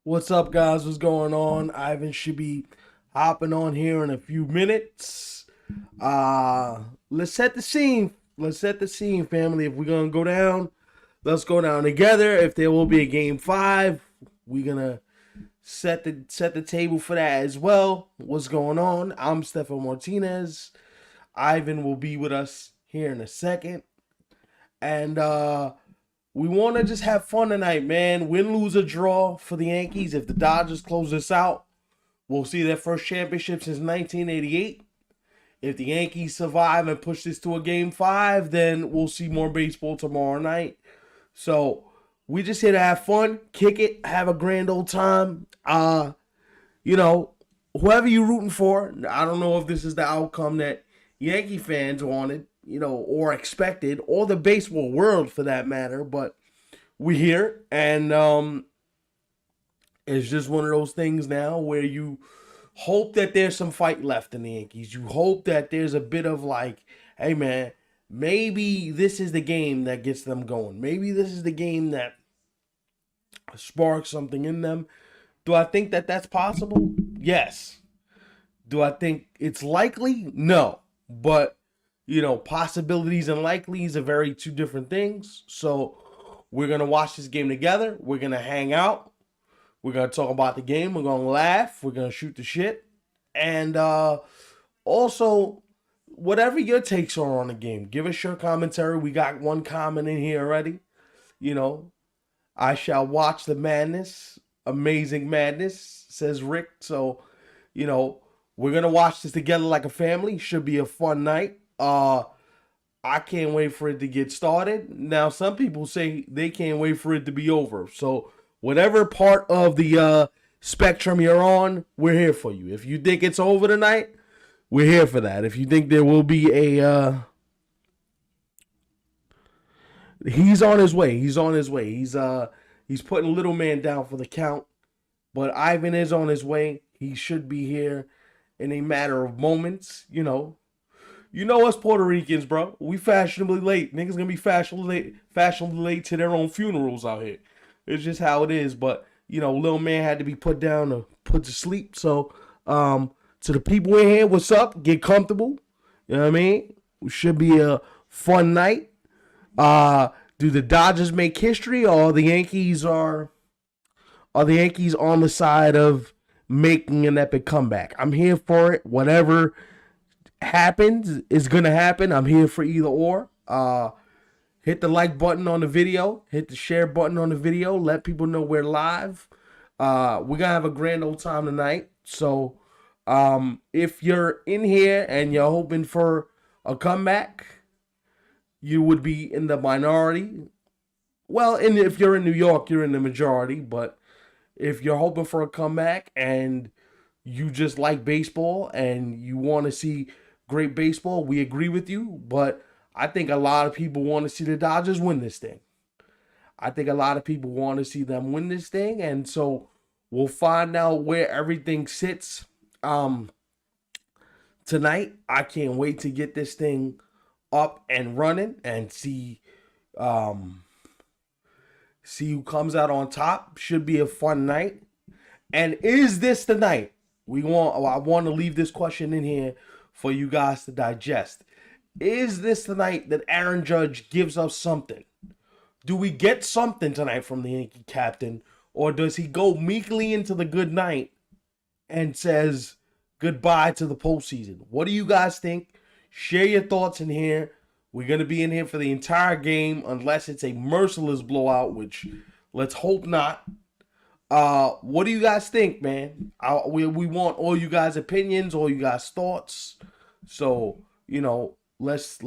What's up, guys? What's going on? Ivan should be hopping on here in a few minutes. Let's set the scene. Let's set the scene, family. If we're gonna go down, let's go down together. If there will be a game 5, we're gonna set the table for that as well. What's going on? I'm Stefan Martinez. Ivan will be with us here in a second, and we want to just have fun tonight, man. Win, lose, or draw for the Yankees. If the Dodgers close this out, we'll see their first championship since 1988. If the Yankees survive and push this to a game 5, then we'll see more baseball tomorrow night. So we just here to have fun, kick it, have a grand old time. Whoever you're rooting for, I don't know if this is the outcome that Yankee fans wanted, or expected, or the baseball world for that matter, but we're here, and it's just one of those things now where you hope that there's some fight left in the Yankees. You hope that there's a bit of like, hey man, maybe this is the game that gets them going. Maybe this is the game that sparks something in them. Do I think that that's possible? Yes. Do I think it's likely? No. But possibilities and likelies are very two different things. So we're going to watch this game together. We're going to hang out. We're going to talk about the game. We're going to laugh. We're going to shoot the shit. And also, whatever your takes are on the game, give us your commentary. We got one comment in here already. I shall watch the madness. Amazing madness, says Rick. So, we're going to watch this together like a family. Should be a fun night. I can't wait for it to get started. Now, some people say they can't wait for it to be over. So, whatever part of the spectrum you're on, we're here for you. If you think it's over tonight, we're here for that. If you think there will be he's on his way. He's on his way. He's putting little man down for the count. But Ivan is on his way. He should be here in a matter of moments, You know us Puerto Ricans, bro. We fashionably late. Niggas gonna be fashionably late to their own funerals out here. It's just how it is. But, little man had to be put down to put to sleep. So, to the people in here, what's up? Get comfortable. You know what I mean? It should be a fun night. Do the Dodgers make history, or are the Yankees on the side of making an epic comeback? I'm here for it. Whatever happens is gonna happen. I'm here for either or. Hit the like button on the video. Hit the share button on the video. Let people know we're live. We're gonna have a grand old time tonight. So, if you're in here and you're hoping for a comeback, you would be in the minority. Well, if you're in New York, you're in the majority. But if you're hoping for a comeback and you just like baseball and you want to see great baseball, we agree with you. But I think a lot of people want to see the Dodgers win this thing. I think a lot of people want to see them win this thing. And so we'll find out where everything sits tonight. I can't wait to get this thing up and running and see who comes out on top. Should be a fun night. And is this the night? I want to leave this question in here for you guys to digest. Is this the night that Aaron Judge gives us something? Do we get something tonight from the Yankee captain? Or does he go meekly into the good night and says goodbye to the postseason? What do you guys think? Share your thoughts in here. We're going to be in here for the entire game unless it's a merciless blowout, which let's hope not. What do you guys think, man? We want all you guys' opinions, all you guys' thoughts. So, let's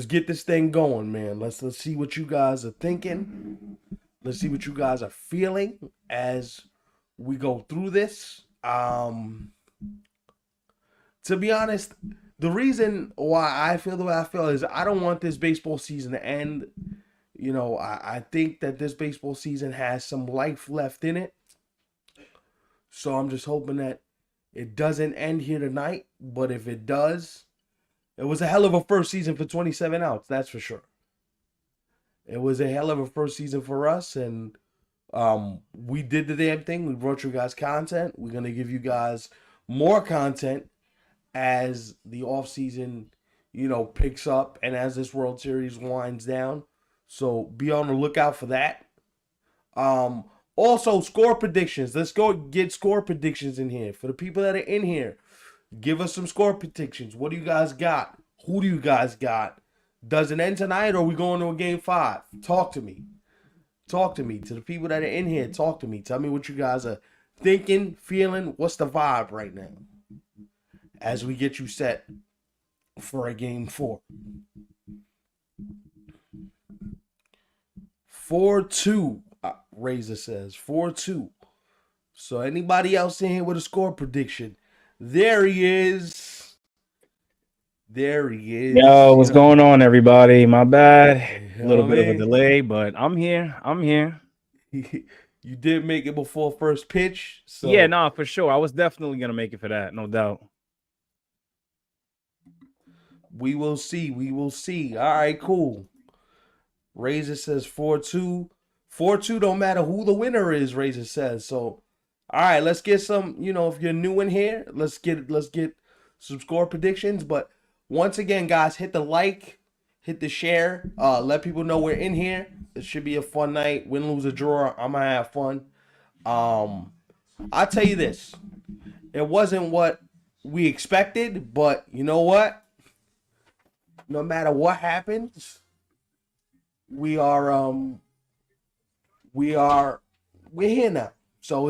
get this thing going, man. Let's see what you guys are thinking. Let's see what you guys are feeling as we go through this. To be honest, the reason why I feel the way I feel is I don't want this baseball season to end. I think that this baseball season has some life left in it. So I'm just hoping that it doesn't end here tonight. But if it does, it was a hell of a first season for 27 outs, that's for sure. It was a hell of a first season for us, and We did the damn thing. We brought you guys content. We're gonna give you guys more content as the off season, picks up and as this World Series winds down. So be on the lookout for that. Um, Also score predictions. Let's go get score predictions in here for the people that are in here. Give us some score predictions. What do you guys got? Who do you guys got? Does it end tonight or are we going to a game 5? Talk to me. Talk to me. To the people that are in here, talk to me. Tell me what you guys are thinking, feeling. What's the vibe right now as we get you set for a game 4? 4-2, Razor says. 4-2. So anybody else in here with a score prediction? There he is. There he Yo, is. what's going on, everybody? My bad. You A know little what bit of a I delay, but I'm here. I'm here. mean? You did make it before first pitch, Yeah, so no, for sure. I was definitely gonna make it for that, no doubt. we will see. We will see. All right, cool. Razor says 4-2. 4-2 don't matter who the winner is, Razor says. So, all right, let's get some, if you're new in here, let's get some score predictions, but once again, guys, hit the like, hit the share, let people know we're in here. It should be a fun night. Win, lose, or draw. I'm gonna have fun. Um I'll tell you this. It wasn't what we expected, but you know what? No matter what happens, we are we are we're here now. So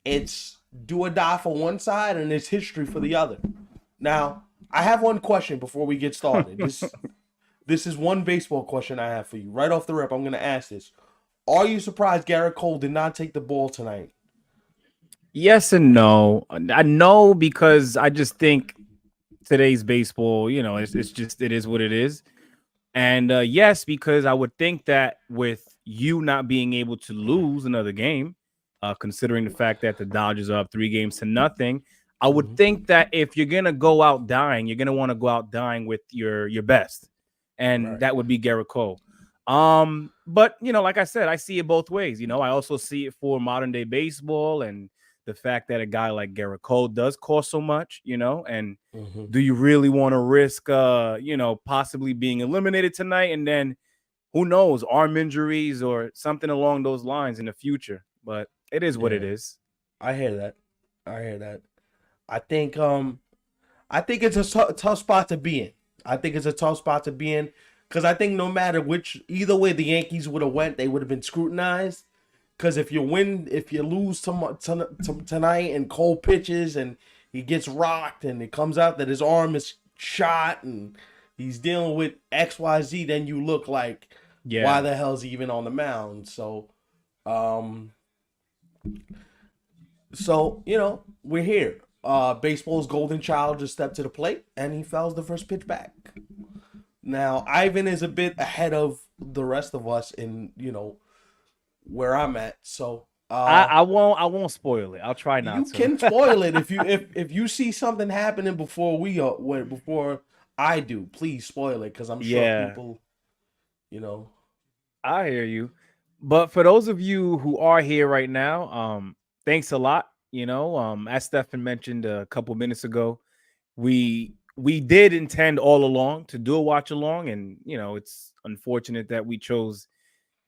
it's do or die for one side and it's history for the other. Now, I have one question before we get started. This is one baseball question I have for you. Right off the rip, I'm gonna ask this. Are you surprised Gerrit Cole did not take the ball tonight? Yes and no. I know because I just think today's baseball, it's just it is what it is. And yes, because I would think that with you not being able to lose another game, considering the fact that the Dodgers are up 3 games to nothing, I would Mm-hmm. think that if you're gonna go out dying, you're gonna want to go out dying with your best, and Right. that would be Gerrit Cole. But like I said, I see it both ways. I also see it for modern day baseball and the fact that a guy like Gerrit Cole does cost so much, and Mm-hmm. do you really want to risk possibly being eliminated tonight and then who knows, arm injuries or something along those lines in the future? But it is what it Yeah, is. I hear that. I hear that. I think I think it's a tough spot to be in. I think it's a tough spot to be in because I think no matter either way the Yankees would have went, they would have been scrutinized. Because if you lose tonight and Cole pitches and he gets rocked and it comes out that his arm is shot and he's dealing with XYZ, then you look like, why Yeah. the hell's he even on the mound? Um, we're here. Baseball's golden child just stepped to the plate and he fouls the first pitch back. Now, Ivan is a bit ahead of the rest of us in, where I'm at. So, I won't spoil it. I'll try not you to. can spoil it if you see something happening before I do. Please spoil it because I'm sure Yeah, people, you know, I hear you. But for those of you who are here right now, thanks a lot. As Stefan mentioned a couple minutes ago, we did intend all along to do a watch along, and it's unfortunate that we chose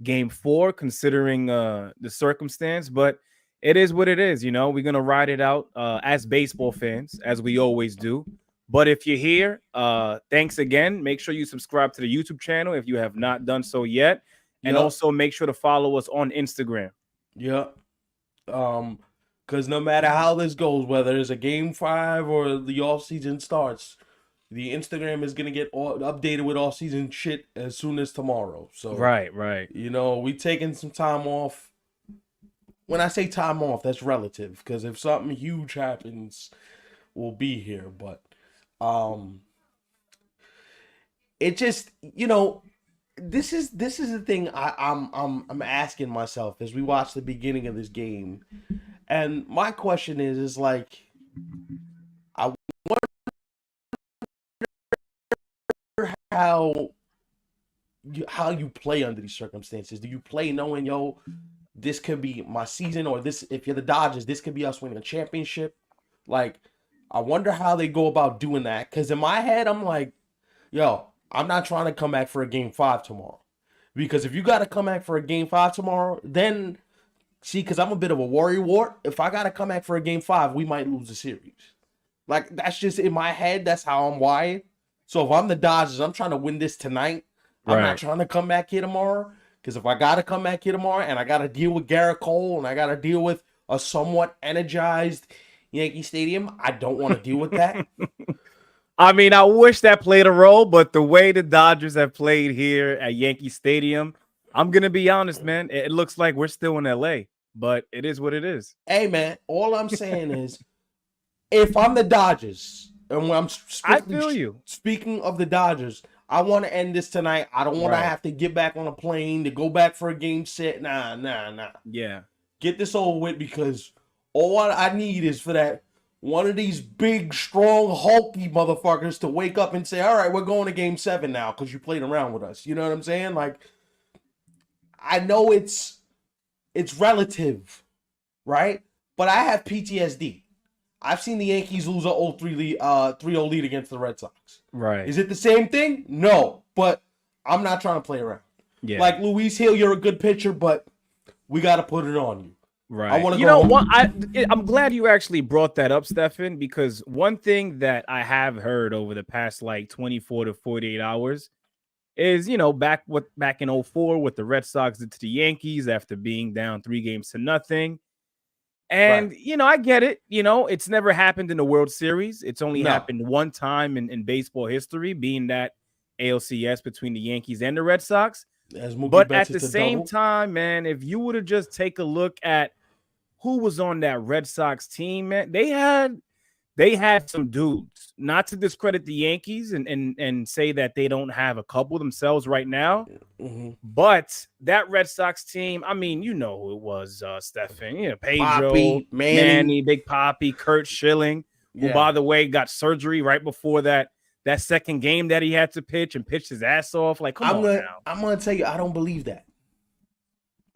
game 4 considering the circumstance, but it is what it is. We're gonna ride it out as baseball fans, as we always do. But if you're here, thanks again. Make sure you subscribe to the YouTube channel if you have not done so yet, and yep, also make sure to follow us on Instagram. yep. Because no matter how this goes, whether it's a game 5 or the off season starts, the Instagram is gonna get updated with off season shit as soon as tomorrow. So, Right, right. we taking some time off. When I say time off, that's relative because if something huge happens, we'll be here. But um, it just this is the thing I'm asking myself as we watch the beginning of this game, and my question is like I wonder how how you play under these circumstances. Do you play knowing, yo, this could be my season, or this, if you're the Dodgers, this could be us winning a championship? Like, I wonder how they go about doing that. Because in my head, I'm like, yo, I'm not trying to come back for a game 5 tomorrow. Because if you got to come back for a game 5 tomorrow, then, see, because I'm a bit of a worry wart. If I got to come back for a game 5, we might lose the series. Like, that's just in my head. That's how I'm wired. So if I'm the Dodgers, I'm trying to win this tonight. I'm not trying to come back here tomorrow. Because if I got to come back here tomorrow and I got to deal with Gerrit Cole and I got to deal with a somewhat energized Yankee Stadium, I don't want to deal with that. I mean, I wish that played a role, but the way the Dodgers have played here at Yankee Stadium, I'm going to be honest, man. It looks like we're still in LA, but it is what it is. Hey, man, all I'm saying is, if I'm the Dodgers, and when I'm speaking of the Dodgers, I want to end this tonight. I don't want to have to get back on a plane to go back for a game set. Nah. Yeah. Get this over with, because all I need is for that one of these big, strong, hulky motherfuckers to wake up and say, all right, we're going to game 7 now because you played around with us. You know what I'm saying? Like, I know it's relative, right? But I have PTSD. I've seen the Yankees lose a 3-0 lead against the Red Sox. Right. Is it the same thing? No, but I'm not trying to play around. Yeah. Like, Luis Hill, you're a good pitcher, but we got to put it on you. Right. I want to go home. I'm glad you actually brought that up, Stefan, because one thing that I have heard over the past like 24 to 48 hours is, back in 04 what the Red Sox did to the Yankees after being down 3-0. And, I get it. It's never happened in the World Series. It's only happened one time in baseball history, being that ALCS between the Yankees and the Red Sox. But at the same time, man, if you were to just take a look at who was on that Red Sox team, man, they had some dudes. Not to discredit the Yankees and say that they don't have a couple themselves right now. Mm-hmm. But that Red Sox team, I mean, you know who it was, Stefan. Pedro, Poppy, Manny, Big Poppy, Kurt Schilling, who, by the way, got surgery right before that second game that he had to pitch and pitched his ass off. Like, come on now. I'm going to tell you, I don't believe that.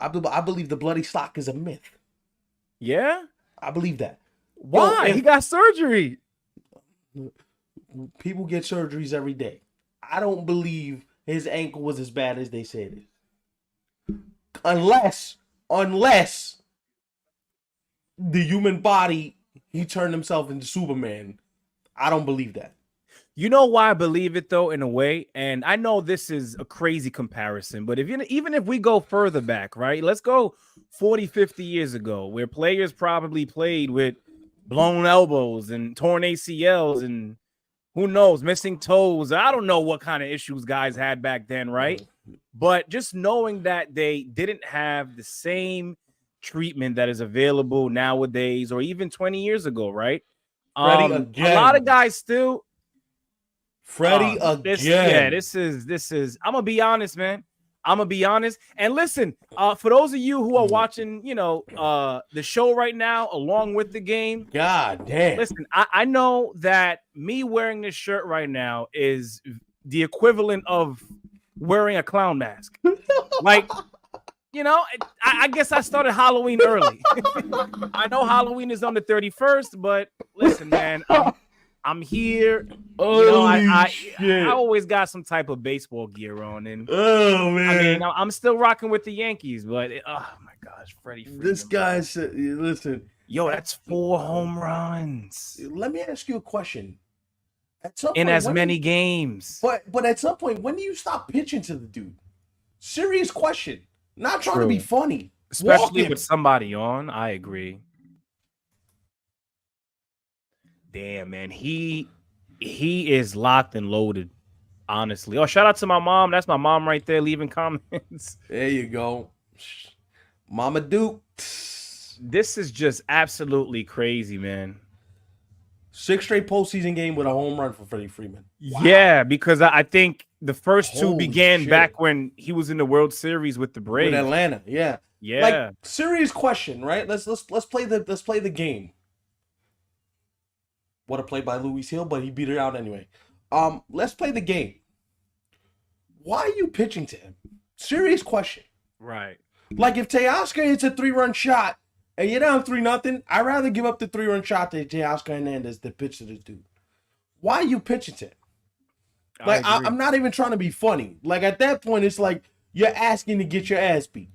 I believe the bloody sock is a myth. Yeah? I believe that. Why? He got surgery. People get surgeries every day. I don't believe his ankle was as bad as they said it. Unless the human body, he turned himself into Superman. I don't believe that. You know why I believe it, though, in a way? And I know this is a crazy comparison, but even if we go further back, right? Let's go 40, 50 years ago, where players probably played with blown elbows and torn ACLs and who knows, missing toes. I don't know what kind of issues guys had back then, right? But just knowing that they didn't have the same treatment that is available nowadays or even 20 years ago, right? Freddie again. A lot of guys still... Freddie again. This is. I'm gonna be honest, man. I'm gonna be honest. And listen, for those of you who are watching, the show right now along with the game. God damn. Listen, I know that me wearing this shirt right now is the equivalent of wearing a clown mask. Like, I guess I started Halloween early. I know Halloween is on the 31st, but listen, man. I'm here. I always got some type of baseball gear on, and I mean, I'm still rocking with the Yankees, but oh my gosh, Freddie. This guy said, "Listen, yo, that's 4 home runs." Let me ask you a question. At some in point, as many games, but at some point, when do you stop pitching to the dude? Serious question. Not trying to be funny, especially with somebody on. I agree. Damn, man, he is locked and loaded, honestly. Oh, shout out to my mom. That's my mom right there leaving comments. There you go. Mama Duke. This is just absolutely crazy, man. 6 straight postseason game with a home run for Freddie Freeman. Wow. Yeah, because I think the first 2 began back when he was in the World Series with the Braves. With Atlanta, yeah. Yeah. Like, serious question, right? Let's play the game. What a play by Luis Hill, but he beat it out anyway. Let's play the game. why are you pitching to him? Serious question. Right. Like if Teoscar hits a 3-run shot and you're down 3-0, I'd rather give up the 3-run shot to Teoscar Hernandez than pitch to this dude. Why are you pitching to him? Like I'm not even trying to be funny. Like at that point, it's like you're asking to get your ass beat.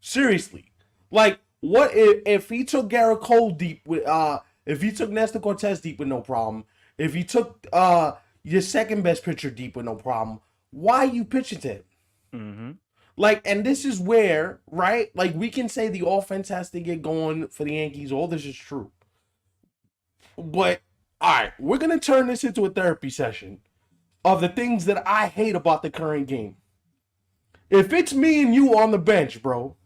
Seriously. Like what if he took Gerrit Cole deep with if he took Nestor Cortez deep with no problem, if he took your second best pitcher deep with no problem, why are you pitching to him? Mm-hmm. Like, and this is where, right? Like, we can say the offense has to get going for the Yankees. All this is true. But, all right, we're going to turn this into a therapy session of the things that I hate about the current game. If it's me and you on the bench, bro,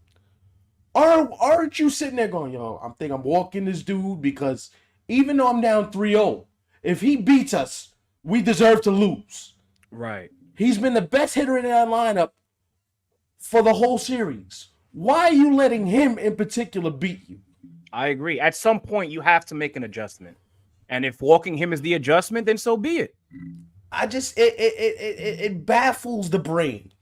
aren't you sitting there going, yo, I'm walking this dude because even though I'm down 3-0, if he beats us, we deserve to lose. Right. He's been the best hitter in that lineup for the whole series. Why are you letting him in particular beat you? I agree. At some point, you have to make an adjustment. And if walking him is the adjustment, then so be it. It baffles the brain.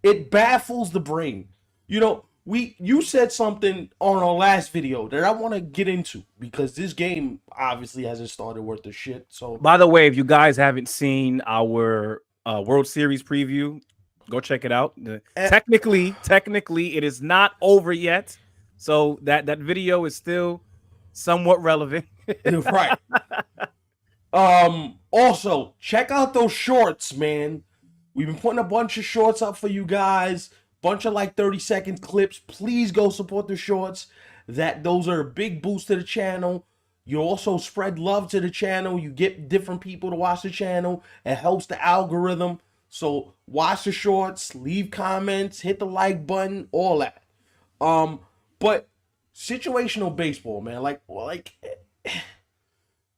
It baffles the brain. You know, you said something on our last video that I want to get into because this game obviously hasn't started worth of shit. So, by the way, if you guys haven't seen our World Series preview, go check it out. Technically, it is not over yet, so that video is still somewhat relevant. Right. Also, check out those shorts, man. We've been putting a bunch of shorts up for you guys. Bunch of like 30-second clips. Please go support the shorts. Those are a big boost to the channel. You also spread love to the channel. You get different people to watch the channel. It helps the algorithm. So watch the shorts, leave comments, hit the like button, all that. But situational baseball, man. Like,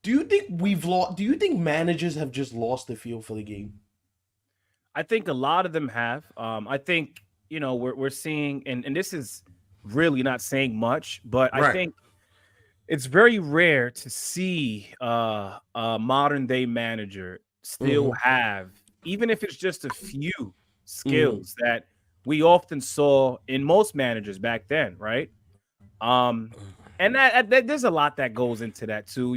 do you think we've lost? Do you think managers have just lost the feel for the game? I think a lot of them have. I think we're seeing, and this is really not saying much, but Right. I think it's very rare to see a modern day manager still have, even if it's just a few skills that we often saw in most managers back then, right? And that there's a lot that goes into that too.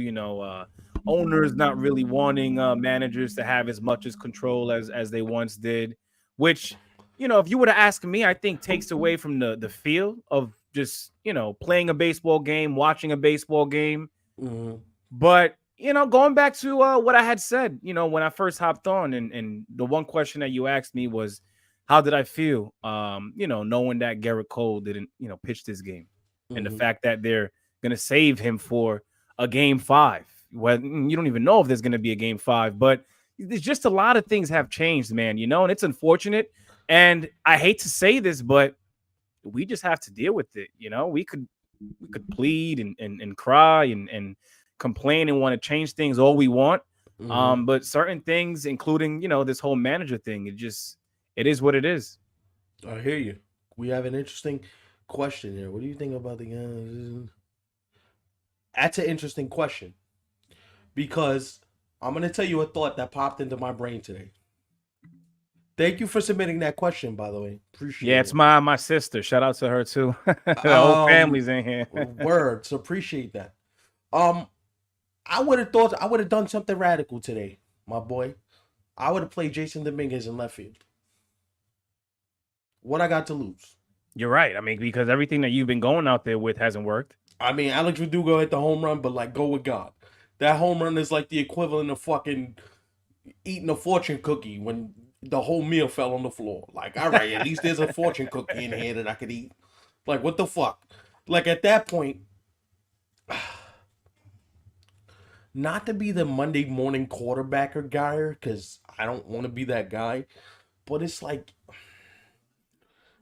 Owners not really wanting managers to have as much as control as they once did, which if you were to ask me, I think takes away from the feel of just playing a baseball game, watching a baseball game. But going back to what I had said, when I first hopped on, and the one question that you asked me was, how did I feel? Knowing that Gerrit Cole didn't pitch this game. And the fact that they're going to save him for a game 5. Well, you don't even know if there's going to be a game 5, but there's just a lot of things have changed, man, and it's unfortunate. And I hate to say this, but we just have to deal with it. We could plead and cry and complain and want to change things all we want. But certain things, including, this whole manager thing, it is what it is. I hear you. We have an interesting question here. What do you think about the That's an interesting question. Because I'm going to tell you a thought that popped into my brain today. Thank you for submitting that question, by the way. Appreciate it. Yeah, it's my sister. Shout out to her too. The whole family's in here. Words. Appreciate that. I would have done something radical today, my boy. I would have played Jason Dominguez in left field. What I got to lose? You're right. I mean, because everything that you've been going out there with hasn't worked. I mean, Alex Verdugo hit the home run, but like, go with God. That home run is like the equivalent of fucking eating a fortune cookie when the whole meal fell on the floor. Like, all right, at least there's a fortune cookie in here that I could eat. Like, what the fuck? Like, at that point, not to be the Monday morning quarterbacker guy, because I don't want to be that guy, but it's like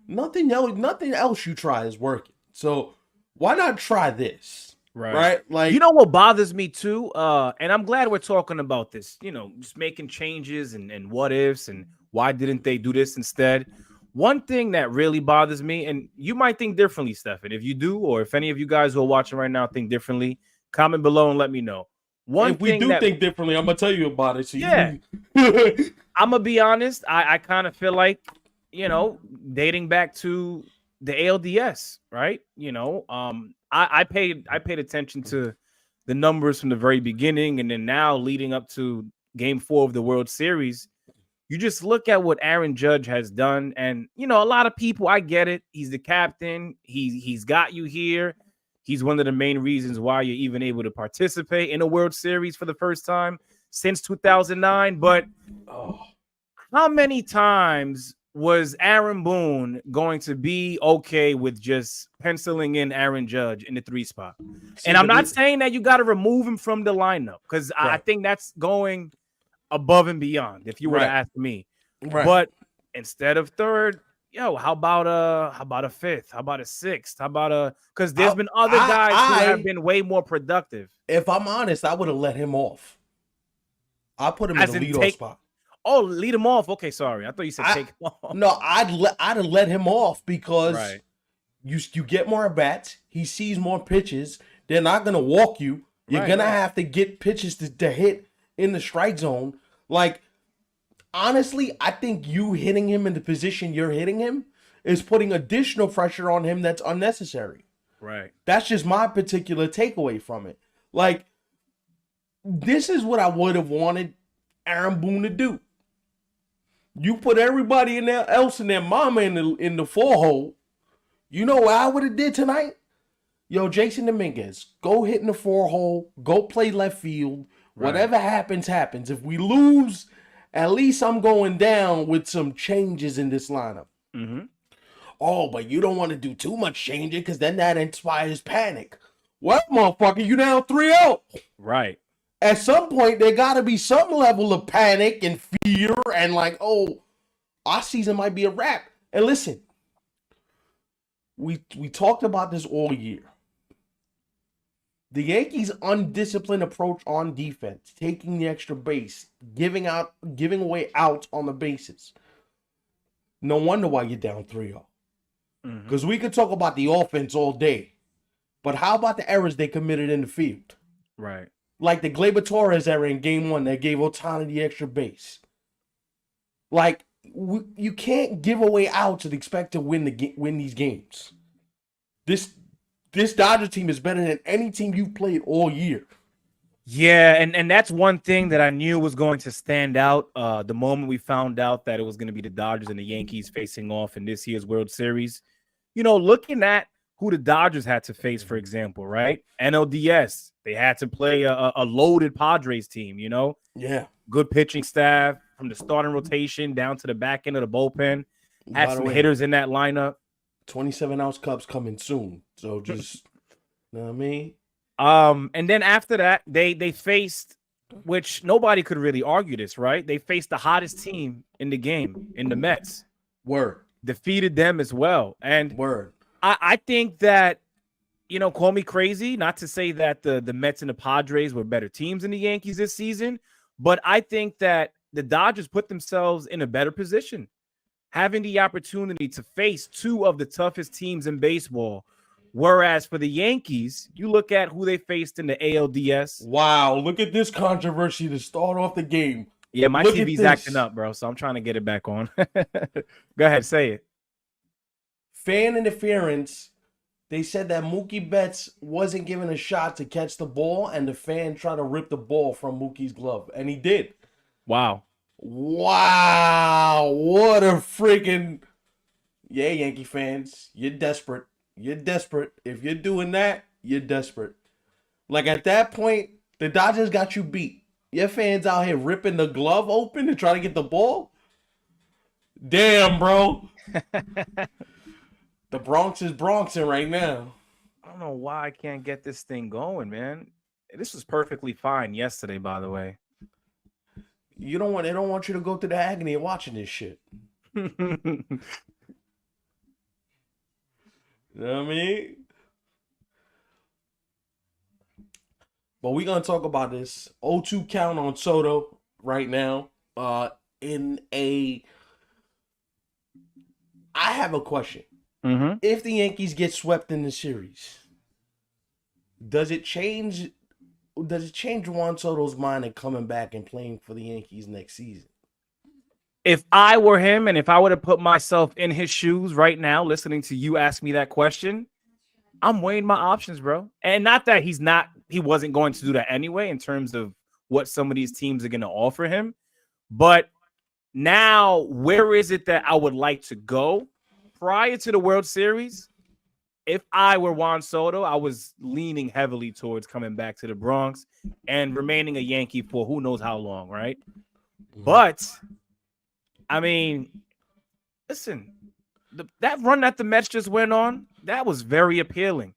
nothing else you try is working. So why not try this? Right? Like, what bothers me too, and I'm glad we're talking about this, just making changes and what ifs and why didn't they do this instead. One thing that really bothers me, and you might think differently, Stefan, if you do, or if any of you guys who are watching right now think differently, comment below and let me know. One If we thing do that, think differently, I'm gonna tell you about it. So yeah, you I'm gonna be honest. I kind of feel like, dating back to the ALDS, right? I paid attention to the numbers from the very beginning, and then now leading up to Game 4 of the World Series. You just look at what Aaron Judge has done, and a lot of people, I get it. He's the captain. He's got you here. He's one of the main reasons why you're even able to participate in a World Series for the first time since 2009. But oh, how many times was Aaron Boone going to be okay with just penciling in Aaron Judge in the 3 spot? see, And I'm but not saying that you got to remove him from the lineup, because I right, think that's going above and beyond, if you were to right, ask me. right. But instead of third, how about a fifth? How about a sixth? How about because there's been other guys who have been way more productive. If I'm honest, I would have let him off. I put him in As the in leadoff spot. lead him off. Okay, sorry. I thought you said take him off. No, I'd have let him off because Right. you get more at bats. He sees more pitches. They're not gonna walk you. You're gonna have to get pitches to hit in the strike zone. Like, honestly, I think you hitting him in the position you're hitting him is putting additional pressure on him that's unnecessary. Right. That's just my particular takeaway from it. Like, this is what I would have wanted Aaron Boone to do. You put everybody else in their mama in the 4-hole. You know what I would have did tonight? Yo, Jason Dominguez, go hit in the 4-hole. Go play left field. Right. Whatever happens, happens. If we lose, at least I'm going down with some changes in this lineup. Mm-hmm. Oh, but you don't want to do too much changing because then that inspires panic. What, motherfucker? You down 3-0. Right. At some point, there got to be some level of panic and fear and like, oh, our season might be a wrap. And listen, we talked about this all year. The Yankees' undisciplined approach on defense, taking the extra base, giving away outs on the bases. No wonder why you're down 3-0. Because we could talk about the offense all day. But how about the errors they committed in the field? Right. Like the Gleyber Torres error in Game 1 that gave Ohtani the extra base. Like, you can't give away outs and expect to win these games. This Dodger team is better than any team you've played all year. Yeah, and that's one thing that I knew was going to stand out the moment we found out that it was going to be the Dodgers and the Yankees facing off in this year's World Series. Looking at who the Dodgers had to face, for example, right? NLDS, they had to play a loaded Padres team, Yeah. Good pitching staff from the starting rotation down to the back end of the bullpen. Had some hitters in that lineup. 27-ounce cups coming soon. So just, you know what I mean? And then after that, they faced, which nobody could really argue this, right? They faced the hottest team in the game, in the Mets. Word. Defeated them as well. And word. I think that, call me crazy, not to say that the Mets and the Padres were better teams than the Yankees this season, but I think that the Dodgers put themselves in a better position, having the opportunity to face two of the toughest teams in baseball. Whereas for the Yankees, you look at who they faced in the ALDS. Wow, look at this controversy to start off the game. Yeah, my TV's acting up, bro, so I'm trying to get it back on. Go ahead, say it. Fan interference. They said that Mookie Betts wasn't given a shot to catch the ball, and the fan tried to rip the ball from Mookie's glove, and he did. Wow. What a freaking... Yeah, Yankee fans, you're desperate. You're desperate. If you're doing that, you're desperate. Like, at that point, the Dodgers got you beat. Your fans out here ripping the glove open to try to get the ball? Damn, bro. The Bronx is Bronxing right now. I don't know why I can't get this thing going, man. This was perfectly fine yesterday, by the way. They don't want you to go through the agony of watching this shit. You know what I mean? But we're going to talk about this 0-2 count on Soto right now. I have a question. Mm-hmm. If the Yankees get swept in the series, does it change does it change Juan Soto's mind and coming back and playing for the Yankees next season? If I were him and if I were to put myself in his shoes right now, listening to you ask me that question, I'm weighing my options, bro. And not that he wasn't going to do that anyway in terms of what some of these teams are going to offer him. But now, where is it that I would like to go? Prior to the World Series, if I were Juan Soto, I was leaning heavily towards coming back to the Bronx and remaining a Yankee for who knows how long, right? Mm-hmm. But, I mean, listen, that run that the Mets just went on, that was very appealing.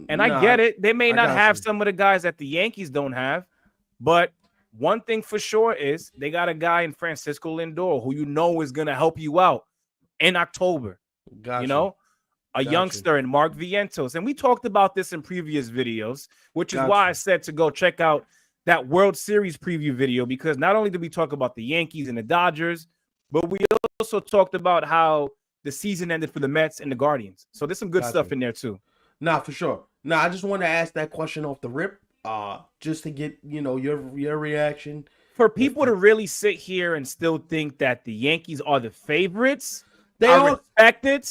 And I get it. They may not have some of the guys that the Yankees don't have, but one thing for sure is they got a guy in Francisco Lindor who you know is going to help you out in October. You know, a youngster in Mark Vientos. And we talked about this in previous videos, which is why I said to go check out that World Series preview video, because not only did we talk about the Yankees and the Dodgers, but we also talked about how the season ended for the Mets and the Guardians. So there's some good stuff in there too. Nah, for sure. Nah, I just want to ask that question off the rip, just to get your reaction. For people to really sit here and still think that the Yankees are the favorites, I respect it.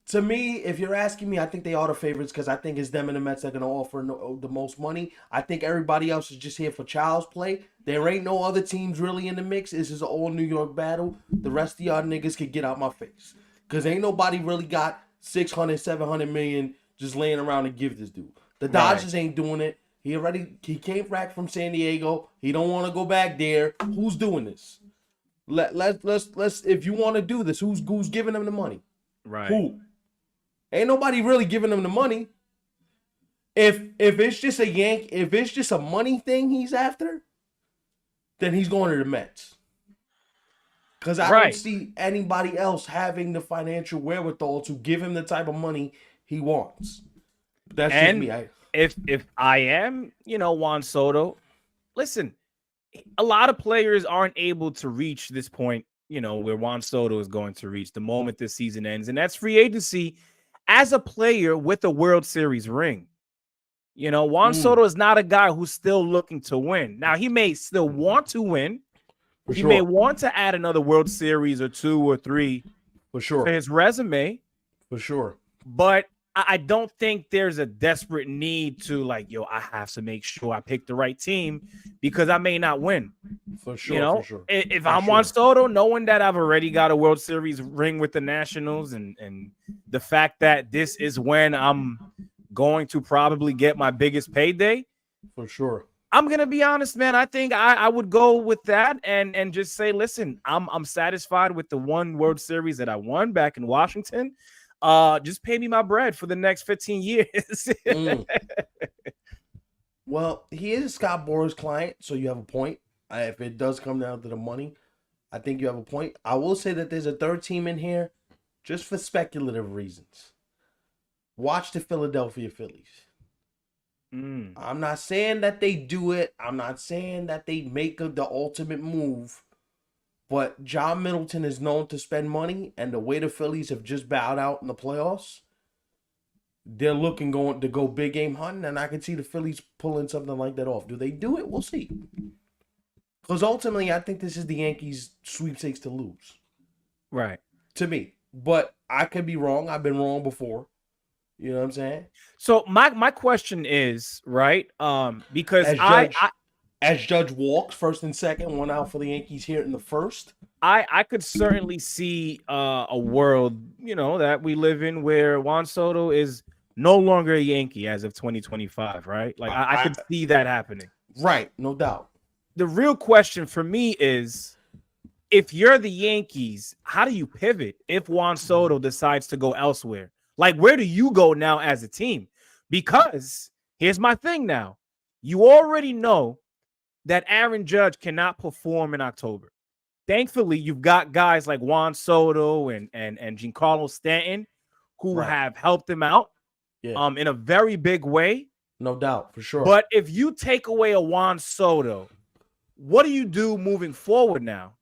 To me, if you're asking me, I think they are the favorites because I think it's them and the Mets that are going to offer the most money. I think everybody else is just here for child's play. There ain't no other teams really in the mix. This is an all New York battle. The rest of y'all niggas could get out my face because ain't nobody really got 600, 700 million just laying around to give this dude. The Dodgers ain't doing it. He came back from San Diego. He don't want to go back there. Who's doing this? Let's if you want to do this, who's giving them the money? Right. Who? Ain't nobody really giving him the money. If it's just if it's just a money thing he's after, then he's going to the Mets. Because I don't see anybody else having the financial wherewithal to give him the type of money he wants. That's just me. If I am, Juan Soto, listen, a lot of players aren't able to reach this point, where Juan Soto is going to reach the moment this season ends, and that's free agency. As a player with a World Series ring, Juan Soto is not a guy who's still looking to win. Now, he may still want to win. He may want to add another World Series or 2 or 3 for his resume. For sure. But I don't think there's a desperate need to I have to make sure I pick the right team because I may not win. For sure. If I'm Juan Soto, knowing that I've already got a World Series ring with the Nationals and the fact that this is when I'm going to probably get my biggest payday. For sure. I'm going to be honest, man. I think I would go with that and just say, listen, I'm satisfied with the one World Series that I won back in Washington. Just pay me my bread for the next 15 years. Well, he is a Scott Boras client, so you have a point. If it does come down to the money, I think you have a point. I will say that there's a third team in here just for speculative reasons. Watch the Philadelphia Phillies. I'm not saying that they do it. I'm not saying that they make the ultimate move. But John Middleton is known to spend money, and the way the Phillies have just bowed out in the playoffs, they're looking to go big game hunting, and I can see the Phillies pulling something like that off. Do they do it? We'll see. Because ultimately, I think this is the Yankees' sweepstakes to lose. Right. To me. But I could be wrong. I've been wrong before. You know what I'm saying? So my question is, right, because as Judge walks first and second, one out for the Yankees here in the first. I could certainly see a world, that we live in where Juan Soto is no longer a Yankee as of 2025, right? I could see that happening. Right, no doubt. The real question for me is, if you're the Yankees, how do you pivot if Juan Soto decides to go elsewhere? Where do you go now as a team? Because here's my thing now. You already know that Aaron Judge cannot perform in October. Thankfully, you've got guys like Juan Soto and Giancarlo Stanton who have helped him out in a very big way. No doubt, for sure. But if you take away a Juan Soto, what do you do moving forward now?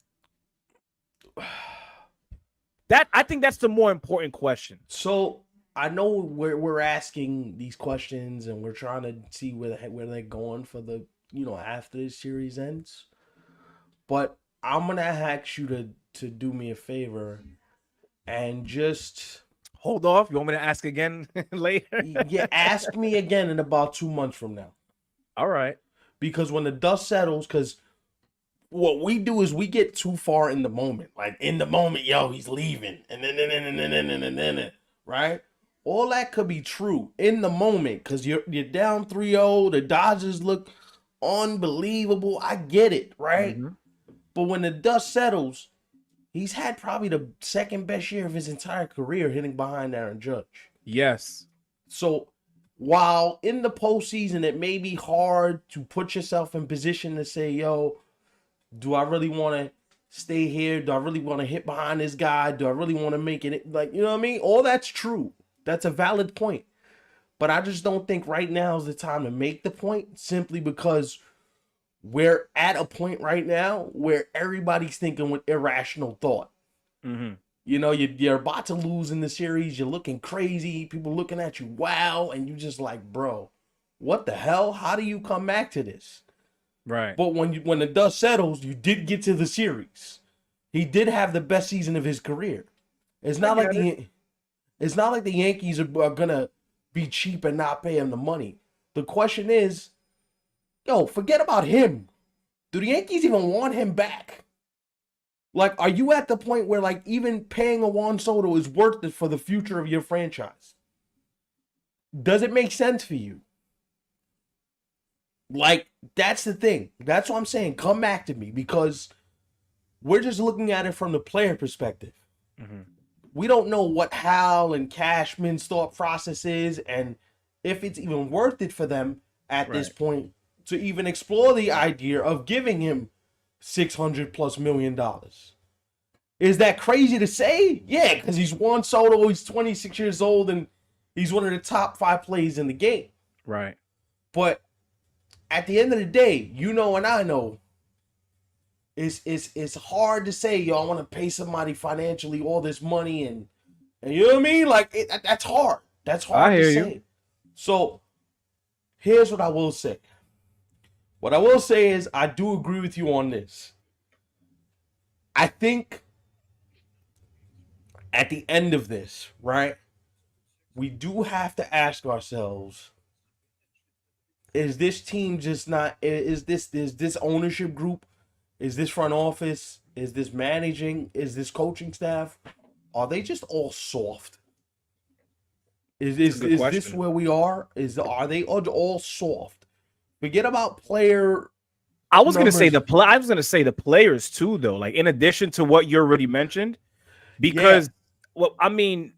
I think that's the more important question. So I know we're asking these questions and we're trying to see where they're going for the after this series ends. But I'm gonna ask you to do me a favor and just Hold off. You want me to ask again later? ask me again in about 2 months from now. All right. Because when the dust settles, because what we do is we get too far in the moment. Like in the moment, yo, he's leaving. And then, right? All that could be true in the moment because you're down 3-0. The Dodgers look unbelievable. I get it, right? Mm-hmm. But when the dust settles, he's had probably the second best year of his entire career hitting behind Aaron Judge. Yes. So while in the postseason, it may be hard to put yourself in position to say, yo, do I really want to stay here? Do I really want to hit behind this guy? Do I really want to make it? Like, you know what I mean? All that's true. That's a valid point. But I just don't think right now is the time to make the point simply because we're at a point right now where everybody's thinking with irrational thought. Mm-hmm. You know, you're about to lose in the series. You're looking crazy. People looking at you, wow. And you just like, bro, what the hell? How do you come back to this? Right. But when the dust settles, you did get to the series. He did have the best season of his career. It's not like the Yankees are gonna be cheap and not pay him the money. The question is, yo, forget about him. Do the Yankees even want him back? Like, are you at the point where like even paying a Juan Soto is worth it for the future of your franchise? Does it make sense for you? Like, that's the thing. That's what I'm saying. Come back to me because we're just looking at it from the player perspective. Mm-hmm. We don't know what Hal and Cashman's thought process is and if it's even worth it for them at this point to even explore the idea of giving him $600+ million. Is that crazy to say? Yeah, because he's Juan Soto, he's 26 years old, and he's one of the top 5 players in the game. Right. But at the end of the day, you know and I know, it's hard to say, yo, I want to pay somebody financially all this money and you know what I mean? Like, that's hard. That's hard to say. So, here's what I will say. What I will say is I do agree with you on this. I think at the end of this, right, we do have to ask ourselves, is this team just not, is this ownership group, is this front office, is this managing, is this coaching staff, are they just all soft? Is this where we are? Are they all soft? Forget about player. I was gonna say the players too, though. Like in addition to what you already mentioned, because well, I mean,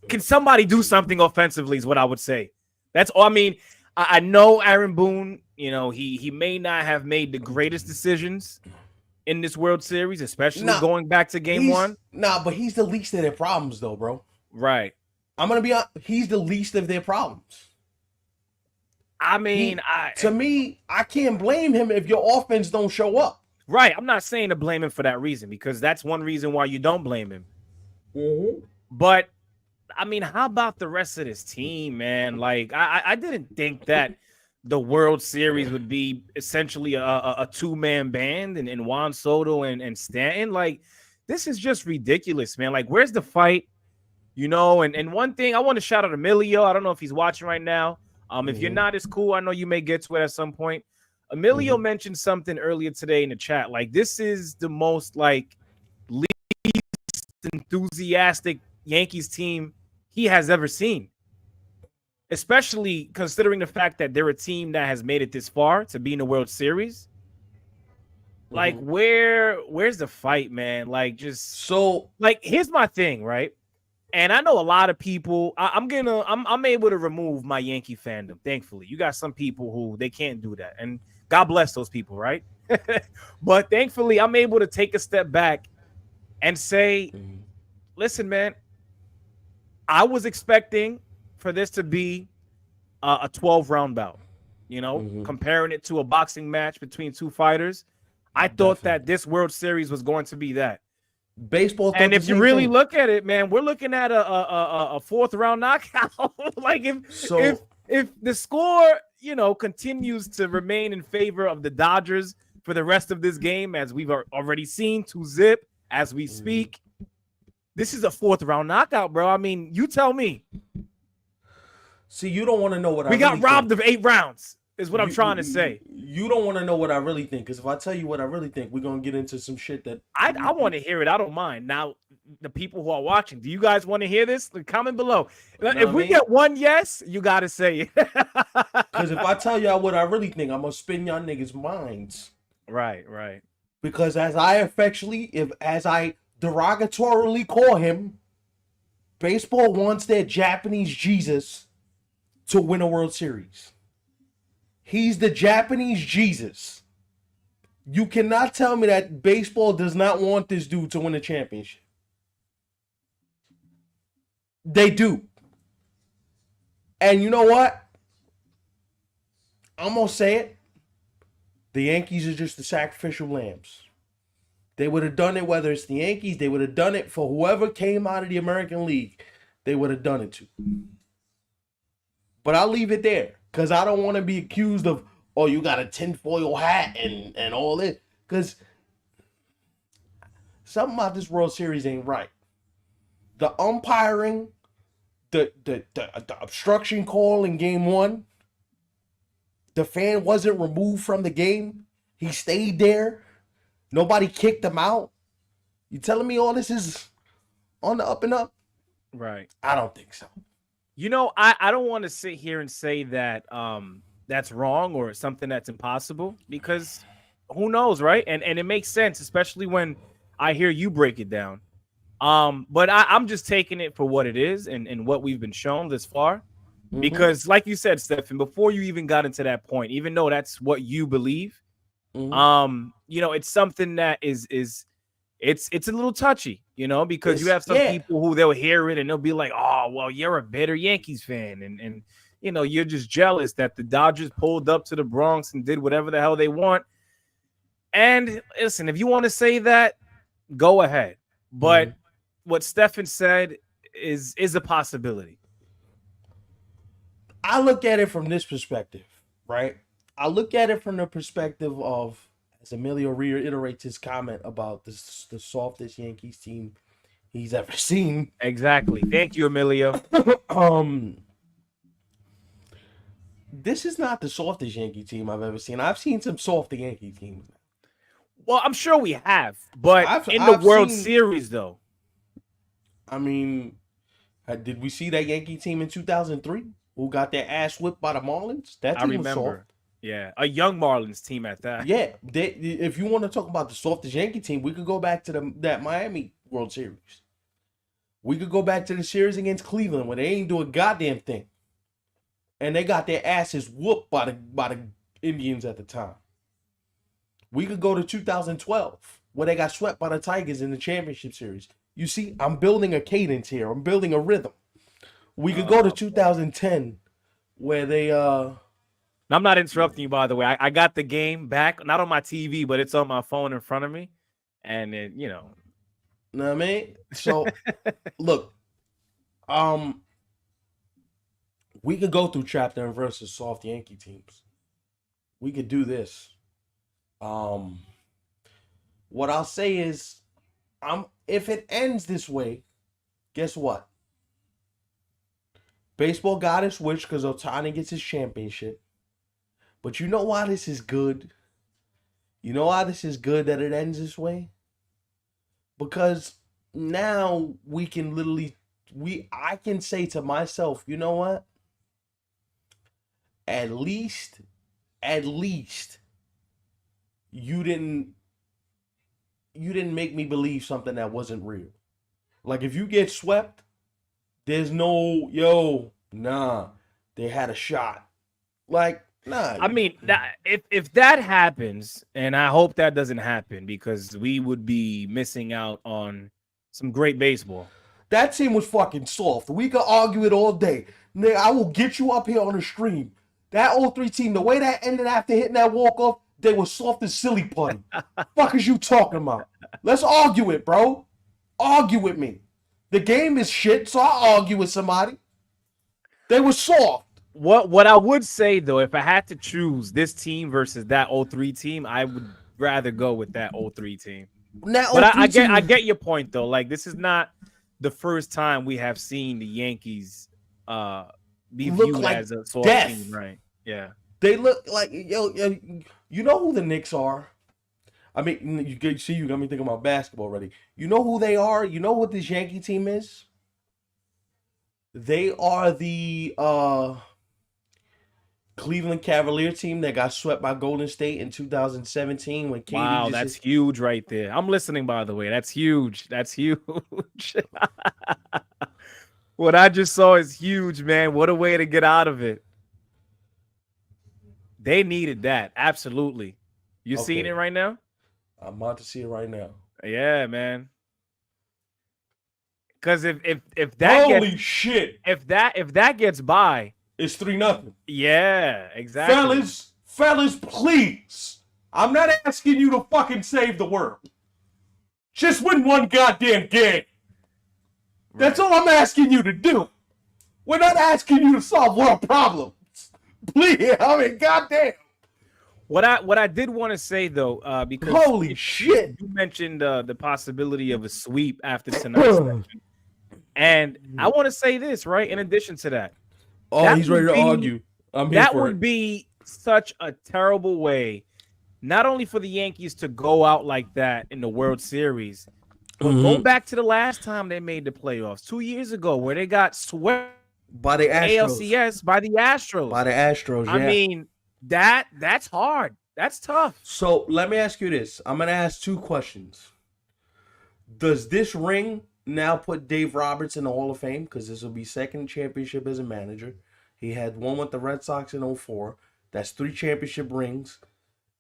can somebody do something offensively? Is what I would say. That's all. I mean, I know Aaron Boone. You know, he may not have made the greatest decisions in this World Series, especially going back to Game 1. But he's the least of their problems, though, bro. Right. I'm gonna be honest. He's the least of their problems. I mean, to me, I can't blame him if your offense don't show up. Right. I'm not saying to blame him for that reason because that's one reason why you don't blame him. Mm-hmm. But I mean, how about the rest of this team, man? Like, I didn't think that the World Series would be essentially a two-man band and Juan Soto and Stanton. Like, this is just ridiculous, man. Like, where's the fight? You know, and one thing I want to shout out Emilio. I don't know if he's watching right now. If you're not, it's cool. I know you may get to it at some point. Emilio mentioned something earlier today in the chat. Like, this is the most like least enthusiastic Yankees team he has ever seen. Especially considering the fact that they're a team that has made it this far to be in the World Series. Like, where's the fight, man? Like, just like, here's my thing, right? And I know a lot of people. I'm able to remove my Yankee fandom. Thankfully, you got some people who they can't do that, and God bless those people, right? But thankfully, I'm able to take a step back and say, listen, man, I was expecting for this to be a 12-round bout. You know, comparing it to a boxing match between two fighters, I thought that this World Series was going to be that. Baseball thought And the if you same really thing. look at it, man, we're looking at a fourth round knockout. Like So if the score, continues to remain in favor of the Dodgers for the rest of this game, as we've already seen, 2-zip as we speak, this is a fourth round knockout, bro. I mean, you tell me. see, you don't want to know what I We got really robbed think. of 8 rounds, is what I'm You trying to say. you don't want to know what I really think, because if I tell you what I really think, we're gonna get into some shit that I want to hear it. I don't mind. Now, the people who are watching, do you guys want to hear this? Comment below. know what If I we mean. get one yes, you got to say it. Because if I tell y'all what I really think, I'm gonna spin y'all niggas' minds. Right. Because as I derogatorily call him, baseball wants their Japanese Jesus to win a World Series. He's the Japanese Jesus. You cannot tell me that baseball does not want this dude to win a championship. They do. And you know what? I'm going to say it. The Yankees are just the sacrificial lambs. They would have done it whether it's the Yankees. They would have done it for whoever came out of the American League. They would have done it to. But I'll leave it there. Because I don't want to be accused of, oh, you got a tinfoil hat and all this. Because something about this World Series ain't right. The umpiring, the obstruction call in game one, the fan wasn't removed from the game. He stayed there. Nobody kicked him out. You telling me all this is on the up and up? Right. I don't think so. I don't want to sit here and say that that's wrong or something that's impossible, because who knows, right? And it makes sense, especially when I hear you break it down. But I'm just taking it for what it is and what we've been shown this far. Because like you said, Stephen, before you even got into that point, even though that's what you believe, it's something that is it's a little touchy, because you have some people who they'll hear it and they'll be like, oh, well, you're a bitter Yankees fan. And you're just jealous that the Dodgers pulled up to the Bronx and did whatever the hell they want. And listen, if you want to say that, go ahead. But what Stephen said is a possibility. I look at it from this perspective, right? I look at it from the perspective of, as Emilio reiterates his comment about the softest Yankees team he's ever seen. Exactly. Thank you, Emilio. This is not the softest Yankee team I've ever seen. I've seen some softer Yankee teams. Well, I'm sure we have, but in the World Series, though. I mean, did we see that Yankee team in 2003 who got their ass whipped by the Marlins? That team was soft. Yeah, a young Marlins team at that. Yeah, if you want to talk about the softest Yankee team, we could go back to that Miami World Series. We could go back to the series against Cleveland where they ain't do a goddamn thing, and they got their asses whooped by the Indians at the time. We could go to 2012 where they got swept by the Tigers in the championship series. You see, I'm building a cadence here. I'm building a rhythm. We could go to 2010 where they I'm not interrupting you, by the way. I got the game back, not on my TV, but it's on my phone in front of me. And it, know what I mean? So look, we could go through chapter and versus soft Yankee teams. We could do this. What I'll say is, if it ends this way, guess what? Baseball got its wish because Ohtani gets his championship. But you know why this is good? You know why this is good that it ends this way? Because now we can I can say to myself, you know what? At least you didn't make me believe something that wasn't real. Like if you get swept, there's no, nah, they had a shot. Like, nah. I mean, if that happens, and I hope that doesn't happen, because we would be missing out on some great baseball. That team was fucking soft. We could argue it all day. Nigga, I will get you up here on the stream. That 0-3 team, the way that ended after hitting that walk-off, they were soft as silly putty. Fuck is you talking about? Let's argue it, bro. Argue with me. The game is shit, so I argue with somebody. They were soft. What I would say though, if I had to choose this team versus that 03 team, I would rather go with that 03 team. That But 03 team I get your point though. Like this is not the first time we have seen the Yankees be look viewed like as a soft death. team, right? Yeah. They look like you know who the Knicks are? I mean, you got me thinking about basketball already. You know who they are? You know what this Yankee team is? They are the Cleveland Cavalier team that got swept by Golden State in 2017 when KD Wow, just that's huge right there. I'm listening, by the way. That's huge. That's huge. What I just saw is huge, man. What a way to get out of it. They needed that. Absolutely. You seeing it right now? I'm about to see it right now. Yeah, man. Because if that holy shit, if that gets by, it's 3-0. Yeah, exactly. Fellas, please. I'm not asking you to fucking save the world. Just win one goddamn game. That's all I'm asking you to do. We're not asking you to solve world problems. Please, I mean, goddamn. What I did want to say though, because holy shit, you mentioned the possibility of a sweep after tonight's session, and I want to say this right. In addition to that, he's ready to argue. That would be such a terrible way, not only for the Yankees to go out like that in the World Series, but go back to the last time they made the playoffs 2 years ago, where they got swept by the Astros. ALCS by the Astros. Yeah. I mean, that's hard. That's tough. So let me ask you this. I'm gonna ask two questions. Does this ring now put Dave Roberts in the Hall of Fame? Because this will be second championship as a manager. He had one with the Red Sox in 2004. That's 3 championship rings.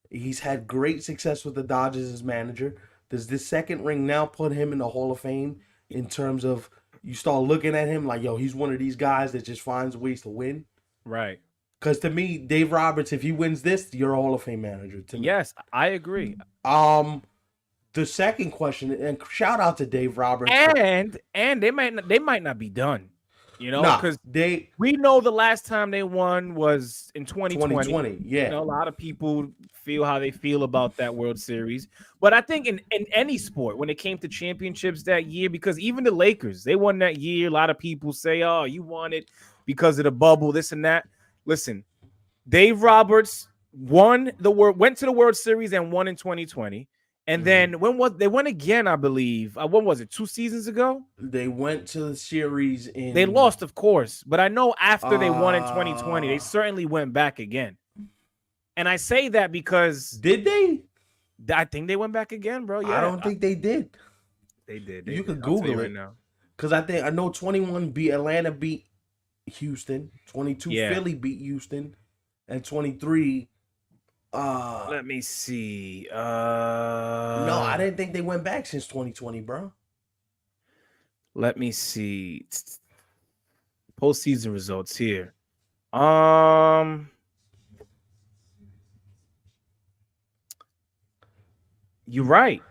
He's had great success with the Dodgers as manager. Does this second ring now put him in the Hall of Fame in terms of you start looking at him like, yo, he's one of these guys that just finds ways to win? Right. Because to me, Dave Roberts, if he wins this, you're a Hall of Fame manager. To me. Yes, I agree. The second question, and shout out to Dave Roberts, and they might not be done, you know, because we know the last time they won was in 2020. Yeah, you know, a lot of people feel how they feel about that World Series, but I think in any sport, when it came to championships that year, because even the Lakers, they won that year. A lot of people say, "Oh, you won it because of the bubble, this and that." Listen, Dave Roberts went to the World Series and won in 2020. And then they went again, I believe. When was it? 2 seasons ago? They went to the series in. They lost, of course, but I know after they won in 2020, they certainly went back again. And I say that because did they? I think they went back again, bro. Yeah, I don't think they did. They did. You could Google it now. Because I know 21 beat Atlanta, beat Houston. 22 Philly beat Houston, and 23. Let me see. No, I didn't think they went back since 2020, bro. Let me see. Postseason results here. You're right.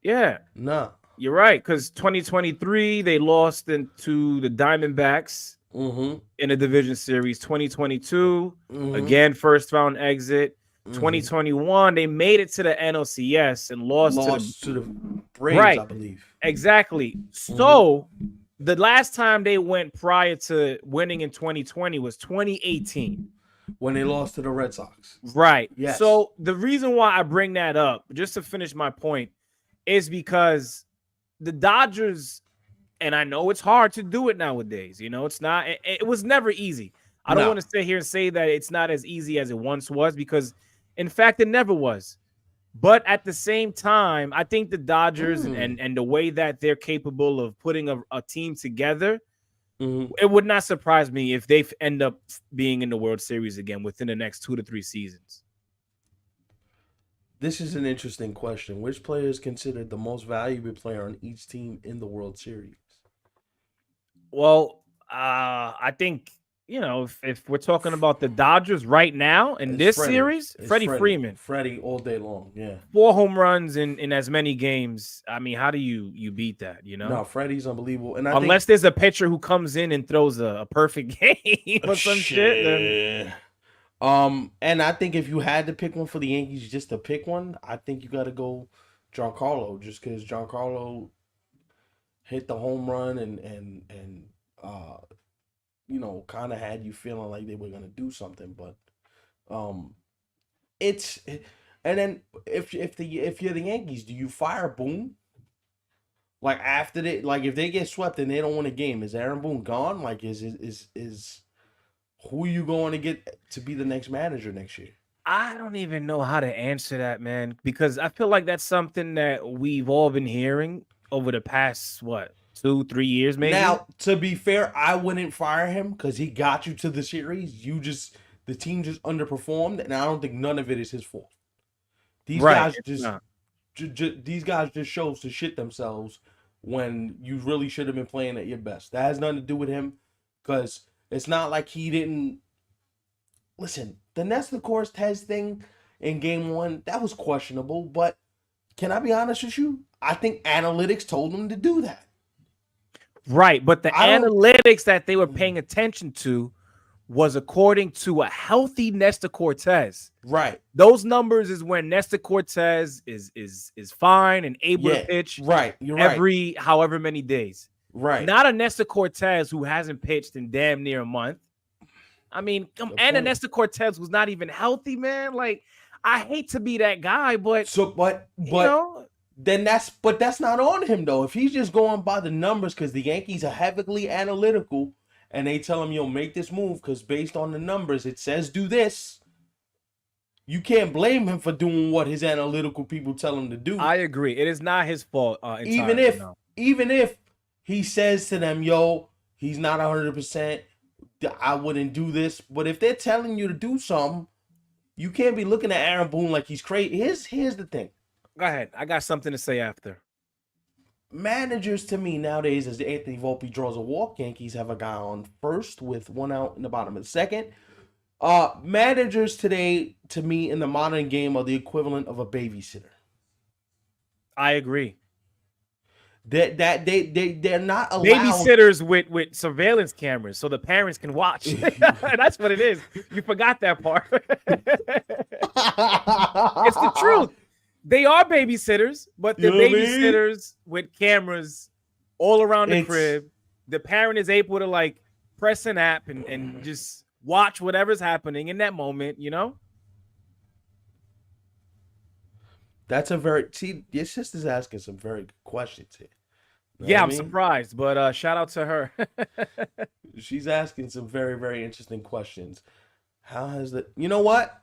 Yeah. No. You're right, because 2023 they lost to the Diamondbacks in a division series. 2022 again, first round exit. 2021 they made it to the NLCS and lost to the Braves, I believe. Exactly. So the last time they went prior to winning in 2020 was 2018 when they lost to the Red Sox. Right. Yes. So the reason why I bring that up, just to finish my point, is because the Dodgers, and I know it's hard to do it nowadays. You know, it's not. It was never easy. I don't want to sit here and say that it's not as easy as it once was, because in fact, it never was. But at the same time, I think the Dodgers and the way that they're capable of putting a team together, it would not surprise me if they end up being in the World Series again within the next 2 to 3 seasons. This is an interesting question. Which player is considered the most valuable player on each team in the World Series? Well, I think you know, if we're talking about the Dodgers right now in It's this Freddie. series, It's Freddie Freddie. Freeman, Freddie all day long. Yeah. 4 home runs in as many games. I mean, how do you beat that? You know, No, Freddie's unbelievable. And I think unless there's a pitcher who comes in and throws a perfect game or some shit, then shit. And I think if you had to pick one for the Yankees, just to pick one, I think you got to go Giancarlo, just because Giancarlo hit the home run and uh kind of had you feeling like they were gonna do something, but um, it's and then if you're the Yankees, do you fire Boone? Like after they like if they get swept and they don't win a game, is Aaron Boone gone? Like is who you going to get to be the next manager next year? I don't even know how to answer that, man, because I feel like that's something that we've all been hearing over the past, what, 2, 3 years, maybe? Now, to be fair, I wouldn't fire him because he got you to the series. The team just underperformed, and I don't think none of it is his fault. These Right. guys It's just not. these guys just chose to shit themselves when you really should have been playing at your best. That has nothing to do with him because it's not like he didn't listen. The Nestor Cortez thing in game one, that was questionable, but can I be honest with you? I think analytics told him to do that. Right. But the I don't analytics that they were paying attention to was according to a healthy Nestor Cortez. right. Those numbers is when Nestor Cortez is fine and able to Yeah, pitch right. You're right. every however many days. Right. Not a Nestor Cortez who hasn't pitched in damn near a month. I mean, and a Nestor Cortez was not even healthy, man. Like, I hate to be that guy, but So, but you know, then that's not on him though. If he's just going by the numbers, because the Yankees are heavily analytical, and they tell him, "Yo, make this move," because based on the numbers, it says do this. You can't blame him for doing what his analytical people tell him to do. I agree. It is not his fault even entirely. if No. even if he says to them, "Yo, he's not 100%. I wouldn't do this." But if they're telling you to do something, you can't be looking at Aaron Boone like he's crazy. Here's the thing. Go ahead. I got something to say after. Managers to me nowadays, as Anthony Volpe draws a walk, Yankees have a guy on first with one out in the bottom of the second. Managers today, to me, in the modern game, are the equivalent of a babysitter. I agree. They're not allowed. Babysitters with surveillance cameras so the parents can watch. That's what it is. You forgot that part. It's the truth. They are babysitters, but they're babysitters with cameras all around the crib. The parent is able to like press an app and just watch whatever's happening in that moment, you know? That's your sister's asking some very good questions here. Yeah, I'm surprised, but shout out to her. She's asking some very, very interesting questions. How has you know what?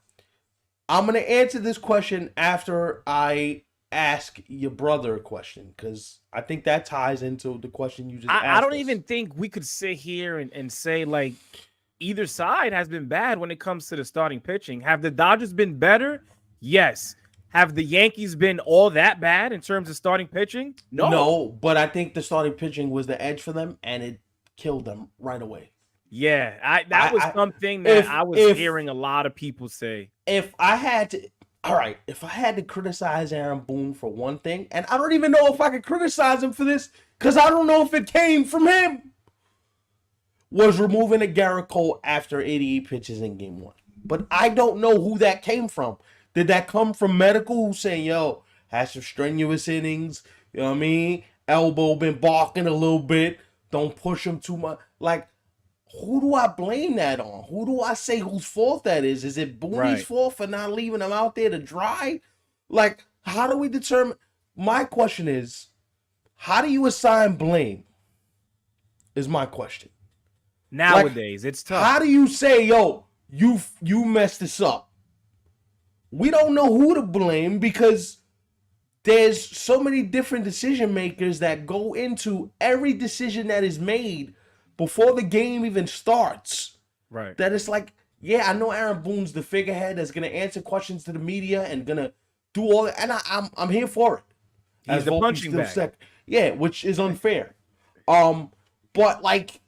I'm going to answer this question after I ask your brother a question, because I think that ties into the question you just asked. I don't even think we could sit here and say like either side has been bad when it comes to the starting pitching. Have the Dodgers been better? Yes. Have the Yankees been all that bad in terms of starting pitching? No, but I think the starting pitching was the edge for them, and it killed them right away. Yeah, that was something that I was hearing a lot of people say. If I had to criticize Aaron Boone for one thing, and I don't even know if I could criticize him for this, because I don't know if it came from him, was removing a Gerrit Cole after 88 pitches in game one. But I don't know who that came from. Did that come from medical who's saying, "Yo, had some strenuous innings, you know what I mean? Elbow been barking a little bit. Don't push him too much." Like, who do I blame that on? Who do I say whose fault that is? Is it Boone's fault for not leaving him out there to dry? Like, how do we determine? My question is, how do you assign blame? Is my question. Nowadays, it's tough. How do you say, "Yo, you messed this up"? We don't know who to blame because there's so many different decision makers that go into every decision that is made before the game even starts. Right. That it's like, yeah, I know Aaron Boone's the figurehead that's gonna answer questions to the media and gonna do all that, and I'm here for it. He's the punching bag. Yeah, which is unfair. But like,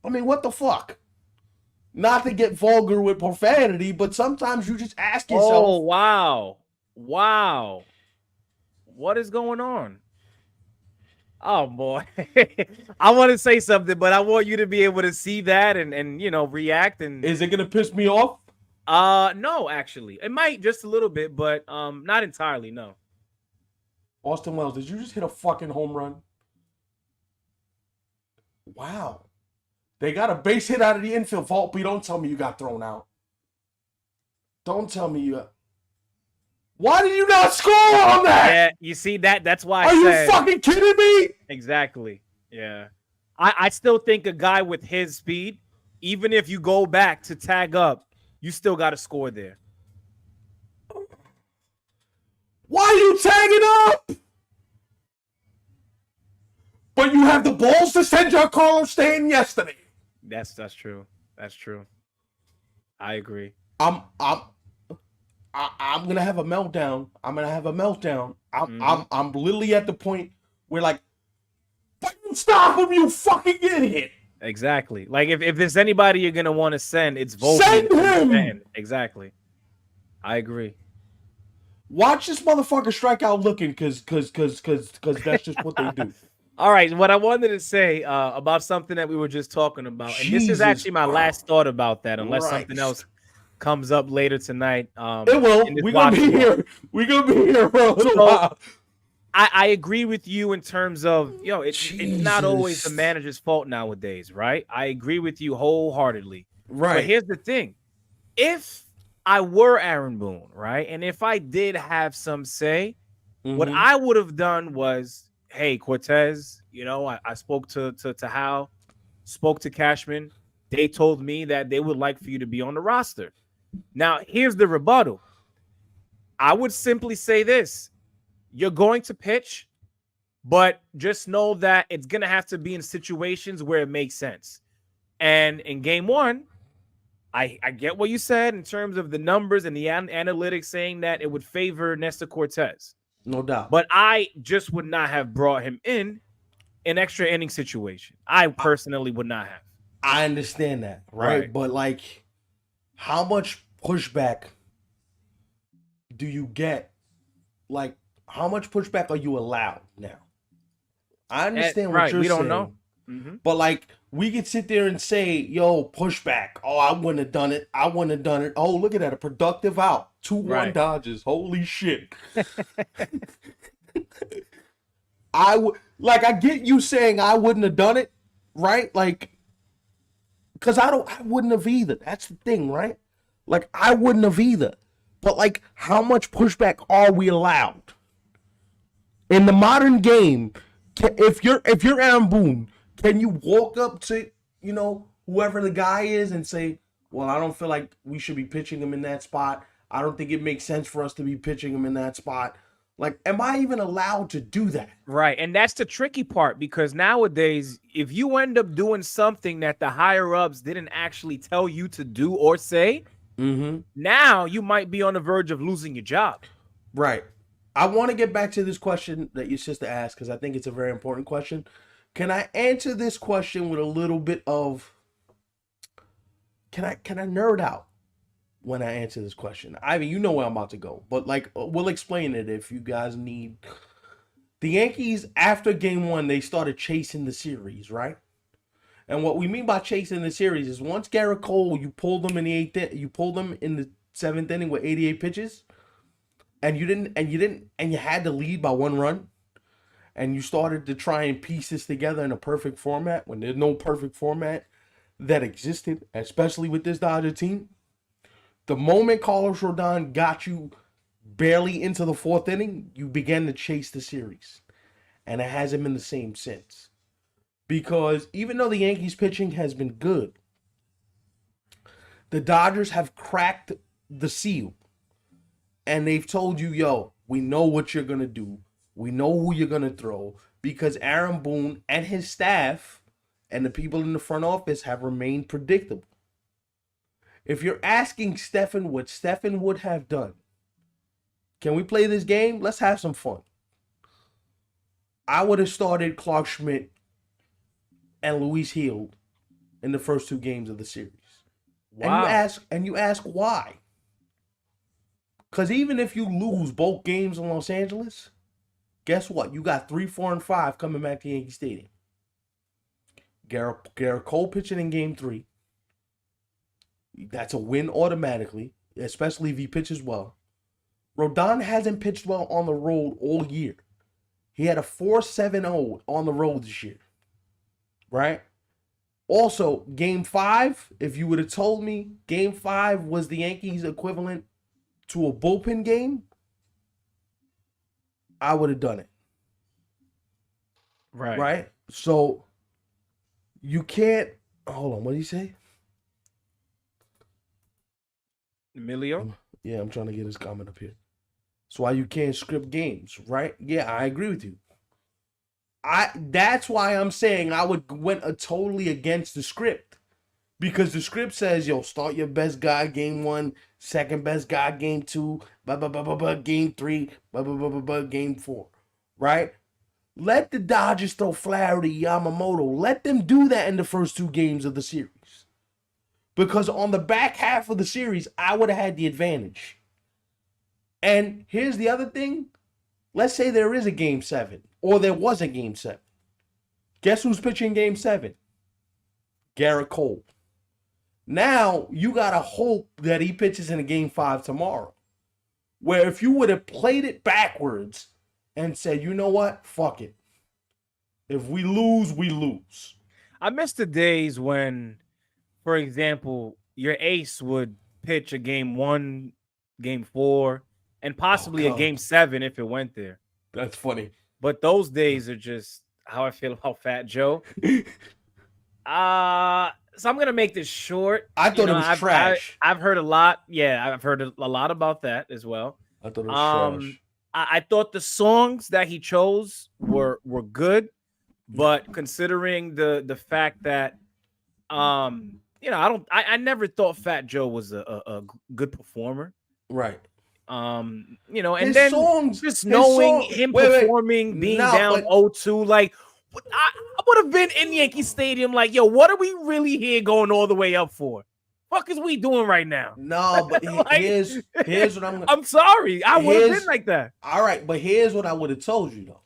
I mean, what the fuck? Not to get vulgar with profanity, but sometimes you just ask yourself. Oh, wow. Wow. What is going on? Oh boy. I want to say something, but I want you to be able to see that and react and Is it gonna piss me off? no, actually. It might just a little bit, but not entirely, no. Austin Wells, did you just hit a fucking home run? Wow. They got a base hit out of the infield. Volpe, don't tell me you got thrown out. Don't tell me you got... Why did you not score on that? Yeah, you see that's why Are you fucking kidding me? Exactly. Yeah. I still think a guy with his speed, even if you go back to tag up, you still got to score there. Why are you tagging up? But you have the balls to send your Carlos Stanton yesterday. That's true. That's true. I agree. I'm gonna have a meltdown. I'm I'm literally at the point where like, fucking stop him, you fucking idiot. Exactly. Like if there's anybody you're gonna want to send, it's Volpe. Send him. Exactly. I agree. Watch this motherfucker strike out looking, cause that's just what they do. All right, what I wanted to say about something that we were just talking about, and this is actually my last thought about that, unless something else comes up later tonight. It will. We're gonna be here. We're gonna be here for a little while. I agree with you in terms of, it's not always the manager's fault nowadays, right? I agree with you wholeheartedly. Right. But here's the thing. If I were Aaron Boone, right, and if I did have some say, what I would have done was, hey, Cortez, I spoke to Hal, spoke to Cashman. They told me that they would like for you to be on the roster. Now, here's the rebuttal. I would simply say this. You're going to pitch, but just know that it's going to have to be in situations where it makes sense. And in game one, I get what you said in terms of the numbers and the analytics saying that it would favor Nestor Cortez. No doubt. But I just would not have brought him in an extra inning situation. I personally would not have. I understand that, right? But like, how much pushback do you get? Like, how much pushback are you allowed now? I understand what you're saying. We don't know. But like, we could sit there and say, yo, pushback. Oh, I wouldn't have done it. I wouldn't have done it. Oh, look at that. A productive out. 2-1 Dodgers. Holy shit. I get you saying I wouldn't have done it, right? Like, because I wouldn't have either. That's the thing, right? Like, I wouldn't have either. But like, how much pushback are we allowed? In the modern game, if you're Aaron Boone, can you walk up to, whoever the guy is and say, well, I don't feel like we should be pitching him in that spot. I don't think it makes sense for us to be pitching him in that spot. Like, am I even allowed to do that? Right. And that's the tricky part, because nowadays, if you end up doing something that the higher ups didn't actually tell you to do or say, now you might be on the verge of losing your job. Right. I want to get back to this question that your sister asked, because I think it's a very important question. Can I answer this question with a little bit of... Can I nerd out when I answer this question? Ivy, you know where I'm about to go, but like, we'll explain it if you guys need. The Yankees, after game one, they started chasing the series, right? And what we mean by chasing the series is once Gerrit Cole, you pulled them in the 7th inning with 88 pitches, and you had to lead by 1 run, and you started to try and piece this together in a perfect format when there's no perfect format that existed, especially with this Dodger team. The moment Carlos Rodon got you barely into the 4th inning, you began to chase the series. And it hasn't been the same since. Because even though the Yankees pitching has been good, the Dodgers have cracked the seal. And they've told you, yo, we know what you're going to do. We know who you're going to throw. Because Aaron Boone and his staff and the people in the front office have remained predictable. If you're asking Stephen what Stephen would have done, can we play this game? Let's have some fun. I would have started Clark Schmidt and Luis Hield in the first 2 games of the series. Wow. And you ask why? Because even if you lose both games in Los Angeles, guess what? You got 3, 4, and 5 coming back to Yankee Stadium. Gerrit Cole pitching in Game 3. That's a win automatically, especially if he pitches well. Rodon hasn't pitched well on the road all year. He had a 4.70 on the road this year. Right? Also, Game 5, if you would have told me Game 5 was the Yankees' equivalent to a bullpen game, I would have done it. Right. Right? So, you can't... Hold on, what did he say? Emilio? Yeah, I'm trying to get his comment up here. That's why you can't script games, right? Yeah, I agree with you. That's why I'm saying I went totally against the script. Because the script says, yo, start your best guy Game 1, second best guy Game 2, Game 3, Game 4. Right? Let the Dodgers throw Flaherty, Yamamoto. Let them do that in the first 2 games of the series. Because on the back half of the series, I would have had the advantage. And here's the other thing. Let's say there is a Game 7. Or there was a Game 7. Guess who's pitching Game 7? Gerrit Cole. Now, you got to hope that he pitches in a Game 5 tomorrow. Where if you would have played it backwards and said, you know what? Fuck it. If we lose, we lose. I miss the days when, for example, your ace would pitch a Game 1, Game 4, and possibly a Game 7 if it went there. That's funny. But those days are just how I feel about Fat Joe. So I'm gonna make this short. I thought it was trash. I've heard a lot. Yeah, I've heard a lot about that as well. I thought it was trash. I thought the songs that he chose were good, but considering the fact that I never thought Fat Joe was a good performer. Right. And his then songs, just knowing him performing, being down 0-2, like I would have been in Yankee Stadium like, yo, what are we really here going all the way up for? Fuck is we doing right now? No, but like, here's what I'm sorry. I would have been like that. All right, but here's what I would have told you though.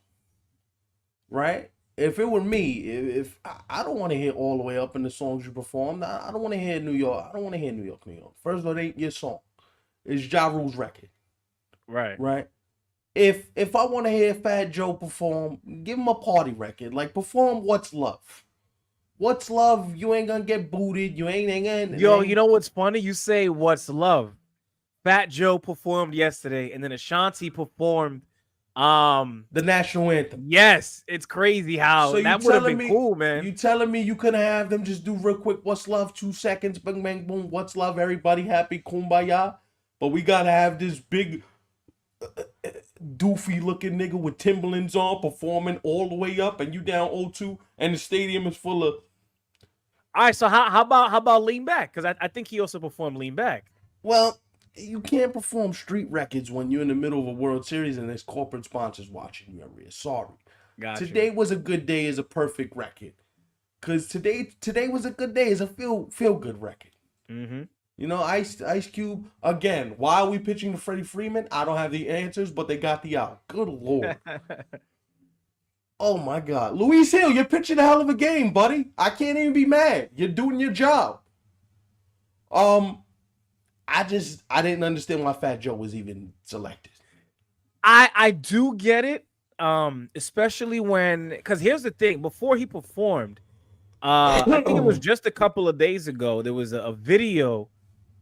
Right? If it were me, if I don't want to hear all the way up in the songs you performed, I don't want to hear New York. I don't want to hear New York, New York. First of all, it ain't your song. It's Ja Rule's record. Right. Right? If I want to hear Fat Joe perform, give him a party record. Like, perform What's Love. What's Love? You ain't gonna get booted. You ain't gonna... Yo, you know what's funny? You say What's Love. Fat Joe performed yesterday, and then Ashanti performed the national anthem. Yes, it's crazy how that would have been cool, man. You telling me you couldn't have them just do real quick What's Love, 2 seconds, bang, bang, boom, What's Love, everybody happy, kumbaya. But we gotta have this big doofy looking nigga with Timberlands on performing all the way up, and you down 0-2, and the stadium is full of... All right, so how about Lean Back? Because I think he also performed Lean Back. Well, you can't perform street records when you're in the middle of a World Series and there's corporate sponsors watching you every year. Sorry. Gotcha. Today Was a Good Day is a perfect record. Because today Was a Good Day is a feel good record. Mm-hmm. You know, Ice Cube, again, why are we pitching to Freddie Freeman? I don't have the answers, but they got the out. Good Lord. Oh, my God. Luis Hill, you're pitching a hell of a game, buddy. I can't even be mad. You're doing your job. I didn't understand why Fat Joe was even selected. I do get it, especially when, because here's the thing. Before he performed, I think it was just a couple of days ago, there was a video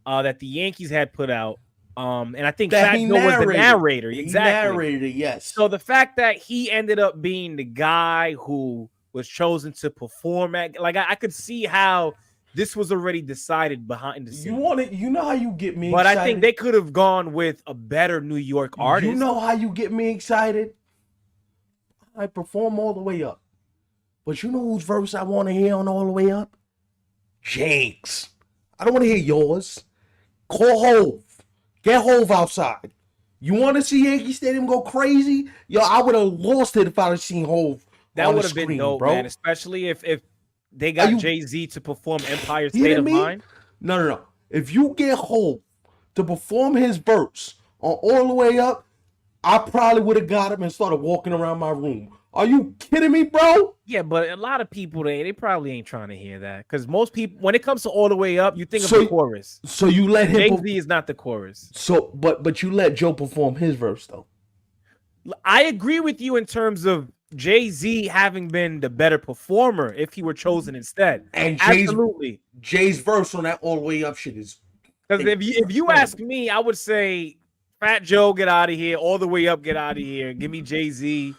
that the Yankees had put out. And I think Fat Joe was the narrator. Exactly. He narrated, yes. So the fact that he ended up being the guy who was chosen to perform at, like, I could see how this was already decided behind the scenes. You know how you get me excited? But I think they could have gone with a better New York artist. You know how you get me excited? I perform all the way up. But you know whose verse I want to hear on all the way up? Jake's. I don't want to hear yours. Call Hove. Get Hove outside. You want to see Yankee Stadium go crazy? Yo, I would have lost it if I had seen Hove. That would have been dope, bro. Man. Especially if they got Jay-Z to perform Empire State of Mind? No. If you get Hov to perform his verse on All the Way Up, I probably would have got him and started walking around my room. Are you kidding me, bro? Yeah, but a lot of people they probably ain't trying to hear that because most people, when it comes to All the Way Up, you think of the chorus. So you let him. Jay-Z is not the chorus. So, but you let Joe perform his verse though. I agree with you in terms of Jay-Z having been the better performer if he were chosen instead. And absolutely, Jay's verse on that All the Way Up shit is. Because if you ask me, I would say Fat Joe, get out of here. All the Way Up, get out of here. Give me Jay-Z,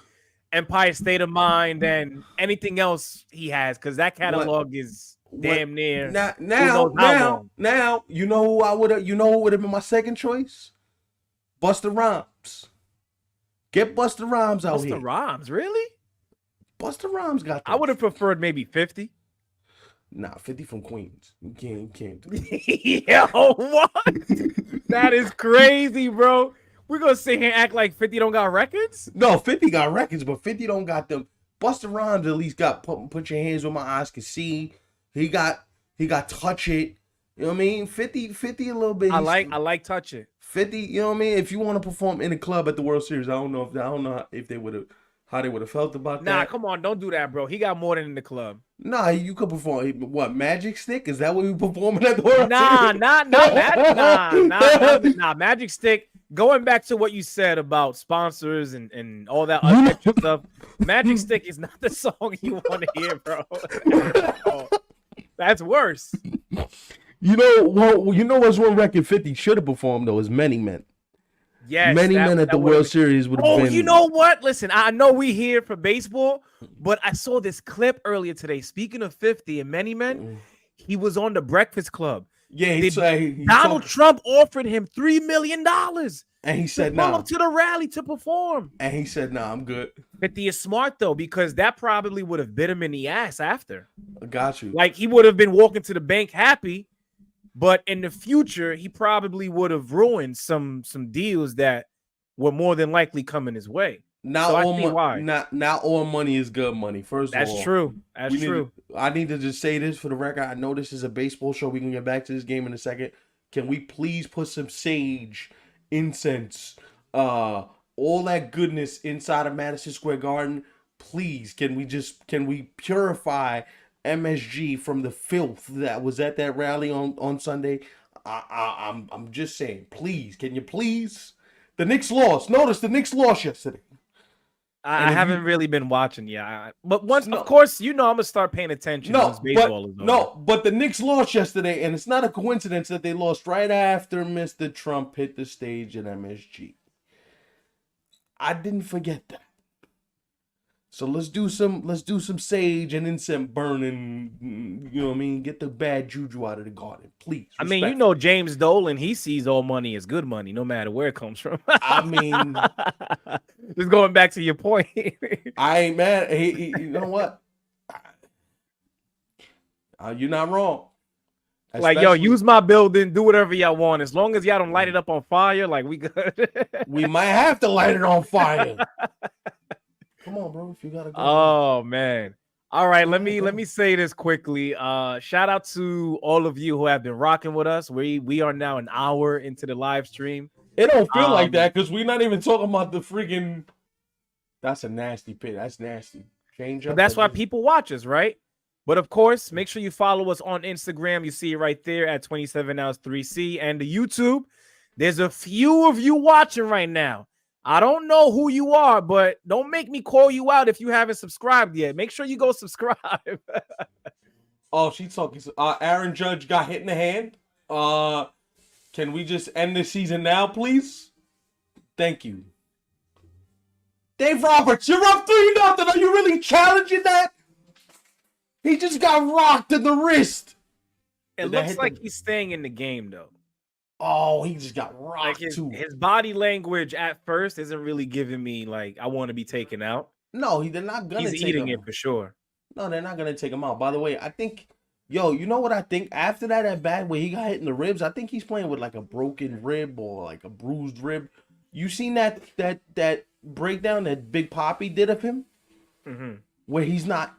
Empire State of Mind, and anything else he has, because that catalog is damn near. Now, you know who I would have. You know who would have been my second choice? Busta Rhymes. Get Busta Rhymes out here. Busta Rhymes, really? Busta Rhymes got. I would have preferred maybe 50. Nah, 50 from Queens. You can't do that. Yo, what? That is crazy, bro. We're gonna sit here and act like 50 don't got records? No, 50 got records, but 50 don't got them. Busta Rhymes at least got put your hands where my eyes can see. He got touch it. You know what I mean? 50 a little bit. I like touch it. 50, you know what I mean? If you want to perform in a club at the World Series, I don't know if they would have how they would have felt about that. Nah, come on, don't do that, bro. He got more than in the club. Nah, you could perform what, Magic Stick? Is that what you performing at the World Not Series? Magic. Nah, Magic Stick. Going back to what you said about sponsors and all that other extra stuff, Magic Stick is not the song you want to hear, bro. That's worse. You know what's one record 50 should have performed though is Many Men. Yes, Many Men at the World Series would have been. Oh, you know what? Listen, I know we here for baseball, but I saw this clip earlier today. Speaking of 50 and Many Men, he was on the Breakfast Club. Yeah, Donald Trump offered him $3 million. And he said, "Nah." Up to the rally to perform. And he said, "Nah, I'm good." 50 is smart though, because that probably would have bit him in the ass after. I got you. Like he would have been walking to the bank happy, but in the future, he probably would have ruined some deals that were more than likely coming his way. Not all money is good money. First of all, that's true. That's true. I need to just say this for the record. I know this is a baseball show. We can get back to this game in a second. Can we please put some sage, incense, all that goodness inside of Madison Square Garden? Please, can we purify MSG from the filth that was at that rally on Sunday? I'm just saying, please, can you please? The Knicks lost. Notice the Knicks lost yesterday. I haven't really been watching yet. But of course, I'm gonna start paying attention once baseball is over. But the Knicks lost yesterday, and it's not a coincidence that they lost right after Mr. Trump hit the stage at MSG. I didn't forget that. So let's do some sage and incense burning. You know what I mean? Get the bad juju out of the garden, please. I mean, James Dolan, he sees all money as good money, no matter where it comes from. I mean, just going back to your point. I ain't mad. You know what? You're not wrong. Like, use my building, do whatever y'all want. As long as y'all don't light it up on fire, like, we good. We might have to light it on fire. Come on, bro. If you gotta go. Oh man. All right. Let me say this quickly. Shout out to all of you who have been rocking with us. We are now an hour into the live stream. It don't feel like that because we're not even talking about the freaking. That's a nasty pit. That's nasty. Change up. That's why people watch us, right? But of course, make sure you follow us on Instagram. You see it right there at 27 Hours 3C and the YouTube. There's a few of you watching right now. I don't know who you are, but don't make me call you out if you haven't subscribed yet. Make sure you go subscribe. Oh, she's talking. Aaron Judge got hit in the hand. Can we just end this season now, please? Thank you. Dave Roberts, you're up 3-0. Are you really challenging that? He just got rocked in the wrist. It looks like he's staying in the game, though. Oh, he just got rocked too. His body language at first isn't really giving me like I want to be taken out. No, they're not gonna. He's eating it for sure. No, they're not gonna take him out. By the way, I think, you know what I think? After that at bat where he got hit in the ribs, I think he's playing with like a broken rib or like a bruised rib. You seen that breakdown that Big Papi did of him? Mm-hmm. where he's not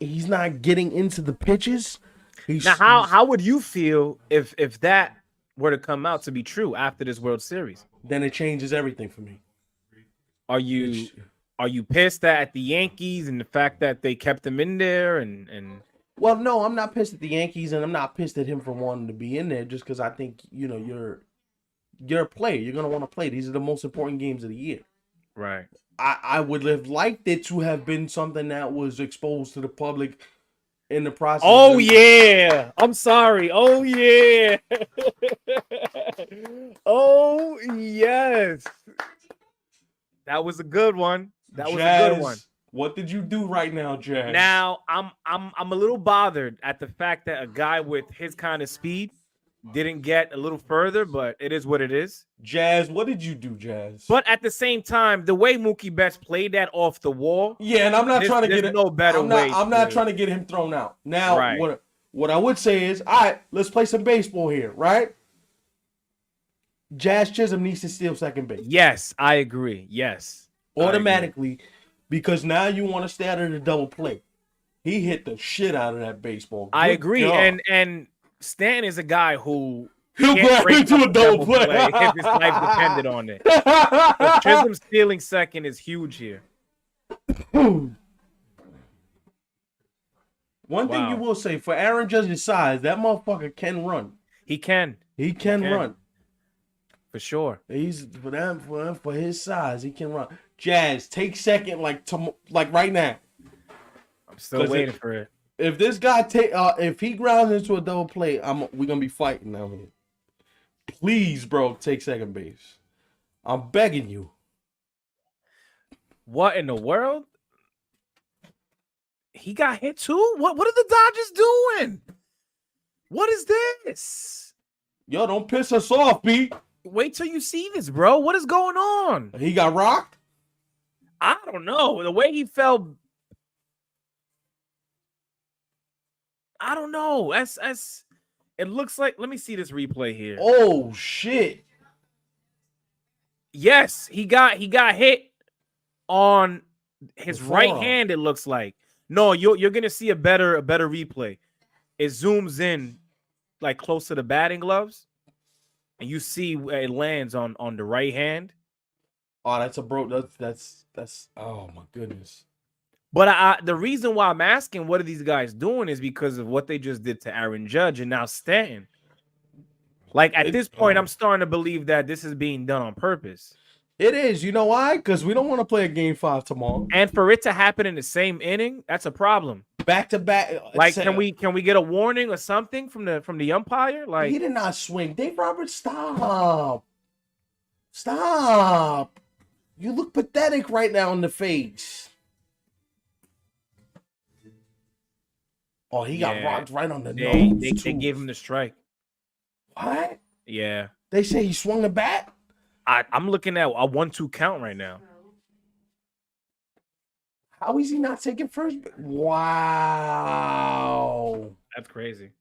getting into the pitches. Now, how would you feel if that were to come out to be true after this World Series? Then it changes everything for me. Are you pissed at the Yankees and the fact that they kept him in there and Well, no, I'm not pissed at the Yankees, and I'm not pissed at him for wanting to be in there. Just because I think you're a player. You're gonna want to play. These are the most important games of the year. right? I would have liked it to have been something that was exposed to the public in the process. Oh yeah, I'm sorry. Oh yeah. Oh yes, that was a good one. That was a good one. What did you do right now, Jazz? Now I'm a little bothered at the fact that a guy with his kind of speed didn't get a little further, but it is what it is. Jazz, what did you do, Jazz? But at the same time, the way Mookie Betts played that off the wall, yeah, and I'm not trying to get it. No better way. I'm not trying to get him thrown out. Now, right. What I would say is, all right, let's play some baseball here, right? Jazz Chisholm needs to steal second base. Yes, I agree. Yes, automatically, because now you want to stay out of the double play. He hit the shit out of that baseball. I agree, God. and Stan is a guy who he'll grab into a double play if his life depended on it. But Chisholm stealing second is huge here. One thing you will say, for Aaron Judge's size, that motherfucker can run. He can. He can run. For sure. He's for his size, he can run. Jazz, take second like right now. I'm still waiting for it. If this guy if he grounds into a double play, we're gonna be fighting now. Please, bro, take second base. I'm begging you. What in the world? He got hit too? What are the Dodgers doing? What is this? Yo, don't piss us off, B. Wait till you see this, bro. What is going on? He got rocked? I don't know. The way he fell, I don't know. It looks like, let me see this replay here. Oh shit. Yes, he got hit on his right hand, it looks like. No, you're gonna see a better replay. It zooms in like close to the batting gloves, and you see where it lands on the right hand. Oh, that's oh my goodness. But the reason why I'm asking what are these guys doing is because of what they just did to Aaron Judge and now Stanton. Like at this point, I'm starting to believe that this is being done on purpose. It is. You know why? Because we don't want to play a game 5 tomorrow. And for it to happen in the same inning, that's a problem. Back to back. Like, can we get a warning or something from the umpire? Like, he did not swing. Dave Roberts, stop. Stop. You look pathetic right now in the face. Oh, he got rocked right on the nose. They gave him the strike. What? Yeah. They say he swung the bat? I'm looking at a 1-2 count right now. How is he not taking first? Wow. That's crazy.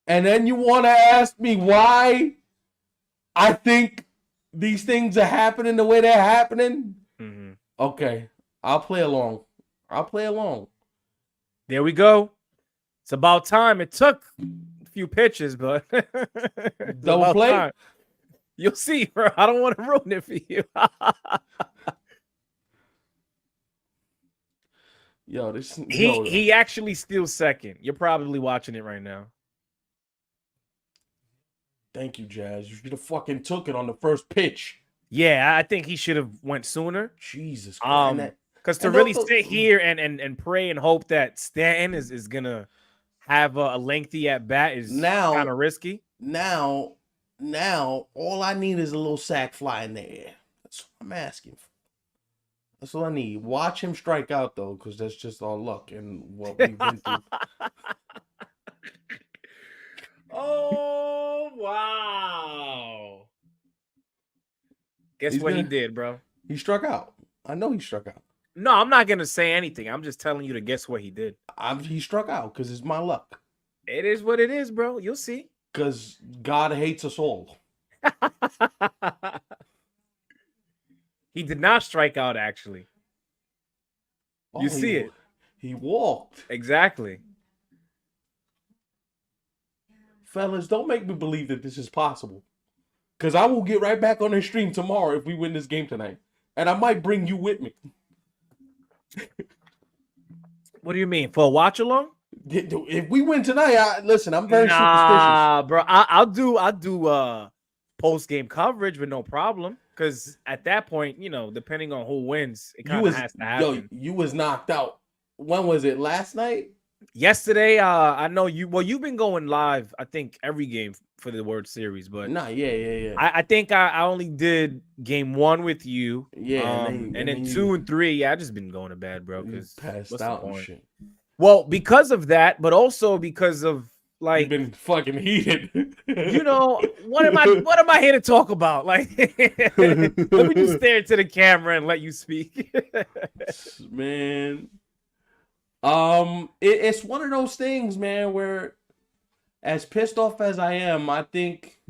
And then you want to ask me why I think these things are happening the way they're happening? Mm-hmm. Okay. I'll play along. There we go. It's about time. It took a few pitches, but double play? Time. You'll see, bro. I don't want to ruin it for you. Yo, he actually steals second. You're probably watching it right now. Thank you, Jazz. You should have fucking took it on the first pitch. Yeah, I think he should have went sooner. Jesus Christ. Because to really sit here and pray and hope that Stanton is gonna have a lengthy at bat is kind of risky. Now, all I need is a little sack fly in the air. That's what I'm asking for. That's all I need. Watch him strike out, though, because that's just all luck and what we've been through. Oh, wow. Guess what he did, bro? He struck out. I know he struck out. No, I'm not going to say anything. I'm just telling you to guess what he did. He struck out because it's my luck. It is what it is, bro. You'll see. Because God hates us all. He did not strike out, actually. You see it. He walked. Exactly. Fellas, don't make me believe that this is possible. Because I will get right back on the stream tomorrow if we win this game tonight. And I might bring you with me. What do you mean? For a watch along? If we win tonight, listen, I'm very Nah, superstitious. bro. I'll do post game coverage with no problem. Because at that point, depending on who wins, it kind of has to happen. You was knocked out. When was it? Last night? Yesterday, I know you. Well, you've been going live, I think, every game for the World Series, but yeah. I think I only did game 1 with you. Yeah, and then 2 and 3. Yeah, I just been going to bed, bro. Because passed out and shit. Well, because of that, but also because of like you've been fucking heated. What am I here to talk about? Like, let me just stare into the camera and let you speak. Man. It's one of those things, man, where as pissed off as I am, I think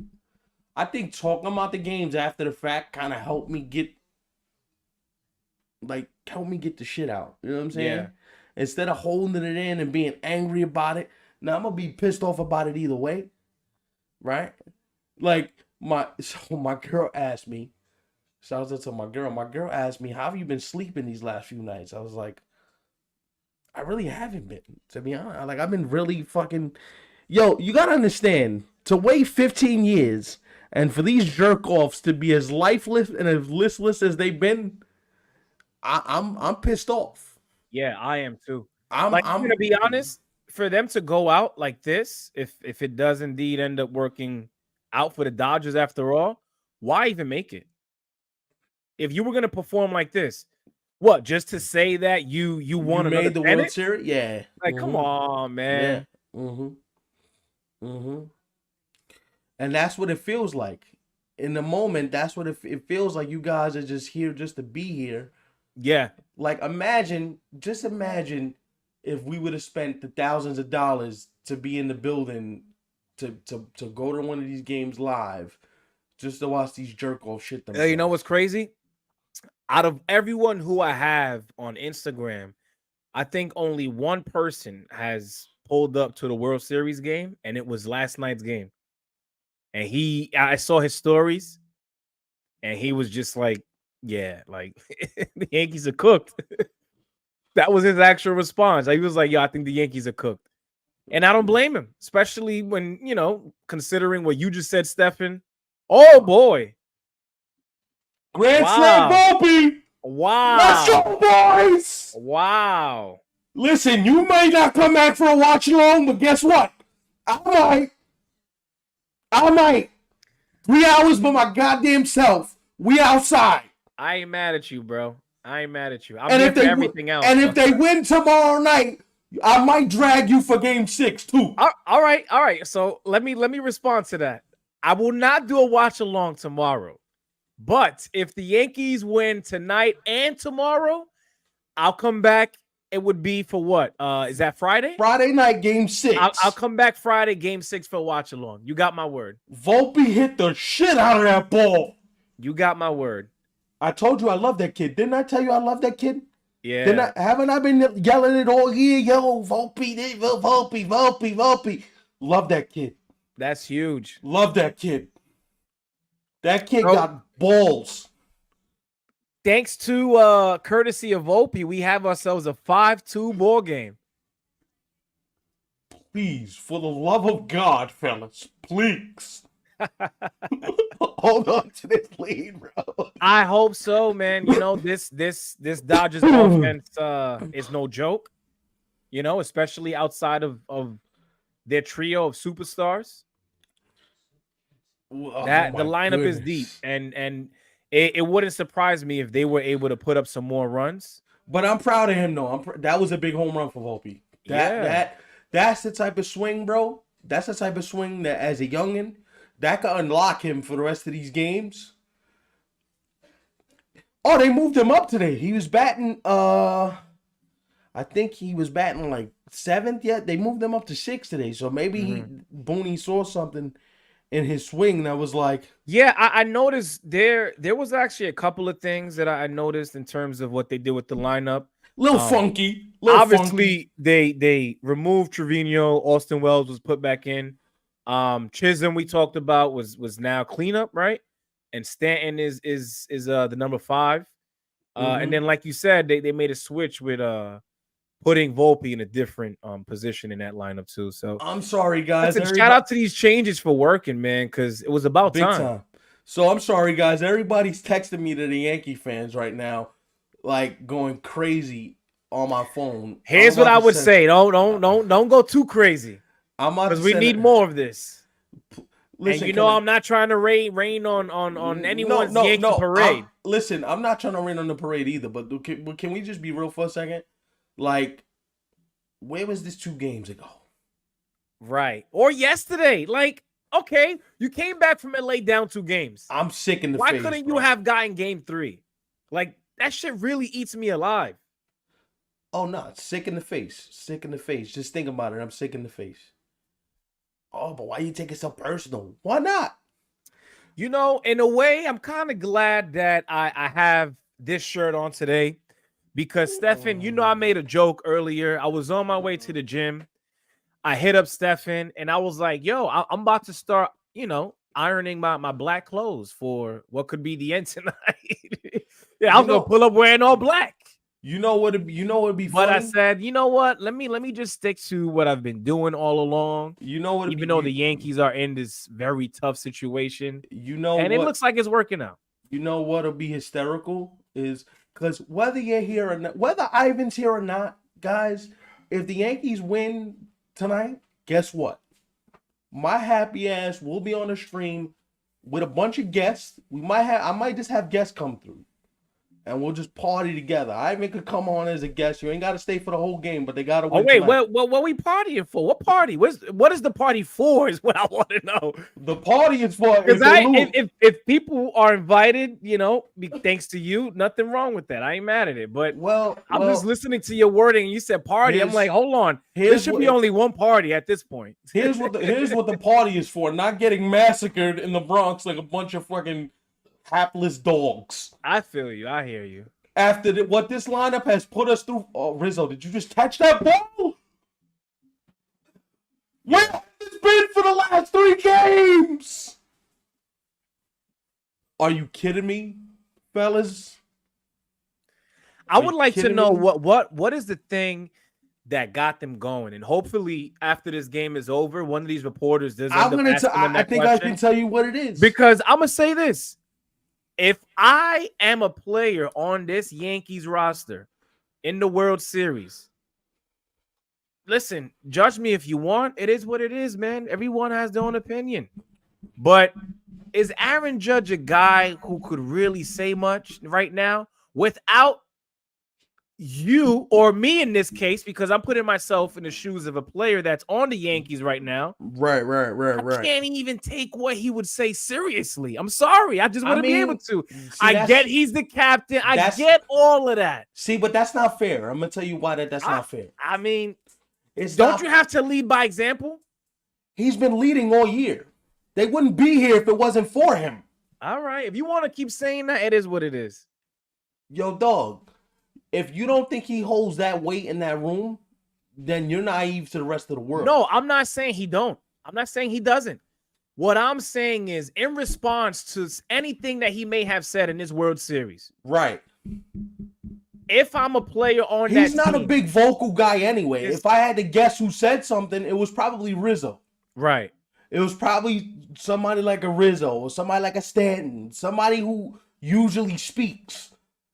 talking about the games after the fact kind of helped me get the shit out. You know what I'm saying? Yeah. Instead of holding it in and being angry about it. Now I'm gonna be pissed off about it either way. Right? Like my girl asked me, shout out to my girl. My girl asked me, how have you been sleeping these last few nights? I was like, I really haven't been, to be honest. Like, I've been really fucking... Yo, you gotta understand, to wait 15 years and for these jerk-offs to be as lifeless and as listless as they've been, I'm pissed off. Yeah, I am too. I'm gonna be honest, for them to go out like this, if it does indeed end up working out for the Dodgers after all, why even make it? If you were gonna perform like this, what, just to say that you won another made the pennant? World Series? Yeah. Like, come on, man. Yeah. And that's what it feels like. In the moment, that's what it feels like. You guys are just here just to be here. Yeah. Like, imagine if we would have spent the thousands of dollars to be in the building to go to one of these games live just to watch these jerk off shit themselves. You know what's crazy? Out of everyone who I have on Instagram, I think only one person has pulled up to the World Series game, and it was last night's game. And I saw his stories, and he was just like, yeah, like the Yankees are cooked. That was his actual response. He was like, yo, I think the Yankees are cooked. And I don't blame him, especially when, considering what you just said, Stefan. Oh, boy. Grand Slam Volpe. Wow. Let's go, boys. Wow. Listen, you may not come back for a watch along, but guess what? I might. 3 hours by my goddamn self. We outside. I ain't mad at you, bro. I ain't mad at you. I'm and here if for they everything else. And if they win tomorrow night, I might drag you for game 6 too. All right. So let me respond to that. I will not do a watch along tomorrow. But if the Yankees win tonight and tomorrow, I'll come back. It would be for what? Is that Friday? Friday night, game 6. I'll come back Friday, game 6 for a watch along. You got my word. Volpe hit the shit out of that ball. You got my word. I told you I love that kid. Didn't I tell you I love that kid? Yeah. Haven't I been yelling it all year? Yo, Volpe. Love that kid. That's huge. Love that kid. That kid got balls. Thanks to courtesy of Volpe, we have ourselves a 5-2 ball game. Please, for the love of God, fellas, please. Hold on to this lead, bro. I hope so, man. This Dodgers offense is no joke. Especially outside of their trio of superstars. The lineup is deep, and it wouldn't surprise me if they were able to put up some more runs. But I'm proud of him, though. That was a big home run for Volpe. That's the type of swing, bro. That's the type of swing that, as a youngin', that could unlock him for the rest of these games. Oh, they moved him up today. He was batting, I think he was batting like 7th yet. They moved him up to 6th today. So maybe Booney saw something in his swing that was like... Yeah, I noticed there was actually a couple of things that I noticed in terms of what they did with the lineup. Little funky. Obviously, they removed Trevino. Austin Wells was put back in. Chisholm we talked about was now cleanup, right? And Stanton is the number 5. And then, like you said, they made a switch with putting Volpe in a different position in that lineup too. So I'm sorry, guys. listen, shout out to these changes for working, man, because it was about big time. So I'm sorry, guys. Everybody's texting me to the Yankee fans right now, like going crazy on my phone. Here's what I would say: don't go too crazy, because we need more of this. Listen, and I'm not trying to rain on anyone's Yankee parade. Listen, I'm not trying to rain on the parade either. But can we just be real for a second? Like, where was this 2 games ago? Right. Or yesterday. Like, okay, you came back from LA down 2 games. I'm sick in the face. Why couldn't you have gotten game 3? Like, that shit really eats me alive. Oh, no. Sick in the face. Sick in the face. Just think about it. I'm sick in the face. Oh, but why you take it so personal? Why not? In a way, I'm kind of glad that I have this shirt on today because, Stefan, I made a joke earlier. I was on my way to the gym. I hit up Stefan, and I was like, yo, I'm about to start, ironing my black clothes for what could be the end tonight. Yeah, I was going to pull up wearing all black. You know what would be funny? But I said, you know what? Let me just stick to what I've been doing all along. Even though the Yankees are in this very tough situation. And it looks like it's working out. You know what'll be hysterical is because whether you're here or not, whether Ivan's here or not, guys, if the Yankees win tonight, guess what? My happy ass will be on the stream with a bunch of guests. I might just have guests come through. And we'll just party together. Ivan could come on as a guest. You ain't got to stay for the whole game, but they got to win. Oh, wait, what we partying for? What party? What is the party for is what I want to know. The party is for if people are invited, thanks to you, nothing wrong with that. I ain't mad at it. But I'm just listening to your wording. You said party. I'm like, hold on. There should be only one party at this point. Here's what the party is for. Not getting massacred in the Bronx like a bunch of fucking hapless dogs. I feel you. I hear you. After what this lineup has put us through. Oh, Rizzo, did you just catch that ball? Where has this been for the last 3 games? Are you kidding me, fellas? I would like to know what is the thing that got them going, and hopefully after this game is over, one of these reporters does. I think I can tell you what it is, because I'm gonna say this. If I am a player on this Yankees roster in the World Series, listen, judge me if you want. It is what it is, man. Everyone has their own opinion. But is Aaron Judge a guy who could really say much right now without you or me in this case, because I'm putting myself in the shoes of a player that's on the Yankees right now. Right. I can't even take what he would say seriously. I'm sorry. I just want to be able to. I get he's the captain. I get all of that. See, but that's not fair. I'm going to tell you why that's not fair. I mean, don't you have to lead by example? He's been leading all year. They wouldn't be here if it wasn't for him. All right. If you want to keep saying that, it is what it is. Yo, dog. If you don't think he holds that weight in that room, then you're naive to the rest of the world. No, I'm not saying he don't. I'm not saying he doesn't. What I'm saying is in response to anything that he may have said in this World Series. Right. If I'm a player on that team. He's not a big vocal guy anyway. If I had to guess who said something, it was probably Rizzo. Right. It was probably somebody like a Rizzo or somebody like a Stanton, somebody who usually speaks.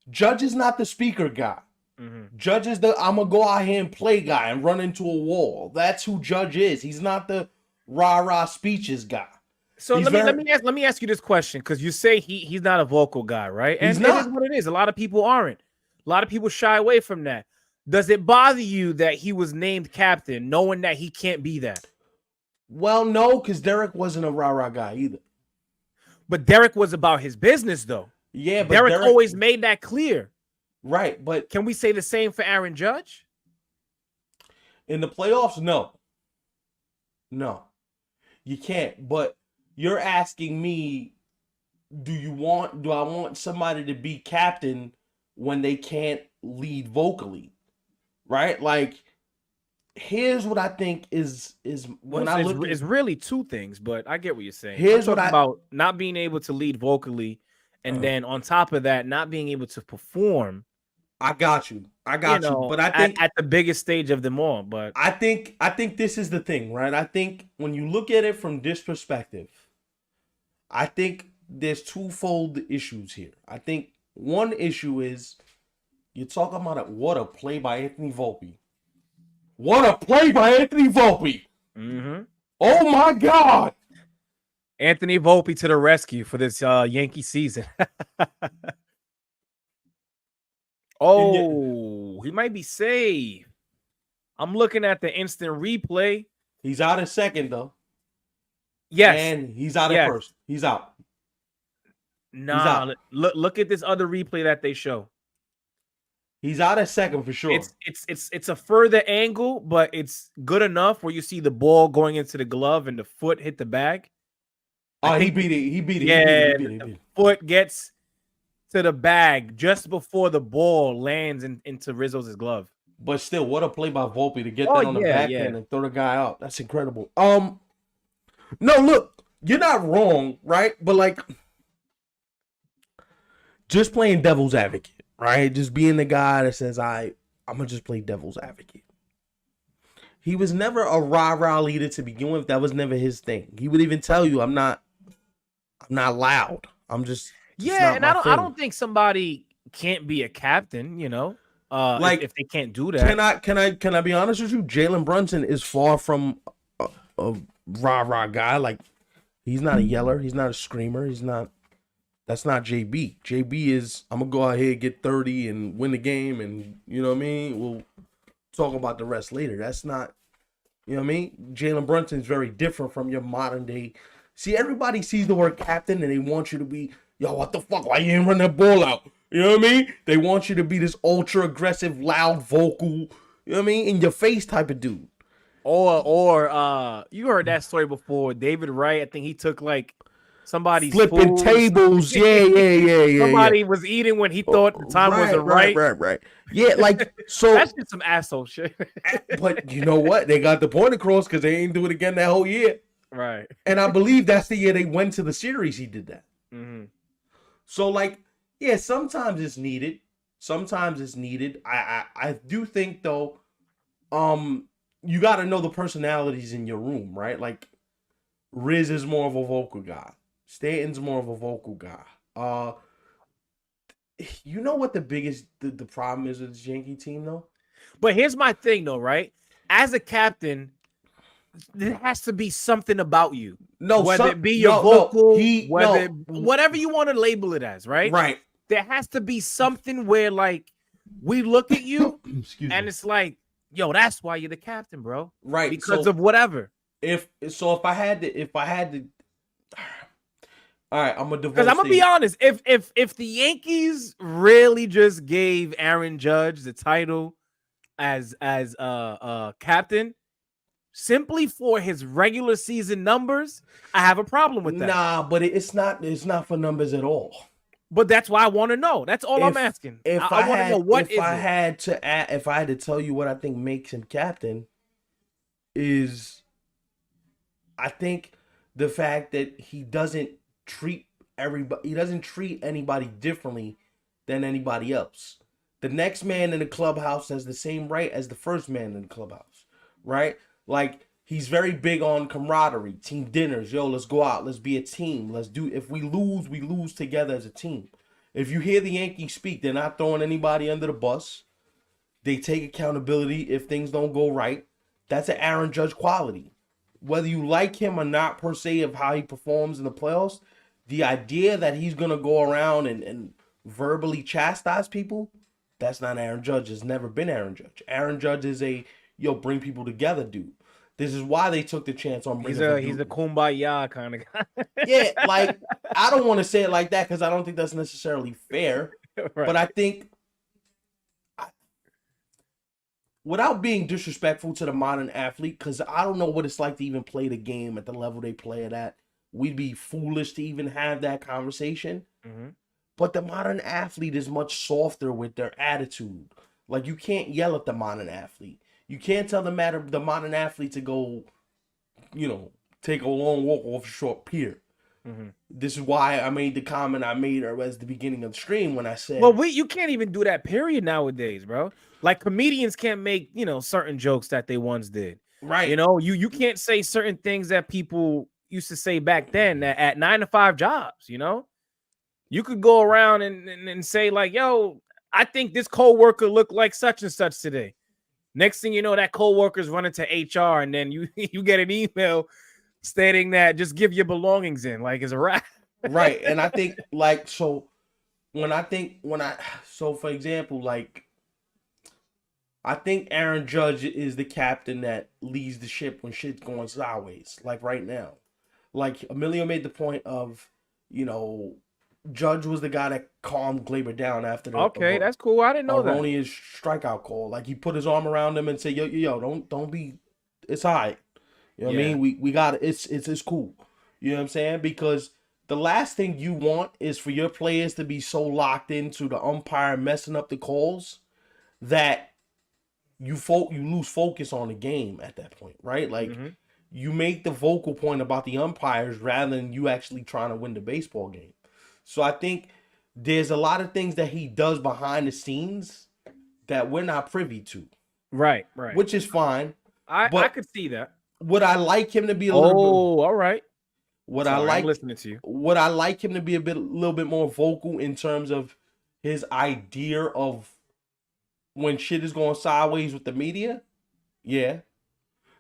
Judge is not the speaker guy. Mm-hmm. Judge is the I'm gonna go out here and play guy and run into a wall. That's who Judge is. He's not the rah-rah speeches guy. So let me ask you this question, because you say he's not a vocal guy, right? And it is what it is. A lot of people aren't. A lot of people shy away from that. Does it bother you that he was named captain, knowing that he can't be that? Well, no, because Derek wasn't a rah-rah guy either. But Derek was about his business, though. Yeah, but Derek always made that clear. Right, but can we say the same for Aaron Judge? In the playoffs, no. No. You can't. But you're asking me, do I want somebody to be captain when they can't lead vocally, right? Like, here's what I think is when I look it's really two things, but I get what you're saying. I'm here's what talking I about not being able to lead vocally, and then on top of that, not being able to perform. I got you. But I think at the biggest stage of them all. But I think this is the thing, right? I think when you look at it from this perspective, I think there's twofold issues here. I think one issue is you're talking about what a play by Anthony Volpe. What a play by Anthony Volpe. Mm-hmm. Oh my God. Anthony Volpe to the rescue for this Yankee season. Oh, he might be safe. I'm looking at the instant replay. He's out at second, though. Yes. And he's out at first. He's out. Nah, he's out. Look at this other replay that they show. He's out at second for sure. It's a further angle, but it's good enough where you see the ball going into the glove and the foot hit the bag. Oh, he beat it. He beat it. Yeah, he beat it. The foot gets to the bag just before the ball lands into Rizzo's glove. But still, what a play by Volpe to get that on the backhand and throw the guy out. That's incredible. No, look, you're not wrong, right? But like, just playing devil's advocate, right? Just being the guy that says, I'm gonna just play devil's advocate. He was never a rah-rah leader to begin with. That was never his thing. He would even tell you, I'm not loud. I'm just and I don't think somebody can't be a captain, you know. Like if they can't do that. Can I be honest with you? Jalen Brunson is far from a rah-rah guy. Like, he's not a yeller, he's not a screamer, that's not JB. JB is, I'm gonna go out here, get 30 and win the game, and you know what I mean? We'll talk about the rest later. That's not, you know what I mean? Jalen Brunson is very different from your modern day. See, everybody sees the word captain and they want you to be, yo, what the fuck? Why you ain't run that ball out? You know what I mean? They want you to be this ultra aggressive, loud, vocal, you know what I mean, in your face type of dude. Or you heard that story before. David Wright, I think he took like somebody's flipping food. Tables. Yeah. Somebody was eating when he thought the time wasn't right. Right. Yeah, like, so that's just some asshole shit. But you know what? They got the point across because they ain't do it again that whole year. Right. And I believe that's the year they went to the series. He did that. Mm-hmm. So, like, yeah, sometimes it's needed. I do think, though, you got to know the personalities in your room, right? Like, Riz is more of a vocal guy. Stanton's more of a vocal guy. You know what the biggest the problem is with this Yankee team, though? But here's my thing, though, right? As a captain, there has to be something about you. No, whether it be your vocal, whatever you want to label it as, right? Right. There has to be something where, like, we look at you and it's like, yo, that's why you're the captain, bro. Right. Because of whatever. If I had to, all right, I'm gonna because I'm gonna be honest. If the Yankees really just gave Aaron Judge the title as captain simply for his regular season numbers, I have a problem with that. Nah, but it's not for numbers at all. But that's why I want to know. That's all I'm asking. I want to know what if I had to tell you what I think makes him captain is, I think the fact that he doesn't treat anybody differently than anybody else. The next man in the clubhouse has the same right as the first man in the clubhouse, right? Like, he's very big on camaraderie, team dinners. Yo, let's go out. Let's be a team. If we lose together as a team. If you hear the Yankees speak, they're not throwing anybody under the bus. They take accountability if things don't go right. That's an Aaron Judge quality. Whether you like him or not per se of how he performs in the playoffs, the idea that he's going to go around and verbally chastise people, that's not Aaron Judge. It's never been Aaron Judge. Aaron Judge is bring people together dude. This is why they took the chance on bringing he's a kumbaya kind of guy. Yeah, like, I don't want to say it like that because I don't think that's necessarily fair. Right. But I think, without being disrespectful to the modern athlete, because I don't know what it's like to even play the game at the level they play it at. We'd be foolish to even have that conversation. Mm-hmm. But the modern athlete is much softer with their attitude. Like, you can't yell at the modern athlete. You can't tell the modern athlete to go, take a long walk off a short pier. Mm-hmm. This is why I made the comment I made at the beginning of the stream when I said, well, you can't even do that period nowadays, bro. Like comedians can't make, certain jokes that they once did. right. You can't say certain things that people used to say back then at 9-to-5 jobs, You could go around and say like, yo, I think this coworker looked like such and such today. Next thing you know, that coworker's running to HR, and then you get an email stating that just give your belongings in, like it's a wrap. Right. And I think so for example, like, I think Aaron Judge is the captain that leads the ship when shit's going sideways, like right now. Like Emilio made the point of, Judge was the guy that calmed Glaber down after the Okay, that's cool. I didn't know that. erroneous strikeout call. Like, he put his arm around him and said, yo, don't be, it's all right. You know what I mean? We got it. It's cool. You know what I'm saying? Because the last thing you want is for your players to be so locked into the umpire messing up the calls that you lose focus on the game at that point, right? Like, you make the vocal point about the umpires rather than you actually trying to win the baseball game. So I think there's a lot of things that he does behind the scenes that we're not privy to. Right. Which is fine. I could see that. Would I like him to be a little bit? Oh, all right. I'm listening to you. Would I like him to be a little bit more vocal in terms of his idea of when shit is going sideways with the media? Yeah.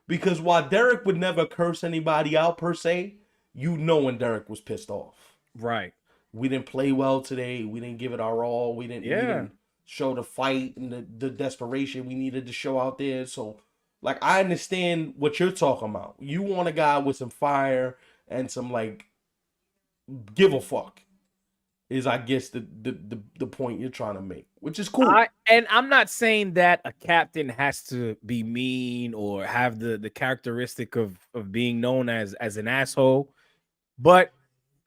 Because while Derek would never curse anybody out per se, when Derek was pissed off. Right. We didn't play well today. We didn't give it our all. We didn't show the fight and the desperation we needed to show out there. So, like, I understand what you're talking about. You want a guy with some fire and some, like, give a fuck is, I guess, the point you're trying to make, which is cool. And I'm not saying that a captain has to be mean or have the characteristic of being known as an asshole, but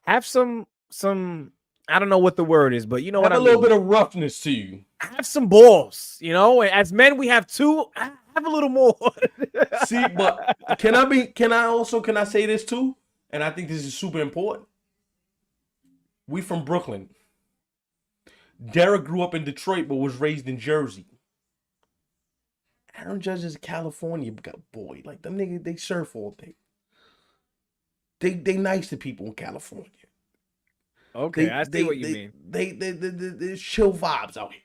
have some I don't know what the word is, but you know what I mean. Have a little bit of roughness to you. Have some balls, As men, we have two. Have a little more. See, but can I say this too? And I think this is super important. We from Brooklyn. Derek grew up in Detroit but was raised in Jersey. Aaron Judge is a California boy. Like, them niggas, they surf all day. They nice to people in California. Okay, I see what you mean. There's chill vibes out here.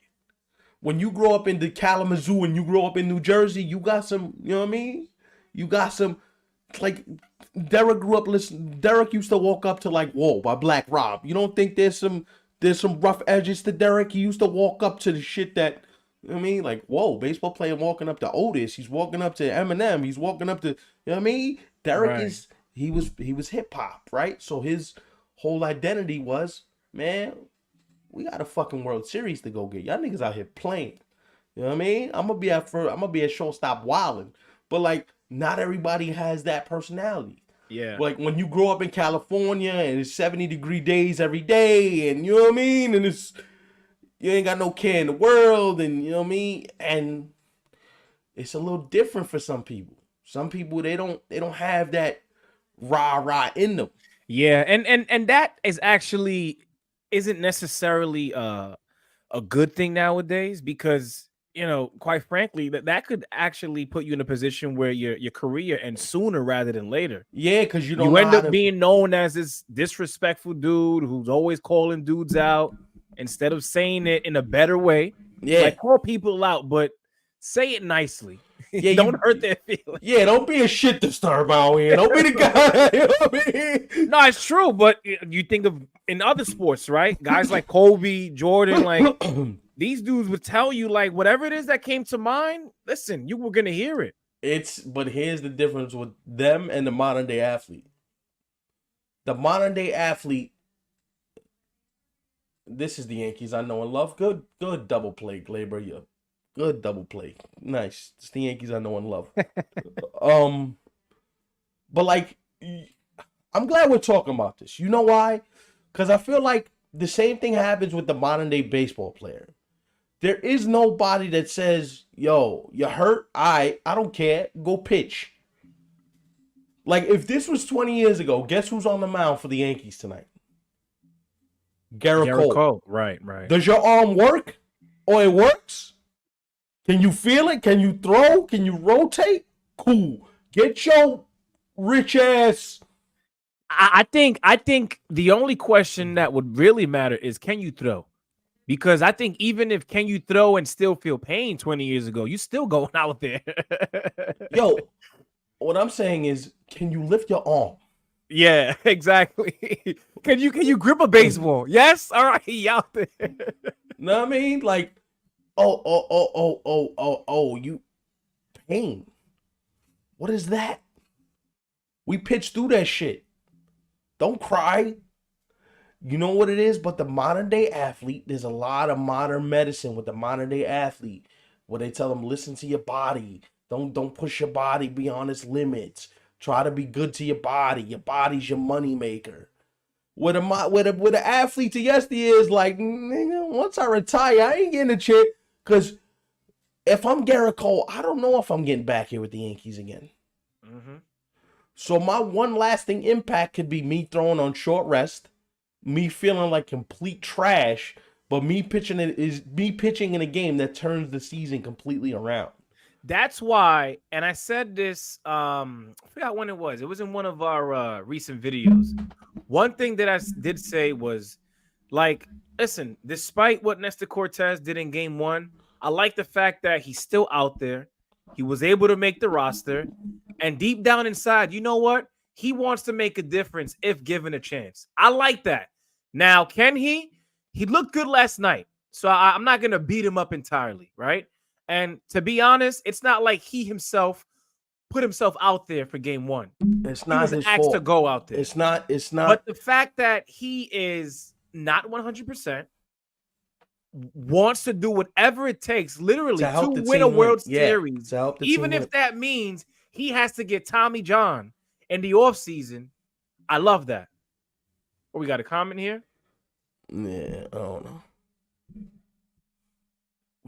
When you grow up in the Kalamazoo and you grow up in New Jersey, you got some, you know what I mean? You got some, like, Derek grew up listening. Derek used to walk up to, like, Whoa by Black Rob. You don't think there's some rough edges to Derek? He used to walk up to the shit that, you know what I mean? Like, whoa, baseball player walking up to Otis. He's walking up to Eminem. He's walking up to, you know what I mean? Derek he was hip hop, right? So his whole identity was, man, we got a fucking World Series to go get. Y'all niggas out here playing. You know what I mean? I'm gonna be at shortstop wilding. But, like, not everybody has that personality. Yeah. Like, when you grow up in California and it's 70-degree days every day, and you know what I mean? And you ain't got no care in the world, and you know what I mean? And it's a little different for some people. Some people, they don't have that rah in them. Yeah, and that is actually isn't necessarily a good thing nowadays, because quite frankly, that could actually put you in a position where your career ends sooner rather than later. Yeah, because you end up being known as this disrespectful dude who's always calling dudes out instead of saying it in a better way. Yeah, like, call people out, but say it nicely. Yeah, don't hurt their feelings. Yeah, don't be a shit disturber out here. Don't be the guy. You know what I mean? No, it's true, but you think of in other sports, right? Guys like Kobe, Jordan, like these dudes would tell you, like, whatever it is that came to mind, listen, you were gonna hear it. But here's the difference with them and the modern day athlete. The modern day athlete, this is the Yankees I know and love. Good double play, Glaber. Yeah. Good double play. Nice. It's the Yankees I know and love. But, like, I'm glad we're talking about this. You know why? Because I feel like the same thing happens with the modern day baseball player. There is nobody that says, "Yo, you hurt? I don't care. Go pitch." Like if this was 20 years ago, guess who's on the mound for the Yankees tonight? Gerrit Gerrit Cole. Cole. Right. Does your arm work? Or it works? Can you feel it? Can you throw? Can you rotate? Cool. Get your rich ass. I think the only question that would really matter is can you throw? Because I think even if can you throw and still feel pain 20 years ago, you still going out there. Yo, what I'm saying is, can you lift your arm? Yeah, exactly. Can you grip a baseball? Yes. All right, he out there. Know what I mean? Like, you pain. What is that? We pitched through that shit. Don't cry. You know what it is? But the modern day athlete, there's a lot of modern medicine with the modern day athlete where they tell them, listen to your body. Don't push your body beyond its limits. Try to be good to your body. Your body's your money maker. With a athlete to yesterday is like, nigga, once I retire, I ain't getting a chip. Because if I'm Gerrit Cole, I don't know if I'm getting back here with the Yankees again. Mm-hmm. So my one lasting impact could be me throwing on short rest, me feeling like complete trash, but me pitching in a game that turns the season completely around. That's why, and I said this, I forgot when it was. It was in one of our recent videos. One thing that I did say was, like, listen, despite what Nestor Cortez did in game one, I like the fact that he's still out there. He was able to make the roster. And deep down inside, you know what? He wants to make a difference if given a chance. I like that. Now, can he? He looked good last night. So I'm not going to beat him up entirely, right? And to be honest, it's not like he himself put himself out there for game one. It's He not was his asked fault. to go out there. It's not. But the fact that he is not 100%, wants to do whatever it takes, literally, to win a World Series, even if that means he has to get Tommy John in the offseason. I love that. Oh, we got a comment here? Yeah, I don't know.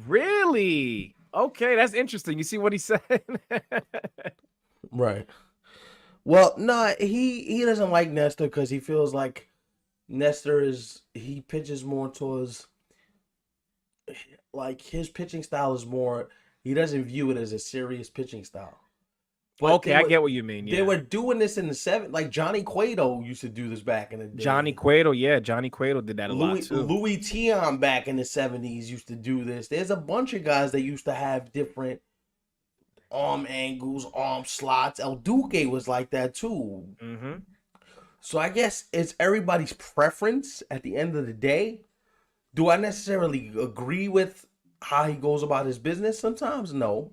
Really? Okay, that's interesting. You see what he said? Right. Well, no, he doesn't like Nestor because he feels like Nestor he pitches more towards, like, his pitching style is more, he doesn't view it as a serious pitching style. But okay, I get what you mean. Yeah. They were doing this in the 70s. Like Johnny Cueto used to do this back in the day. Johnny Cueto did that a lot too. Louis Tion back in the 70s used to do this. There's a bunch of guys that used to have different arm angles, arm slots. El Duque was like that too. Mm-hmm. So I guess it's everybody's preference at the end of the day. Do I necessarily agree with how he goes about his business? Sometimes, no.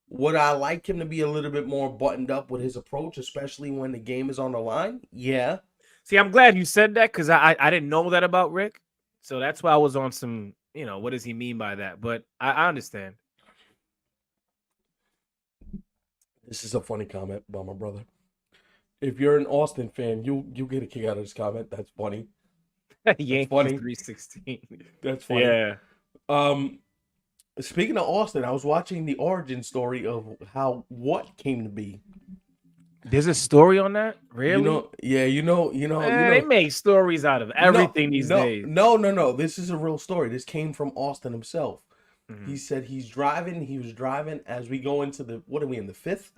Would I like him to be a little bit more buttoned up with his approach, especially when the game is on the line? Yeah. See, I'm glad you said that because I didn't know that about Rick. So that's why I was on some, what does he mean by that? But I understand. This is a funny comment by my brother. If you're an Austin fan, you'll get a kick out of this comment. That's funny. Yankees funny. 316. That's funny. Yeah. Speaking of Austin, I was watching the origin story of how what came to be. There's a story on that? Really? They make stories out of everything these days. No. This is a real story. This came from Austin himself. Mm-hmm. He said he was driving as we go into what are we in the 5th?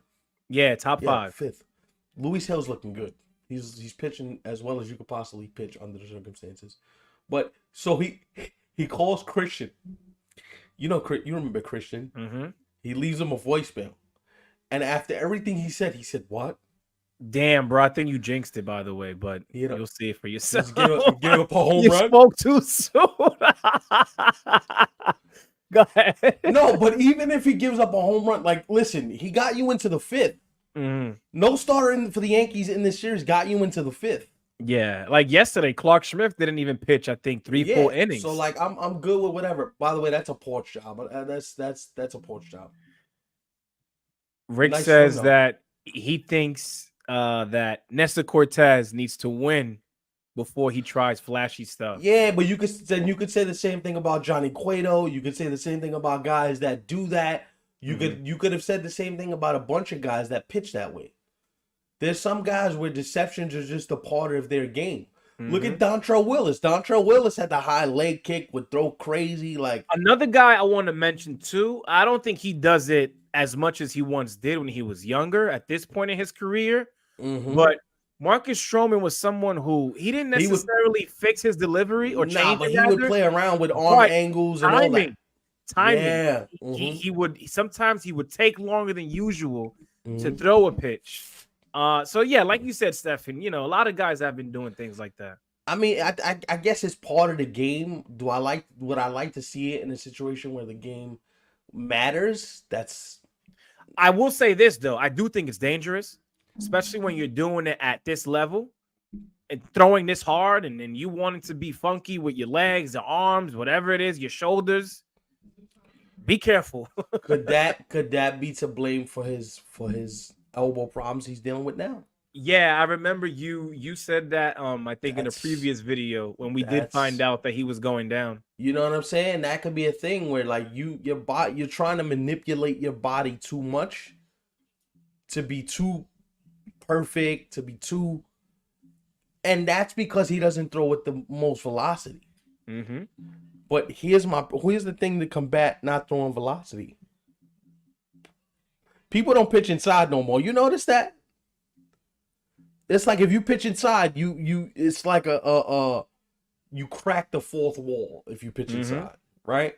Yeah, top 5. 5th. Luis Hill's looking good. He's pitching as well as you could possibly pitch under the circumstances. But so he calls Christian. You remember Christian. Mm-hmm. He leaves him a voicemail. And after everything he said, what? Damn, bro. I think you jinxed it, by the way, but you'll see it for yourself. Give up a home run? You spoke too soon. Go ahead. No, but even if he gives up a home run, like, listen, he got you into the 5th. Mm-hmm. No starter for the Yankees in this series got you into the 5th. Yeah, like yesterday, Clark Schmidt didn't even pitch. I think 3-4 innings. So like, I'm good with whatever. By the way, that's a porch job. That's a porch job. Rick says that he thinks that Nestor Cortez needs to win before he tries flashy stuff. Yeah, but you could say the same thing about Johnny Cueto. You could say the same thing about guys that do that. You could have said the same thing about a bunch of guys that pitch that way. There's some guys where deceptions are just a part of their game. Look at Dontrell Willis. Dontrell Willis had the high leg kick, would throw crazy. Like another guy I want to mention too. I don't think he does it as much as he once did when he was younger at this point in his career. But Marcus Stroman was someone who he didn't necessarily fix his delivery or change. But he would play around with arm angles and all that. Timing. Yeah. He would sometimes he would take longer than usual to throw a pitch. So yeah, like you said, Stefan, you know, a lot of guys have been doing things like that. I mean, I guess it's part of the game. Would I like to see it in a situation where the game matters? I will say this though, I do think it's dangerous, especially when you're doing it at this level and throwing this hard, and then you wanting to be funky with your legs, your arms, whatever it is, your shoulders. Be careful. Could that be to blame for his elbow problems he's dealing with now? Yeah, I remember you said that I think in a previous video when we did find out that he was going down. You know what I'm saying? That could be a thing where like you're trying to manipulate your body too much to be too perfect, and that's because he doesn't throw with the most velocity. But here's the thing to combat not throwing velocity. People don't pitch inside no more. You notice that? It's like if you pitch inside, it's like you crack the fourth wall if you pitch inside, right?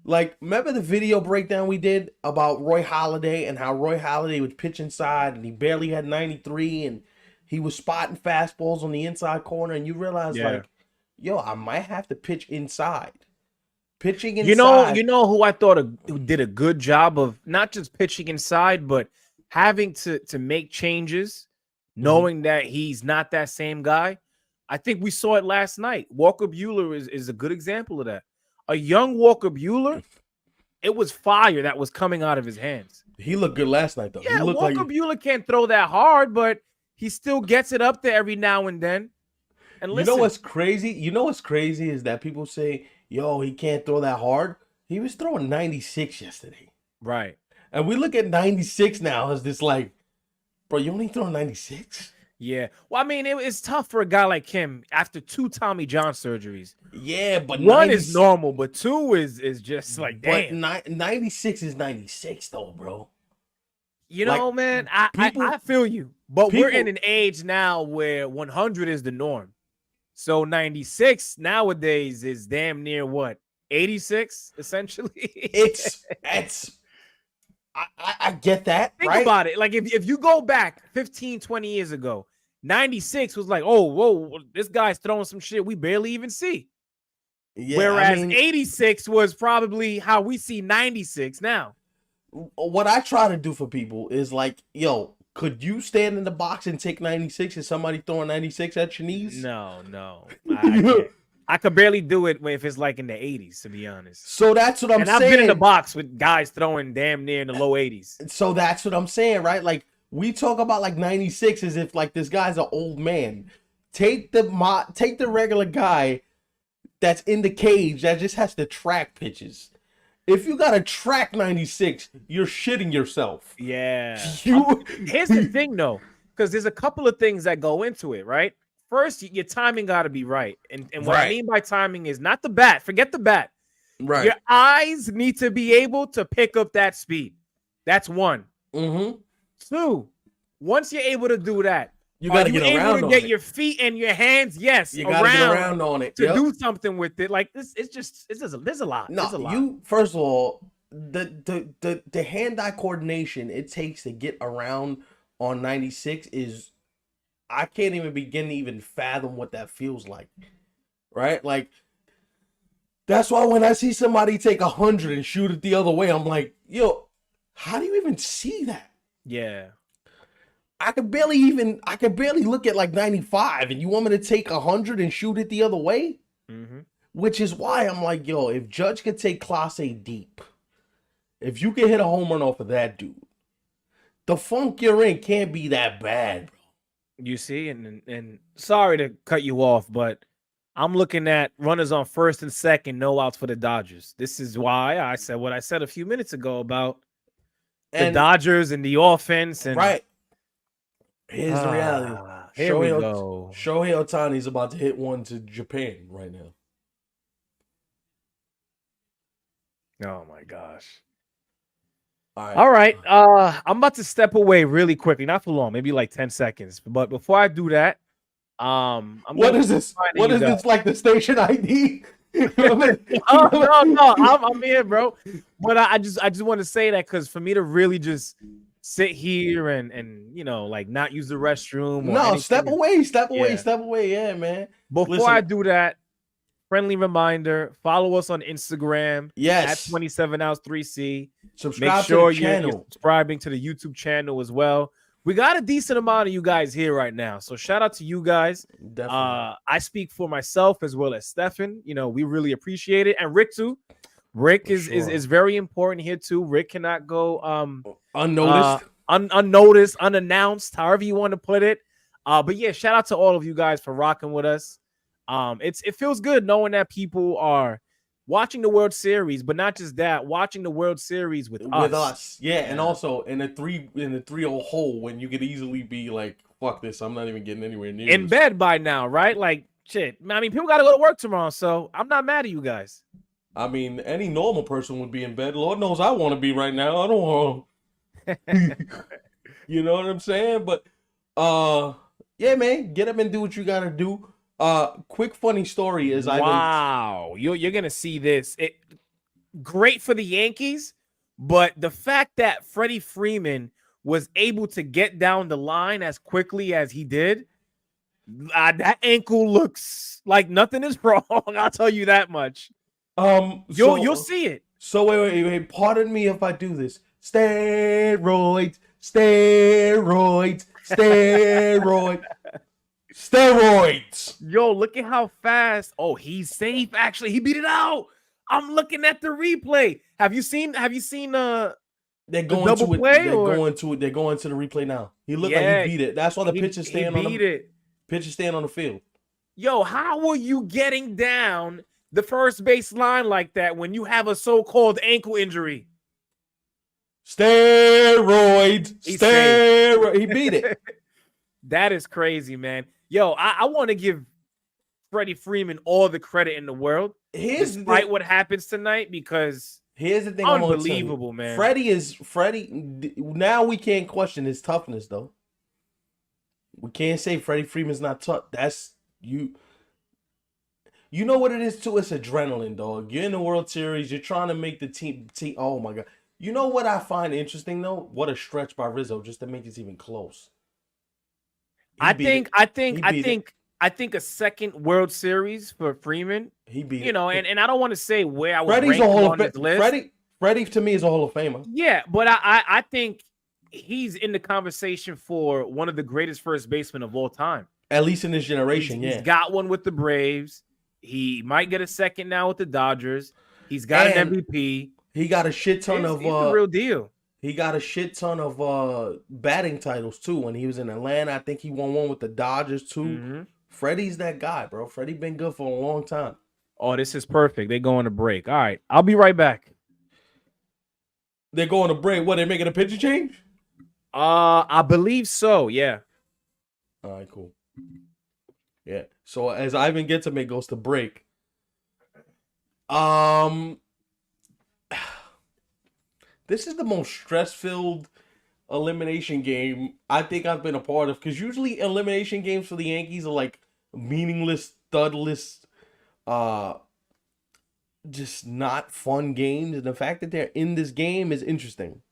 Like, remember the video breakdown we did about Roy Halladay and how Roy Halladay would pitch inside and he barely had 93 and he was spotting fastballs on the inside corner, and you realize like, yo, I might have to pitch inside. Pitching inside. You know who I thought who did a good job of not just pitching inside, but having to make changes, knowing that he's not that same guy. I think we saw it last night. Walker Buehler is a good example of that. A young Walker Buehler, it was fire that was coming out of his hands. He looked good last night, though. Yeah, Walker Buehler can't throw that hard, but he still gets it up there every now and then. And listen, you know what's crazy? Is that people say, yo, he can't throw that hard. He was throwing 96 yesterday. Right. And we look at 96 now as this like, bro, you only throwing 96? Yeah. Well, I mean, it's tough for a guy like him after 2 Tommy John surgeries. Yeah, but 1 is normal, but 2 is just like, damn. But 96 is 96 though, bro. You know, like, man, I feel you. But we're in an age now where 100 is the norm. So 96 nowadays is damn near what? 86 essentially. I get that. Think about it. Like if you go back 15, 20 years ago, 96 was like, oh, whoa, this guy's throwing some shit we barely even see. Yeah, whereas 86 was probably how we see 96 now. What I try to do for people is like, yo, could you stand in the box and take 96 and somebody throwing 96 at your knees? No. I can't. I could barely do it if it's like in the 80s, to be honest. So that's what I'm saying. And I've been in the box with guys throwing damn near in the low 80s. So that's what I'm saying, right? Like, we talk about like 96 as if like this guy's an old man. Take the regular guy that's in the cage that just has to track pitches. If you got to track 96, you're shitting yourself. Yeah. Here's the thing, though, because there's a couple of things that go into it, right? First, your timing got to be right. And what I mean by timing is not the bat. Forget the bat. Right. Your eyes need to be able to pick up that speed. That's 1. 2, once you're able to do that, you got to get around able to get your feet and your hands, yes, you got to get around on it to do something with it. Like this, there's a lot. No, you first of all, the hand-eye coordination it takes to get around on 96 is, I can't even begin to even fathom what that feels like, right? Like, that's why when I see somebody take 100 and shoot it the other way, I'm like, yo, how do you even see that? Yeah. I could barely look at like 95, and you want me to take 100 and shoot it the other way? Which is why I'm like, yo, if Judge could take Class A deep, if you can hit a home run off of that dude, the funk you're in can't be that bad, bro. You see, and sorry to cut you off, but I'm looking at runners on first and second, no outs for the Dodgers. This is why I said what I said a few minutes ago about the And Dodgers and the offense. And right, here's the reality. here we go. Shohei Ohtani's about to hit one to Japan right now. Oh my gosh. All right. I'm about to step away really quickly, not for long, maybe like 10 seconds. But before I do that, what is this? What is this, like the station ID? No, I'm here, bro. But I just want to say that because for me to really just sit here and like not use the restroom. No, step away. Yeah, man. Before I do that, friendly reminder: follow us on Instagram. Yes, at 27 Outs 3C. Subscribe Make sure to the channel. You're subscribing to the YouTube channel as well. We got a decent amount of you guys here right now, so shout out to you guys. Definitely. I speak for myself as well as Stefan. We really appreciate it, and Rick too. Rick is very important here too. Rick cannot go unnoticed, unnoticed, unannounced, however you want to put it. But yeah, shout out to all of you guys for rocking with us. It feels good knowing that people are watching the World Series, but not just that, watching the World Series with us. Yeah, and also in a 3-0 hole when you could easily be like, fuck this, I'm not even getting anywhere near in bed by now, right? Like shit. I mean, people gotta go to work tomorrow, so I'm not mad at you guys. I mean, any normal person would be in bed. Lord knows I want to be right now. I don't want you know what I'm saying? But yeah, man, get up and do what you gotta do. Quick funny story is you're gonna see this. Great for the Yankees, but the fact that Freddie Freeman was able to get down the line as quickly as he did, that ankle looks like nothing is wrong. I'll tell you that much. You'll see it. So wait. Pardon me if I do this. Steroids. Steroids. Yo, look at how fast. Oh, he's safe. Actually, he beat it out. I'm looking at the replay. Have you seen they're going to play? They're going to the replay now. He looked like he beat it. That's why the pitcher's staying on the pitcher's staying on the field. Yo, how are you getting down the first base line like that when you have a so-called ankle injury? Steroids. He beat it. That is crazy, man. Yo, I want to give Freddie Freeman all the credit in the world, despite what happens tonight, because here's the thing. Unbelievable, man. Freddie. Now we can't question his toughness, though. We can't say Freddie Freeman's not tough. That's you. You know what it is too? It's adrenaline, dog. You're in the World Series. You're trying to make the team. Oh my god. You know what I find interesting though? What a stretch by Rizzo just to make this even close. I think a second World Series for Freeman. He beat and I don't want to say where I would rank him on this list. Freddie to me is a Hall of Famer. Yeah, but I think he's in the conversation for one of the greatest first basemen of all time. At least in this generation, He's got one with the Braves. He might get a second now with the Dodgers. He's got an MVP. He got a shit ton of he's the real deal. He got a shit ton of batting titles too. When he was in Atlanta, I think he won one with the Dodgers too. Mm-hmm. Freddie's that guy, bro. Freddie been good for a long time. Oh, this is perfect. They go on a break. All right, I'll be right back. They're going to break. What, they making a pitcher change? I believe so. Yeah. All right, cool. Yeah. So as Ivan gets him, it goes to break. This is the most stress-filled elimination game I think I've been a part of, because usually elimination games for the Yankees are like meaningless, studless, just not fun games. And the fact that they're in this game is interesting.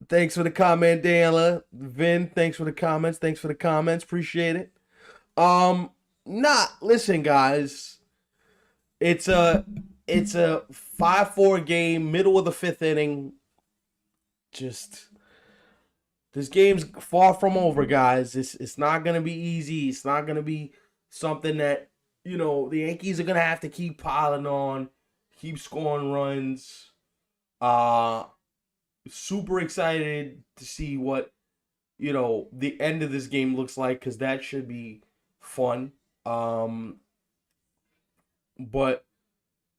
Thanks for the comment, Daniela. Vin, thanks for the comments. Appreciate it. Listen, guys. It's a 5-4 game, middle of the 5th inning. Just this game's far from over, guys. It's not gonna be easy. It's not gonna be something that, the Yankees are gonna have to keep piling on, keep scoring runs. Super excited to see what the end of this game looks like, because that should be fun. But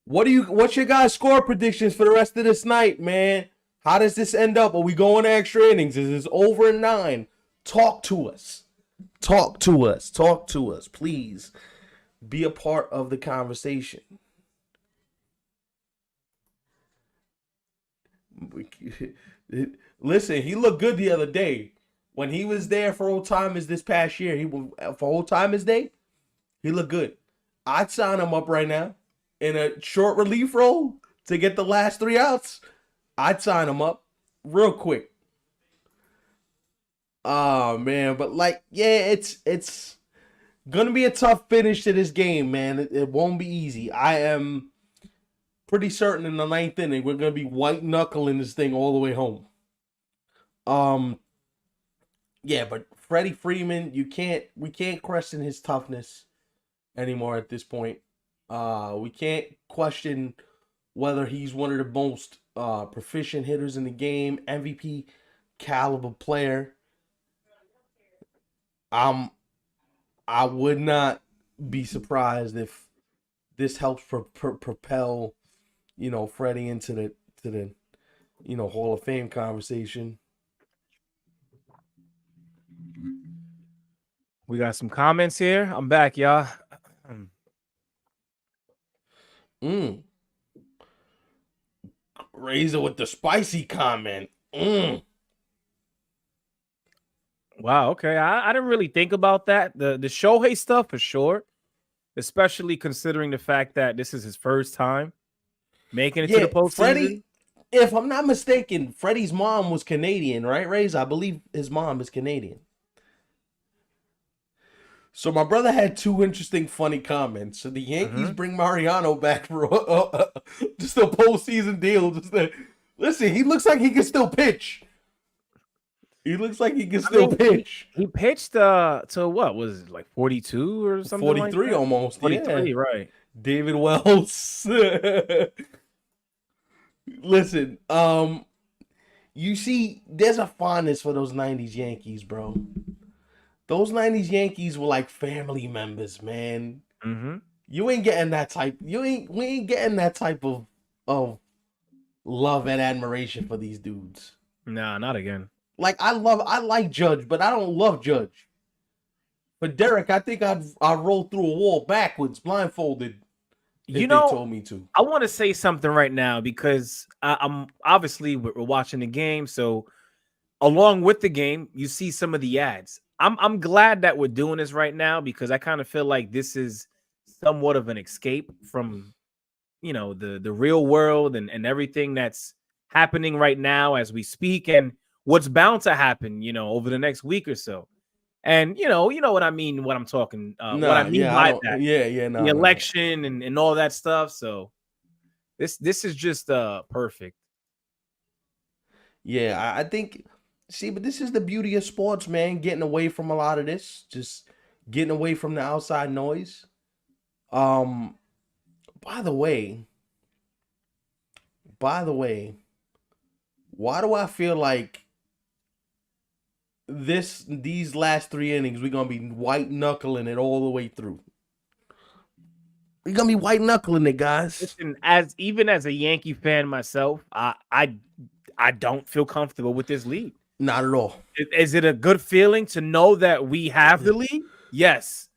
what's your guys' score predictions for the rest of this night, man? How does this end up? Are we going to extra innings? Is this over in 9? Talk to us. Talk to us. Talk to us. Please be a part of the conversation. Listen, he looked good the other day. When he was there for old timers this past year, for old timers day, he looked good. I'd sign him up right now in a short relief role to get the last 3 outs. I'd sign him up real quick. Oh man, but it's gonna be a tough finish to this game, man. It won't be easy. I am pretty certain in the 9th inning we're gonna be white knuckling this thing all the way home. Yeah, but Freddie Freeman, we can't question his toughness anymore at this point. We can't question whether he's one of the most proficient hitters in the game, MVP caliber player. I would not be surprised if this helps propel, Freddie into the Hall of Fame conversation. We got some comments here. I'm back, y'all. Razor with the spicy comment. Wow, okay. I didn't really think about that. The Shohei stuff for sure, especially considering the fact that this is his first time making it to the postseason. Freddie, if I'm not mistaken, Freddie's mom was Canadian, right, Raze? I believe his mom is Canadian. So my brother had 2 interesting, funny comments. So the Yankees bring Mariano back for just a postseason deal. Listen, he looks like he can still pitch. He looks like he can still pitch. He pitched to what was it, like 42 or something? 43 like that? almost. 43, yeah. Right. David Wells. Listen, you see, there's a fondness for those 90s Yankees, bro. Those 90s Yankees were like family members, man. You ain't getting that type. We ain't getting that type of love and admiration for these dudes. Nah, not again. Like I like Judge, but I don't love Judge. But Derek, I think I'd roll through a wall backwards, blindfolded. If they told me to. I want to say something right now because I'm obviously we're watching the game, so along with the game, you see some of the ads. I'm glad that we're doing this right now because I kind of feel like this is somewhat of an escape from, the real world and everything that's happening right now as we speak and what's bound to happen, over the next week or so. And you know what I mean, what I'm talking, what I mean by that. The election and all that stuff. So this is just perfect. Yeah, I think. See, but this is the beauty of sports, man. Getting away from a lot of this, just getting away from the outside noise. By the way, why do I feel like these last 3 innings we're gonna be white knuckling it all the way through? We're gonna be white knuckling it, guys. Listen, as a Yankee fan myself, I don't feel comfortable with this lead. Not at all. Is it a good feeling to know that we have the lead? Yes.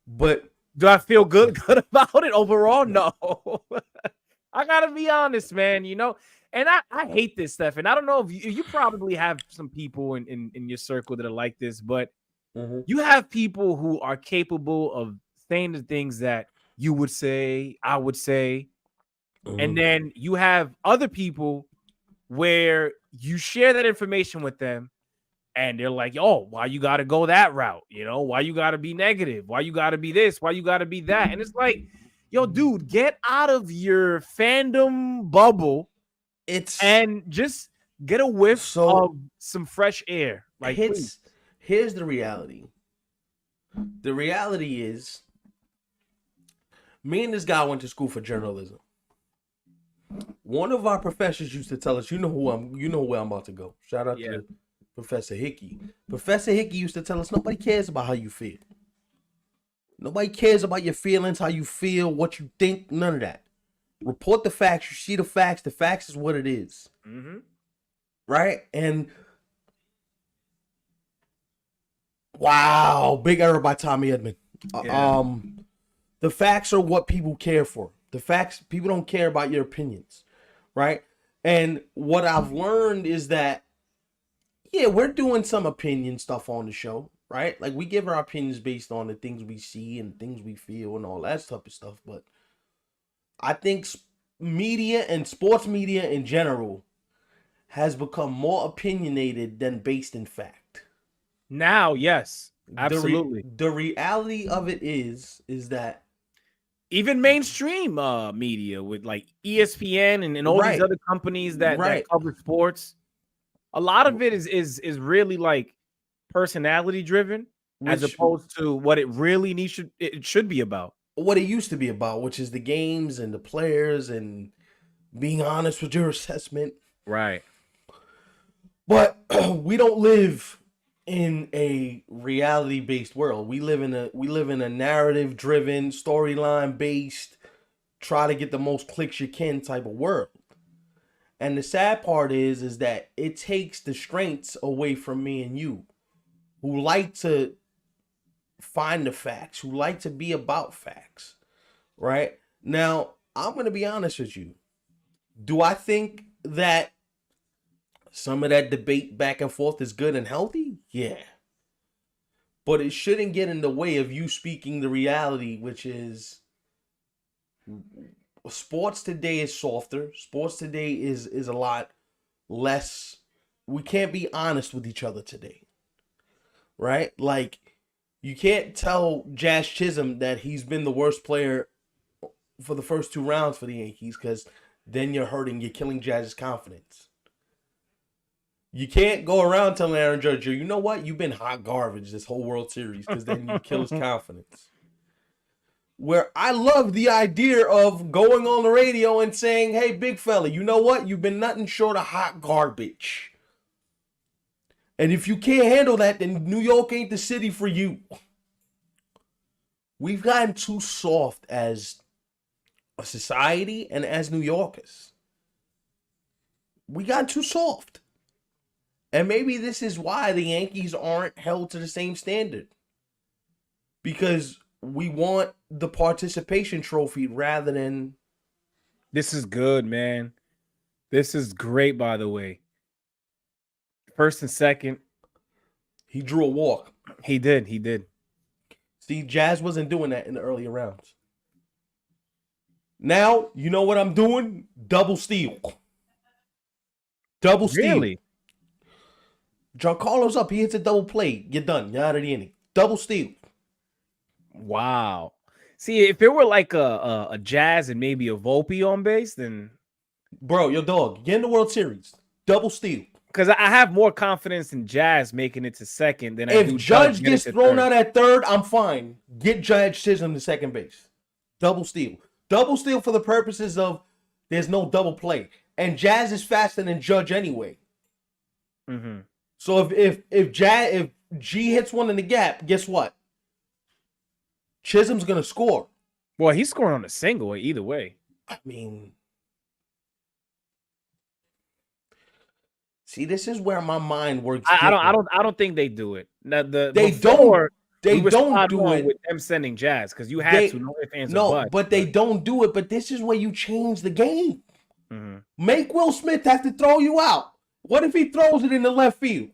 But do I feel good about it overall? No. I gotta be honest, man. And I hate this stuff. And I don't know if you probably have some people in your circle that are like this, but you have people who are capable of saying the things that you would say, I would say. And then you have other people where you share that information with them and they're like, oh, why you got to go that route? Why you got to be negative? Why you got to be this? Why you got to be that? And it's like, yo, dude, get out of your fandom bubble and just get a whiff of some fresh air. Like, here's the reality. The reality is me and this guy went to school for journalism. One of our professors used to tell us, you know where I'm about to go. Shout out Yeah. to Professor Hickey. Professor Hickey used to tell us nobody cares about how you feel. Nobody cares about your feelings, how you feel, what you think, none of that. Report the facts. You see the facts. The facts is what it is. Mm-hmm. Right? And wow, big error by Tommy Edman. Yeah. The facts are what people care for. The facts, people don't care about your opinions, right? And what I've learned is that, yeah, we're doing some opinion stuff on the show, right? Like we give our opinions based on the things we see and things we feel and all that type of stuff. But I think media and sports media in general has become more opinionated than based in fact. Now, yes, absolutely. The reality of it is that Even mainstream media with like ESPN and all these right, other companies that right, cover sports, a lot of it is really like personality driven as which opposed to what it really it should be about. what it used to be about, which is the games and the players and being honest with your assessment. Right. But we don't live in a reality based world. We live in a narrative driven, storyline based, try to get the most clicks you can type of world. And the sad part is that it takes the strengths away from me and you, who like to find the facts, who like to be about facts. Right? Now, I'm gonna be honest with you. Do I think that some of that debate back and forth is good and healthy? Yeah. But it shouldn't get in the way of you speaking the reality, which is sports today is softer. Sports today is a lot less. We can't be honest with each other today, right? Like you can't tell Jazz Chisholm that he's been the worst player for the first two rounds for the Yankees because then you're killing Jazz's confidence. You can't go around telling Aaron Judge, you know what, you've been hot garbage this whole World Series because then you kill his confidence. Where I love the idea of going on the radio and saying, hey, big fella, you know what? You've been nothing short of hot garbage. And if you can't handle that, then New York ain't the city for you. We've gotten too soft as a society and as New Yorkers. We got too soft. And maybe this is why the Yankees aren't held to the same standard. Because we want the participation trophy rather than. This is good, man. This is great, by the way. First and second. He drew a walk. He did. See, Jazz wasn't doing that in the earlier rounds. Now, you know what I'm doing? Double steal. Double steal. Really? Giancarlo's up. He hits a double play. You're done. You're out of the inning. Double steal. Wow. See, if it were like a Jazz and maybe a Volpe on base, then bro, your dog, get in the World Series. Double steal. Because I have more confidence in Jazz making it to second than I do. If Judge gets thrown out at third, I'm fine. Get Judge Chisholm to second base. Double steal. Double steal for the purposes of there's no double play. And Jazz is faster than Judge anyway. Mm-hmm. So if G hits one in the gap, guess what? Chisholm's gonna score. Well, he's scoring on a single either way. I mean, see, this is where my mind works. I don't think they do it. Now They don't do it with them sending Jazz because you had to. No ifs, ands, or buts, but they don't do it. But this is where you change the game. Mm-hmm. Make Will Smith have to throw you out. What if he throws it in the left field?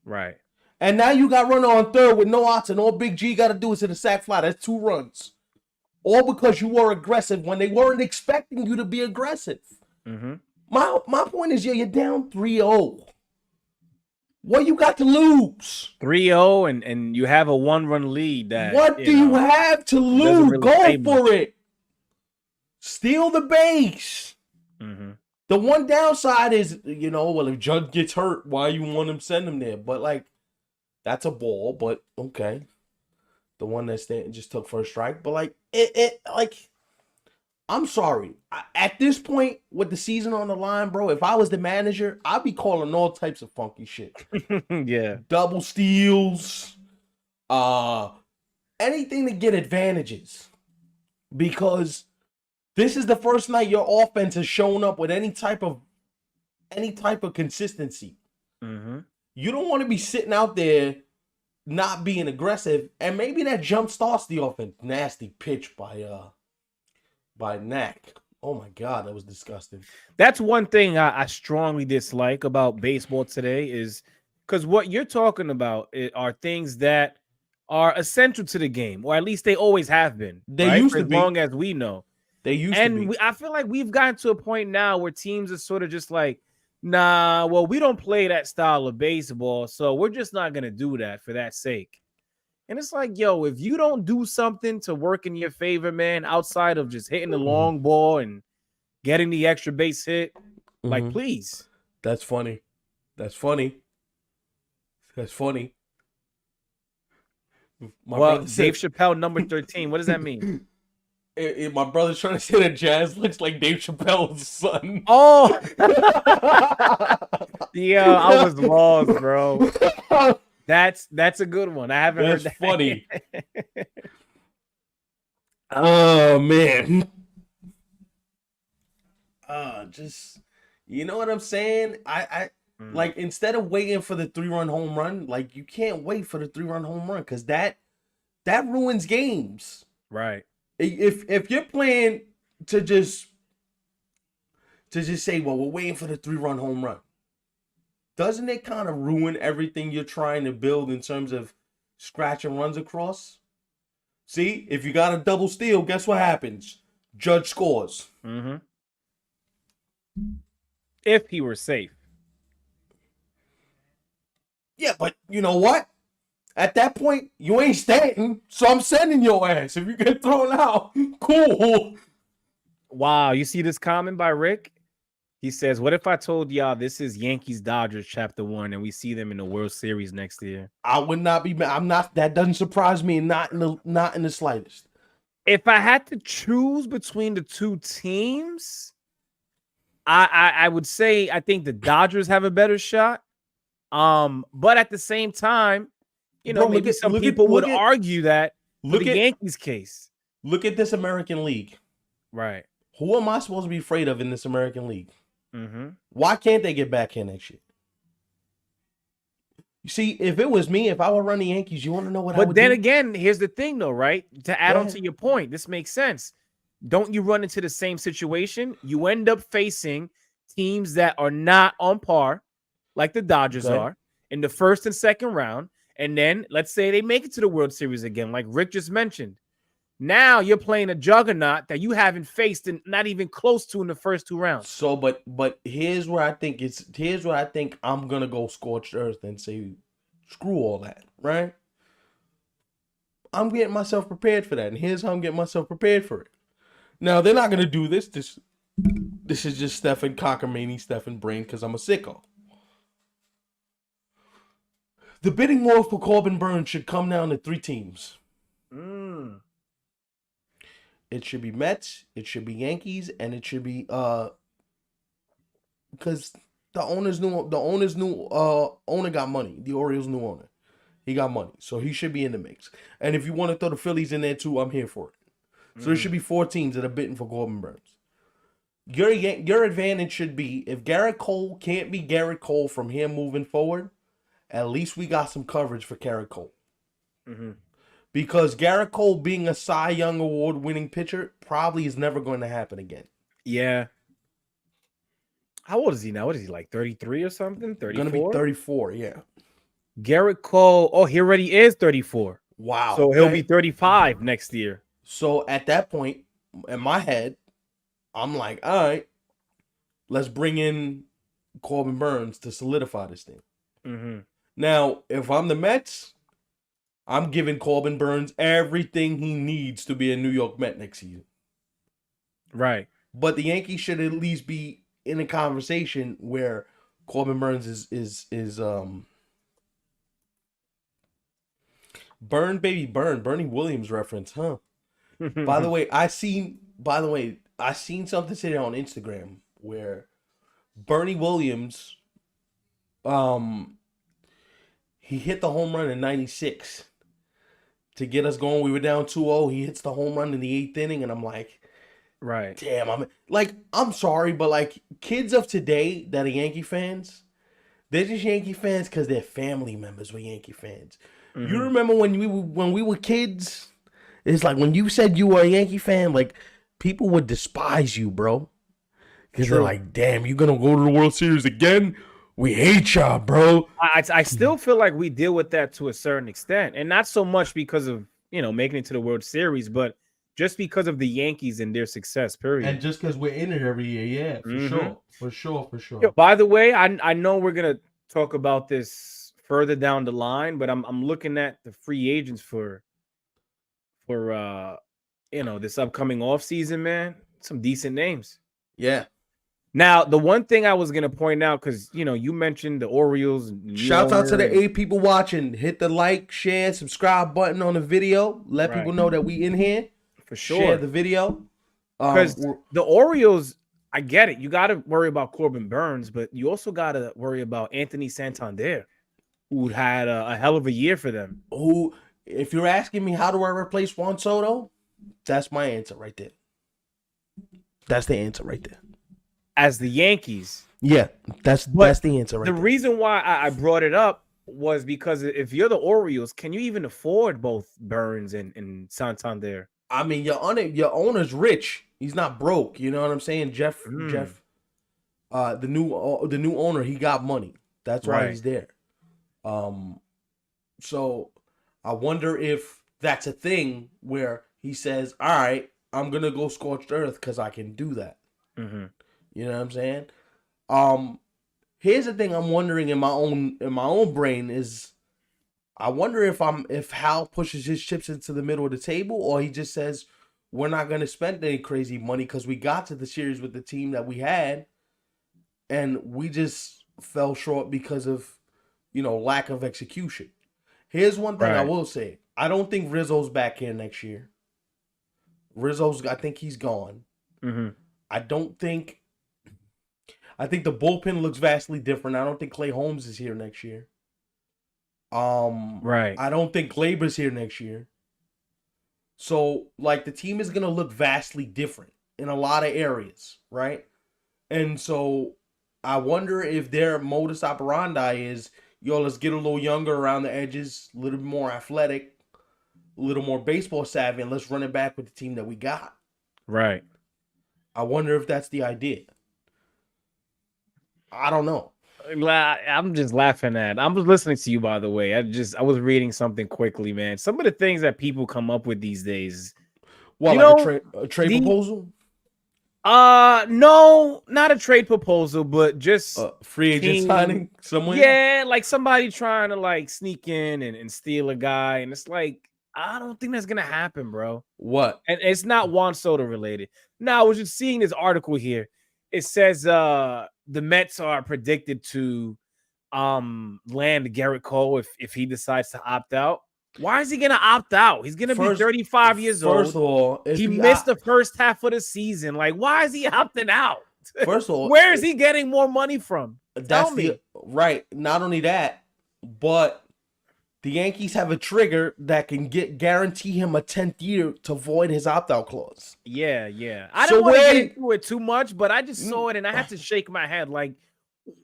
Right. And now you got runner on third with no outs, and all Big G got to do is hit a sac fly. That's 2 runs. All because you were aggressive when they weren't expecting you to be aggressive. Mm-hmm. My point is, you're down 3-0. What you got to lose? 3-0, and you have a 1-run lead. What do you have to lose? Really go for it. Steal the base. Mm-hmm. The one downside is, well, if Judd gets hurt, why you want him send him there? But like, that's a ball. But okay, the one that just took first strike. But like, I'm sorry. At this point, with the season on the line, bro, if I was the manager, I'd be calling all types of funky shit. Yeah. Double steals, uh, anything to get advantages. Because this is the first night your offense has shown up with any type of consistency. Mm-hmm. You don't want to be sitting out there not being aggressive, and maybe that jump starts the offense. Nasty pitch by Knack. Oh my god, that was disgusting. That's one thing I strongly dislike about baseball today is because what you're talking about are things that are essential to the game, or at least they always have been, They right? used For to as be. long as we know. They used to And be. I feel like we've gotten to a point now where teams are sort of just like, nah, well, we don't play that style of baseball, so we're just not going to do that for that sake. And it's like, yo, if you don't do something to work in your favor, man, outside of just hitting the long ball and getting the extra base hit, like, please. That's funny. That's funny. That's funny. My Well, brother said Dave Chappelle, number 13. What does that mean? my brother's trying to say that Jazz looks like Dave Chappelle's son. Oh, yeah, I was lost, bro. That's a good one. I haven't heard that. Funny. Oh man. Just you know what I'm saying? I like instead of waiting for the 3-run home run, like you can't wait for the 3-run home run because that ruins games. Right. If you're playing to just say, well, we're waiting for the 3-run home run, doesn't it kind of ruin everything you're trying to build in terms of scratching runs across? See, if you got a double steal, guess what happens? Judge scores. Mm-hmm. If he were safe. Yeah, but you know what? At that point, you ain't Stanton, so I'm sending your ass. If you get thrown out, cool. Wow, you see this comment by Rick? He says, "What if I told y'all this is Yankees Dodgers Chapter 1 and we see them in the World Series next year?" I would not be mad. I'm not. That doesn't surprise me. Not in the slightest. If I had to choose between the two teams, I would say I think the Dodgers have a better shot. But at the same time, you know, Bro, maybe some people would argue that for the Yankees case. Look at this American League. Right. Who am I supposed to be afraid of in this American League? Mm-hmm. Why can't they get back in that shit? You see, if it was me, if I were running the Yankees, you want to know what I would do? But then again, here's the thing, though, right? To add on to your point, this makes sense. Don't you run into the same situation? You end up facing teams that are not on par, like the Dodgers are, in the first and second round. And then let's say they make it to the World Series again, like Rick just mentioned. Now you're playing a juggernaut that you haven't faced and not even close to in the first 2 rounds. So, but here's where I think I'm gonna go scorched earth and say, screw all that, right? I'm getting myself prepared for that, and here's how I'm getting myself prepared for it. Now they're not gonna do this. This is just Stephen cockamamie, Stephen brain, because I'm a sicko. The bidding war for Corbin Burns should come down to 3 teams. It should be Mets, it should be Yankees, and it should be because the owner's new owner got money. The Orioles' new owner, he got money, so he should be in the mix. And if you want to throw the Phillies in there too, I'm here for it. So there should be 4 teams that are bidding for Corbin Burns. Your advantage should be if Gerrit Cole can't be Gerrit Cole from here moving forward, at least we got some coverage for Gerrit Cole. Mm-hmm. Because Gerrit Cole being a Cy Young Award winning pitcher probably is never going to happen again. Yeah. How old is he now? What is he, like 33 or something? 34? Going to be 34, yeah. Gerrit Cole, oh, he already is 34. Wow. So he'll be 35 next year. So at that point, in my head, I'm like, all right, let's bring in Corbin Burns to solidify this thing. Mm-hmm. Now, if I'm the Mets, I'm giving Corbin Burns everything he needs to be a New York Met next season. Right. But the Yankees should at least be in a conversation where Corbin Burns is Burn, baby, burn. Bernie Williams reference, huh? By the way, I seen something today on Instagram where Bernie Williams, um, he hit the home run in '96 to get us going. We were down 2-0. He hits the home run in the eighth inning, and I'm like, Right. damn. I'm sorry, but like kids of today that are Yankee fans, they're just Yankee fans because their family members were Yankee fans. You Mm-hmm. remember when we were kids? It's like when you said you were a Yankee fan, like people would despise you, bro. Because they're True. like, damn, you gonna go to the World Series again? We hate y'all, bro. I still feel like we deal with that to a certain extent, and not so much because of making it to the World Series, but just because of the Yankees and their success. And Period. just because we're in it every year, yeah, for Mm-hmm. sure. For sure, for Yo, sure. by the way, I know we're gonna talk about this further down the line, but I'm looking at the free agents for this upcoming off season, man. Some decent names. Yeah. Now, the one thing I was gonna point out, because you mentioned the Orioles, new Shouts out to owner, the and 8 people watching. Hit the like, share, subscribe button on the video. Let right, people know that we in here. for Share sure. the video. Because We're- the Orioles, I get it. You got to worry about Corbin Burns, but you also got to worry about Anthony Santander, who had a hell of a year for them. who, if you're asking me how do I replace Juan Soto, that's my answer right there. That's the answer right there. As the Yankees, Yeah, that's the answer right the there. reason why I brought it up was because if you're the Orioles, can you even afford both Burns and Santander? I mean, your owner's rich. He's not broke. You know what I'm saying? Jeff, Mm, the new owner, he got money. That's why right. he's there. So I wonder if that's a thing where he says, "All right, I'm gonna go scorched earth because I can do that." Mm-hmm. You know what I'm saying? Um, Here's the thing I'm wondering in my own brain is I wonder if Hal pushes his chips into the middle of the table or he just says we're not gonna spend any crazy money because we got to the series with the team that we had and we just fell short because of lack of execution. Here's one thing I Right. will say. I don't think Rizzo's back here next year. I think he's gone. Mm-hmm. I don't think I think the bullpen looks vastly different. I don't think Clay Holmes is here next year. Right. I don't think Glaber's here next year. So, like, the team is gonna look vastly different in a lot of areas, right? And so, I wonder if their modus operandi is, yo, let's get a little younger around the edges, a little bit more athletic, a little more baseball savvy, and let's run it back with the team that we got. Right. I wonder if that's the idea. I don't know. I'm just laughing at. I was listening to you, by the way. I was reading something quickly, man. Some of the things that people come up with these days. What, You like know, a trade the proposal? no, not a trade proposal, but just Free agent team. signing somewhere? Yeah, like somebody trying to like sneak in and steal a guy, and it's like I don't think that's gonna happen, bro. What? And it's not Juan Soto related. Now, I was just seeing this article here. It says the Mets are predicted to land Gerrit Cole if he decides to opt out. Why is he gonna opt out? He's gonna be 35 years old. First of all, if He missed the first half of the season. Like, why is he opting out? First of all, where is he getting more money from? Tell me. Right. Not only that, but the Yankees have a trigger that can guarantee him a 10th year to void his opt-out clause. Yeah. I don't want to get into it too much, but I just saw it and I had to shake my head. Like,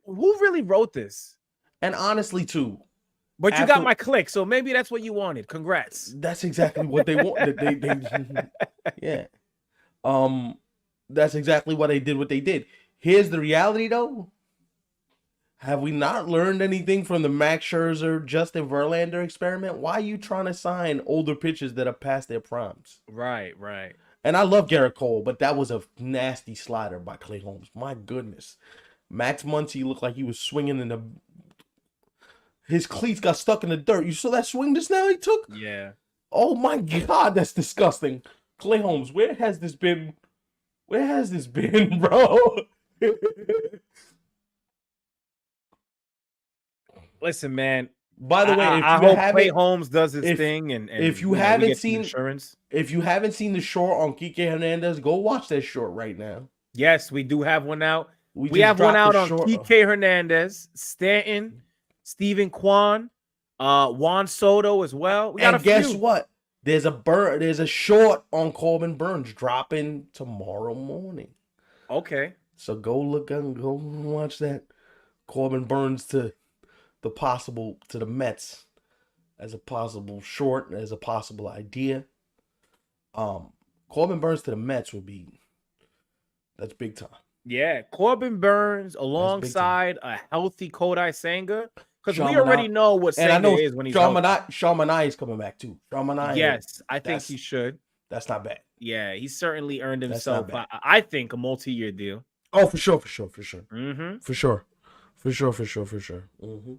who really wrote this? And honestly, too. But you got my click, so maybe that's what you wanted. Congrats. That's exactly what they want. Yeah. That's exactly why they did what they did. Here's the reality, though. Have we not learned anything from the Max Scherzer, Justin Verlander experiment? Why are you trying to sign older pitchers that are past their primes? Right. And I love Gerrit Cole, but that was a nasty slider by Clay Holmes. My goodness. Max Muncy looked like he was swinging in the... His cleats got stuck in the dirt. You saw that swing just now he took? Yeah. Oh my God, that's disgusting. Clay Holmes, where has this been? Where has this been, bro? Listen, man, By the way, if I you hope Clay haven't, Holmes does his if thing, and if you we haven't get some seen insurance. if you haven't seen the short on Kike Hernandez, go watch that short right now. Yes, we do have one out. We We just have one dropped the out on short. Kike Hernandez, Stanton, Steven Kwan, Juan Soto as well. We got a And guess few. what? There's a short on Corbin Burns dropping tomorrow morning. Okay. So go watch that Corbin Burns to the Mets as a possible short, as a possible idea. Corbin Burns to the Mets would be that's big time. Yeah, Corbin Burns alongside a healthy Kodai Senga, because we already know what and I Senga know is when he's healthy. Sean Manaea is coming back too. Sean Manaea, Yes, I think he should. That's not bad. Yeah, he certainly earned himself, I think, a multi-year deal. Oh, for sure. Mm-hmm. For sure. Mm-hmm.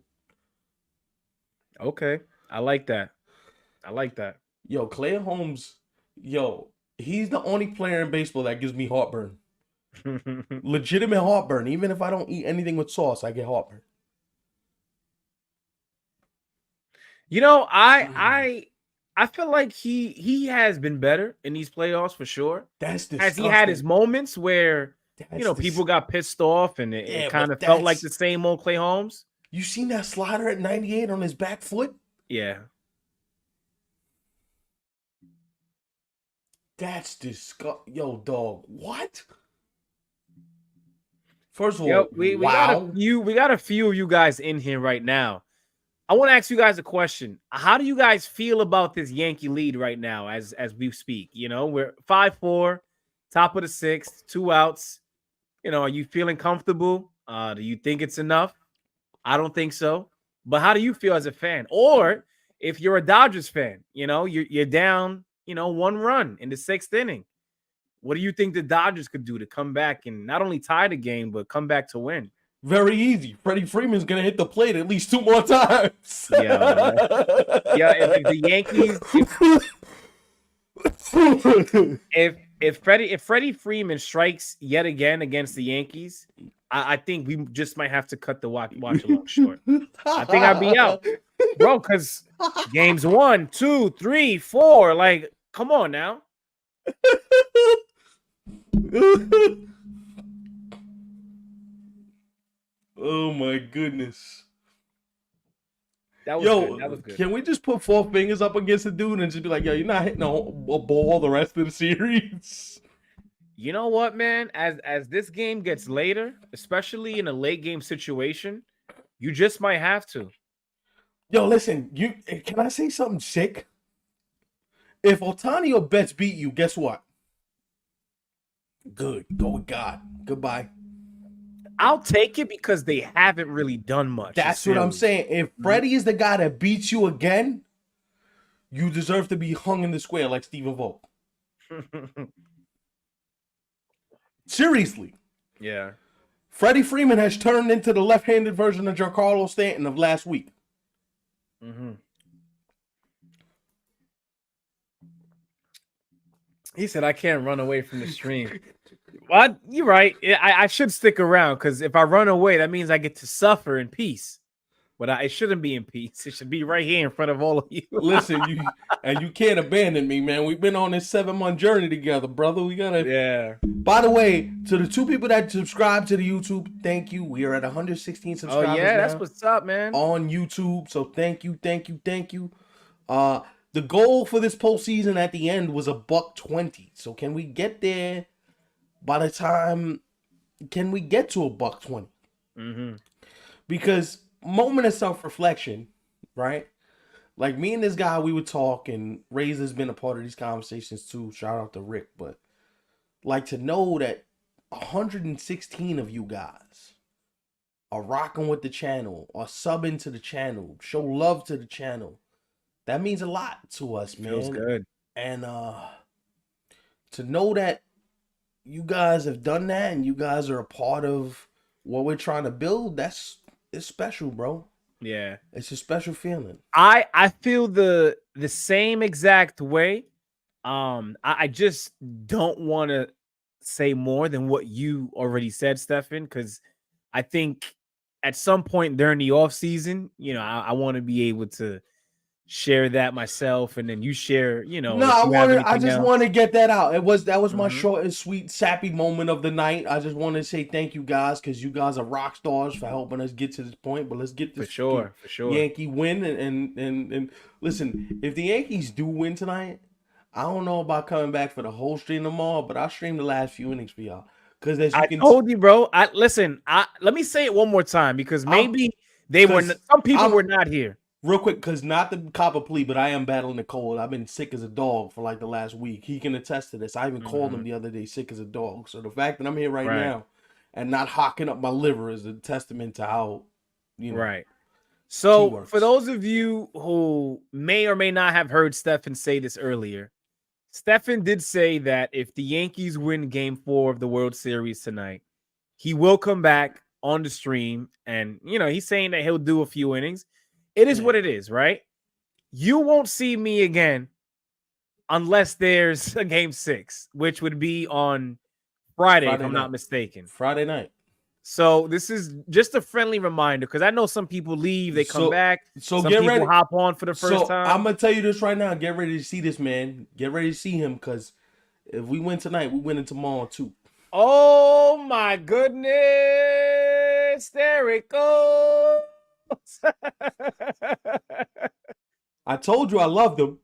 Okay, I like that. Yo, Clay Holmes, he's the only player in baseball that gives me heartburn. Legitimate heartburn. Even if I don't eat anything with sauce, I get heartburn. You know, I feel like he has been better in these playoffs for sure. That's disgusting. Has he had his moments where people got pissed off and it kind of felt like the same old Clay Holmes? You seen that slider at 98 on his back foot? Yeah. That's disgusting. Yo, dog, what? First of all, we got a few of you guys in here right now. I want to ask you guys a question. How do you guys feel about this Yankee lead right now as we speak? You know, we're 5-4, top of the sixth, 2 outs. You know, are you feeling comfortable? Do you think it's enough? I don't think so. But how do you feel as a fan? Or if you're a Dodgers fan, you know, you're down, 1 run in the 6th inning. What do you think the Dodgers could do to come back and not only tie the game, but come back to win? Very easy. Freddie Freeman's gonna hit the plate at least 2 more times. Yeah, if the Yankees, if Freddie Freeman strikes yet again against the Yankees, I think we just might have to cut the watch along short. I think I'd be out, bro. Because games 1, 2, 3, 4, like, come on now. Oh my goodness. That was good. Can we just put 4 fingers up against the dude and just be like, yo, you're not hitting a ball the rest of the series? You know what, man? As this game gets later, especially in a late game situation, you just might have to. Yo, listen, can I say something sick? If Ohtani or Betts beat you, guess what? Good. Go with God. Goodbye. I'll take it because they haven't really done much. That's what I'm saying. If Freddie is the guy that beats you again, you deserve to be hung in the square like Stephen Volpe. Seriously. Yeah. Freddie Freeman has turned into the left-handed version of Giancarlo Stanton of last week. Mm-hmm. He said, I can't run away from the stream. Well, you're right. I should stick around because if I run away, that means I get to suffer in peace. But it shouldn't be in peace. It should be right here in front of all of you. Listen, you can't abandon me, man. We've been on this 7-month journey together, brother. We gotta. Yeah. By the way, to the 2 people that subscribe to the YouTube, thank you. We are at 116 subscribers. Oh yeah, that's what's up, man. On YouTube, so thank you. The goal for this postseason at the end was $120. So can we get there? By the time, can we get to $120? Mm-hmm. Because moment of self-reflection, right? Like me and this guy, we would talk, and Razor's been a part of these conversations too. Shout out to Rick. But like to know that 116 of you guys are rocking with the channel, are subbing to the channel, show love to the channel. That means a lot to us, man. Feels good. And to know that you guys have done that and you guys are a part of what we're trying to build, it's special, bro. Yeah. It's a special feeling. I feel the same exact way. I just don't want to say more than what you already said, Stefan, because I think at some point during the off season, I want to be able to share that myself, and then you share, No, if you have I anything just else. want to get that out. That was my Hmm. short and sweet sappy moment of the night. I just want to say thank you guys, because you guys are rock stars for helping us get to this point. But let's get For this fucking sure, for sure. Yankee win, and listen, if the Yankees do win tonight, I don't know about coming back for the whole stream tomorrow, but I'll stream the last few innings for y'all. Because as you I can, told you, bro. I listen. Let me say it one more time because I'm maybe because some people I'm were not here. real quick, because not the cop a plea, but I am battling the cold. I've been sick as a dog for like the last week. He can attest to this. I even called him Hmm. the other day, sick as a dog. So the fact that I'm here right Right, now and not hocking up my liver is a testament to how, right. tea So, for works. those of you who may or may not have heard Stefan say this earlier, Stefan did say that if the Yankees win Game 4 of the World Series tonight, he will come back on the stream, and he's saying that he'll do a few innings. It is Yeah. what it is, right? You won't see me again unless there's a Game 6, which would be on Friday, if Friday I'm not night. mistaken. Friday night. So this is just a friendly reminder, because I know some people leave, they come So back, so some get people ready. hop on for the first So I'm time. gonna tell you this right now. Get ready to see this man. Get ready to see him, because if we win tonight, we win tomorrow too. Oh my goodness, there it goes. I told you I loved him.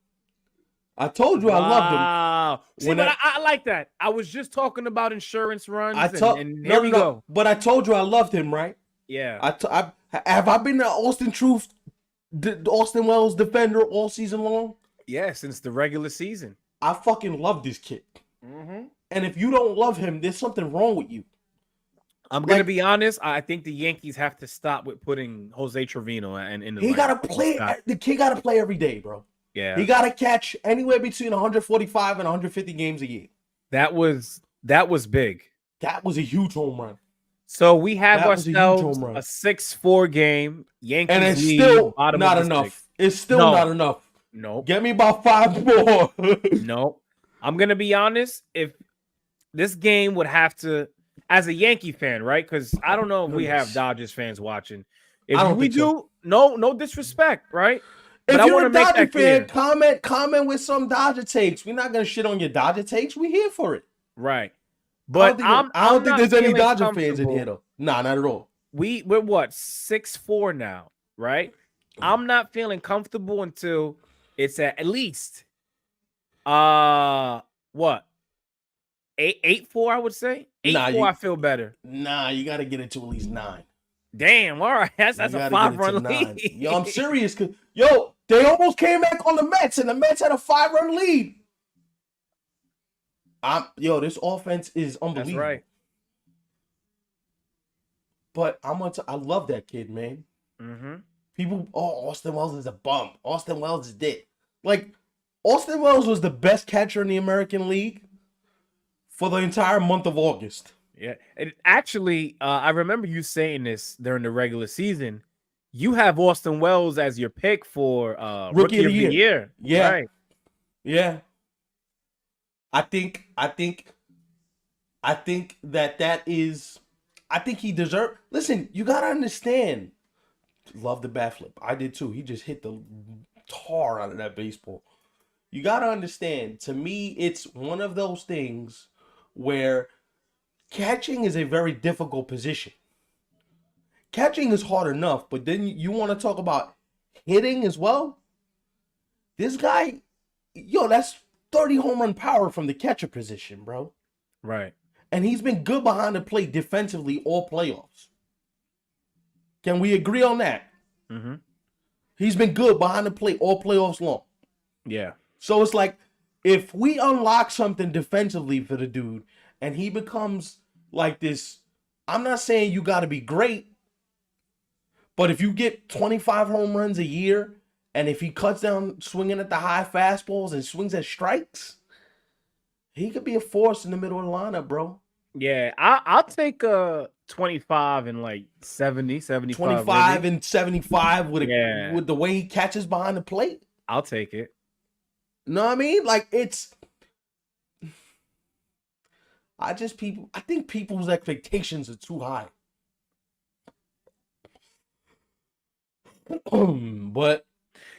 I told you I loved him. Wow. See, When but I like that. I was just talking about insurance I runs, and, told and no here no we no, go. but I told you I loved him, right? Yeah. Have I been the Austin Truth, Austin Wells defender all season long? Yeah, since the regular season. I fucking love this kid, Mm-hmm. and if you don't love him, there's something wrong with you. I'm gonna Like, be honest. I think the Yankees have to stop with putting Jose Trevino in the he lineup. gotta play. Stop. The kid gotta play every day, bro. He Yeah, gotta catch anywhere between 145 and 150 games a year. that was big. That was a huge home run. So we have That was a huge ourselves home a run, 6-4 game. and Yankees it's lead, still bottom of not the sixth. enough. It's still No, not enough. nope, Get me about 5 more. nope. I'm gonna be honest. If this game would have to, as a Yankee fan, right? Because I don't know if we have Goodness, Dodgers fans watching. I If don't we think so. do, no disrespect, right? But If I you're want a to make Dodger that fan, clear, comment with some Dodger takes. We're not gonna shit on your Dodger takes. We here for it. right? But I don't I'm think not there's any feeling Dodger fans in here comfortable. though. Nah, not at all. We're what, 6-4 now, right? I'm not feeling comfortable until it's at least what, 8-4, I would say. eight Nah, four, you I feel better. you gotta get it to at least 9. Damn, all right. You That's a gotta get it to 5-run 9. Yo, I'm lead. serious, cause they almost came back on the Mets, and the Mets had a 5-run lead. This offense is That's unbelievable. right. But I love that kid, man. Mm-hmm. People, Austin Wells is a bum. Austin Wells is dead. Like, Austin Wells was the best catcher in the American League for the entire month of August. Yeah. And actually, I remember you saying this during the regular season. You have Austin Wells as your pick for Rookie rookie of the of the year. year. Yeah. Right. Yeah. I think that is. I think he deserved. Listen, you gotta understand. Love the bat flip. I did too. He just hit the tar out of that baseball. You gotta understand. To me, it's one of those things where catching is a very difficult position. Catching is hard enough, but then you want to talk about hitting as well. This guy, that's 30 home run power from the catcher position, bro. Right. And he's been good behind the plate defensively all playoffs. Can we agree on that? Mm-hmm. He's been good behind the plate all playoffs long. Yeah. So it's like, if we unlock something defensively for the dude and he becomes like this, I'm not saying you got to be great, but if you get 25 home runs a year, and if he cuts down swinging at the high fastballs and swings at strikes, he could be a force in the middle of the lineup, bro. Yeah. I'll take 25 and like 70, 75 25 innings. and 75 Yeah. with the way he catches behind the plate. I'll take it. Know what I mean? Like, I think people's expectations are too high. But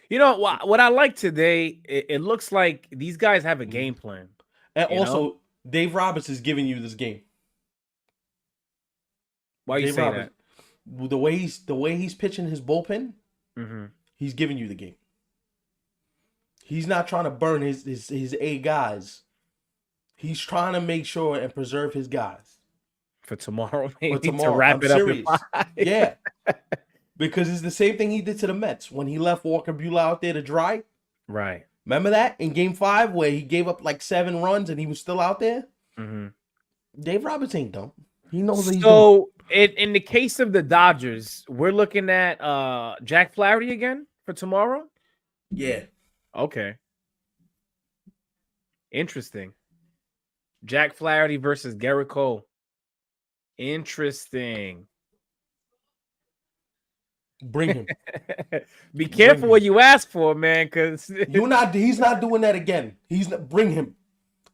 You know what I like today? It looks like these guys have a game plan. and You know? also Dave Roberts is giving you this game. Why you Dave say Roberts, the way he's pitching his bullpen, that? he's giving you the game. He's not trying to burn his A guys. He's trying to make sure and preserve his guys For tomorrow, for maybe to tomorrow. wrap I'm it up in serious. 5. Yeah. Because it's the same thing he did to the Mets when he left Walker Buehler out there to dry. Right. Remember that in Game 5 where he gave up like 7 runs and he was still out there? Mm-hmm. Dave Roberts ain't dumb. He knows what he's doing. So in the case of the Dodgers, we're looking at Jack Flaherty again for tomorrow. Yeah. Okay. Interesting. Jack Flaherty versus Gerrit Cole. Interesting. Bring him. Be careful him. what you ask for, man, because He's not doing that again. Bring him.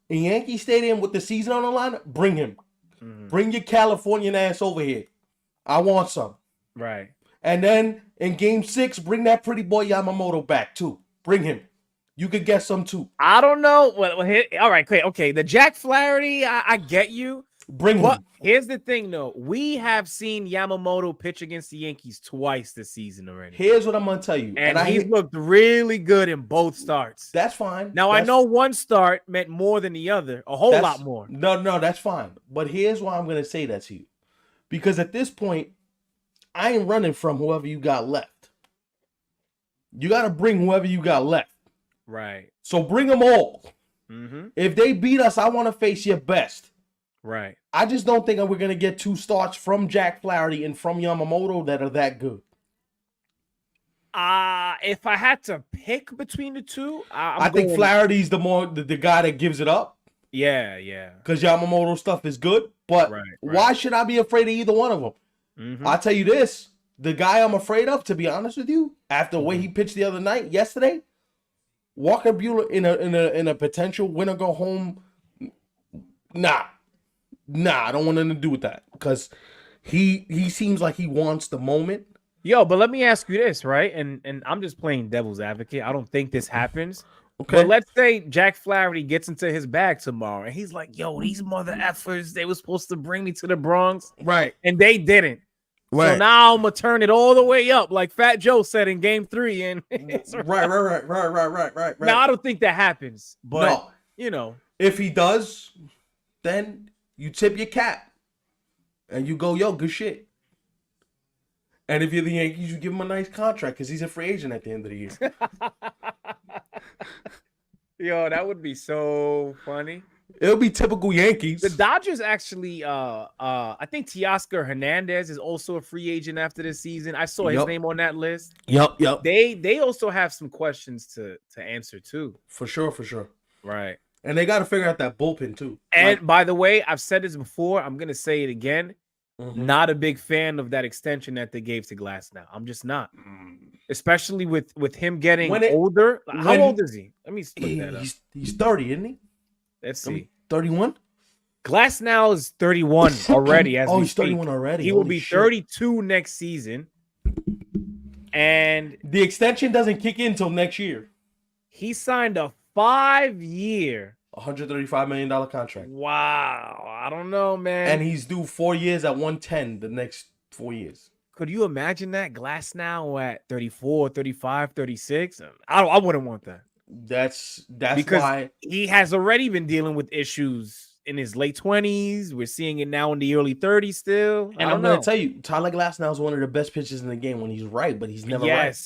In Yankee Stadium with the season on the line, bring him. Bring your Californian ass over here. I want some. Right. And then in Game 6, bring that pretty boy Yamamoto back too. Bring him. You could get some too. I don't know. Well, all right, okay. The Jack Flaherty, I get you. Bring But him. here's the thing, though. We have seen Yamamoto pitch against the Yankees twice this season already. Here's what I'm going to tell you. And he's looked really good in both starts. That's fine. Now, I know one start meant more than the other, a whole lot more. No, that's fine. But here's why I'm going to say that to you. Because at this point, I ain't running from whoever you got left. You got to bring whoever you got left. Right. So bring them all. Mm-hmm. If they beat us, I want to face your best. Right. I just don't think we're going to get 2 starts from Jack Flaherty and from Yamamoto that are that good. If I had to pick between the two, I think Flaherty's the guy that gives it up. Yeah. Because Yamamoto stuff is good. But why should I be afraid of either one of them? Mm-hmm. I'll tell you this. The guy I'm afraid of, to be honest with you, after the way he pitched the other night, yesterday, Walker Buehler in a potential winner go home. Nah, I don't want nothing to do with that because he seems like he wants the moment. Yo, but let me ask you this, right? And I'm just playing devil's advocate. I don't think this happens. Okay. But let's say Jack Flaherty gets into his bag tomorrow and he's like, yo, these mother effers, they were supposed to bring me to the Bronx. Right. And they didn't. Right. So now I'm going to turn it all the way up, like Fat Joe said in Game 3. And right. Now, I don't think that happens. But, you know. If he does, then you tip your cap. And you go, yo, good shit. And if you're the Yankees, you give him a nice contract because he's a free agent at the end of the year. Yo, that would be so funny. It'll be typical Yankees. The Dodgers actually, I think Teoscar Hernandez is also a free agent after this season. I saw his name on that list. Yep. They also have some questions to answer too. For sure. Right. And they got to figure out that bullpen too. And by the way, I've said this before. I'm going to say it again. Mm-hmm. Not a big fan of that extension that they gave to Glass now. I'm just not. Especially with him getting older. How old is he? Let me look that up. He's 30, isn't he? Let's see. 31? Glass now is 31 already. He's 31 already. He will be 32 next season. And the extension doesn't kick in until next year. He signed a 5-year, $135 million contract. Wow. I don't know, man. And he's due 4 years at 110 the next 4 years. Could you imagine that? Glass now at 34, 35, 36? I wouldn't want that. That's because why he has already been dealing with issues in his late 20s. We're seeing it now in the early 30s still. And I'm going to tell you, Tyler Glasnow is one of the best pitchers in the game when he's right, but he's never right.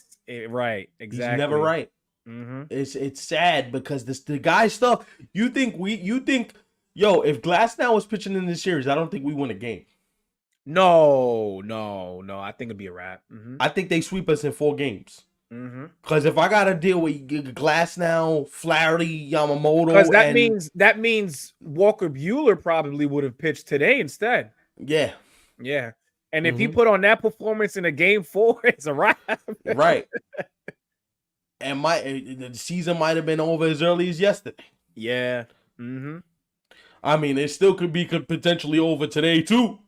Right. Exactly. He's never right. Mm-hmm. It's sad because the guy stuff. You think yo, if Glasnow was pitching in this series, I don't think we win a game. No. I think it'd be a wrap. Mm-hmm. I think they sweep us in 4 games. Mm-hmm. Because if I gotta deal with Glasnow, Flaherty, Yamamoto, because that means Walker Buehler probably would have pitched today instead. Yeah. And if he put on that performance in a Game 4, it's a wrap. Right. And the season might have been over as early as yesterday. Yeah. Mm-hmm. I mean, it still could potentially over today too.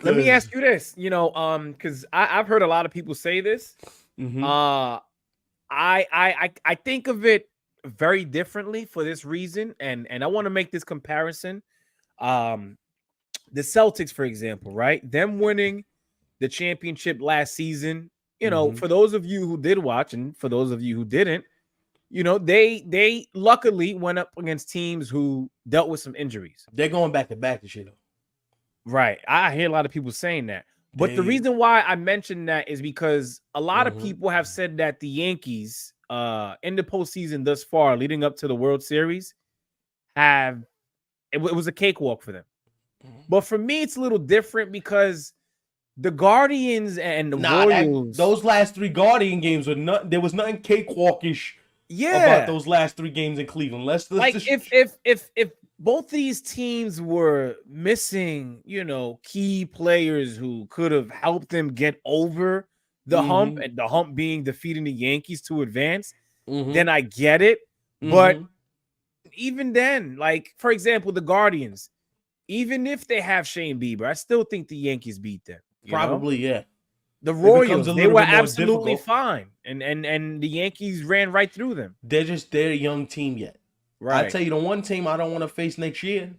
Let me Cause ask you this, because I've heard a lot of people say this. mhm. Uh, I think of it very differently for this reason, and I want to make this comparison. Um, the Celtics, for example, right? Them winning the championship last season. Mhm. For those of you who did watch, and for those of you who didn't, they luckily went up against teams who dealt with some injuries. They're going back to back and shit. Right. I hear a lot of people saying that. But the They reason why I mentioned that is because a lot of mhm. people have said that the Yankees in the postseason thus far, leading up to the World Series, have it was a cakewalk for them. But for me, it's a little different because the Guardians and the Nah, Royals, those last three Guardian games were not. There was nothing cakewalkish about yeah, those last three games in Cleveland. Let's like just if both these teams were missing, key players who could have helped them get over the hump, mhm. and the hump being defeating the Yankees to advance, then Mhm. I get it. But Mhm. even then, like for example, the Guardians, even if they have Shane Bieber, I still think the Yankees beat them. Probably, yeah. The It becomes a Royals, they little were bit more absolutely difficult. fine, and the Yankees ran right through them. They're a young team yet. I Right. tell you, the one team I don't want to face next year,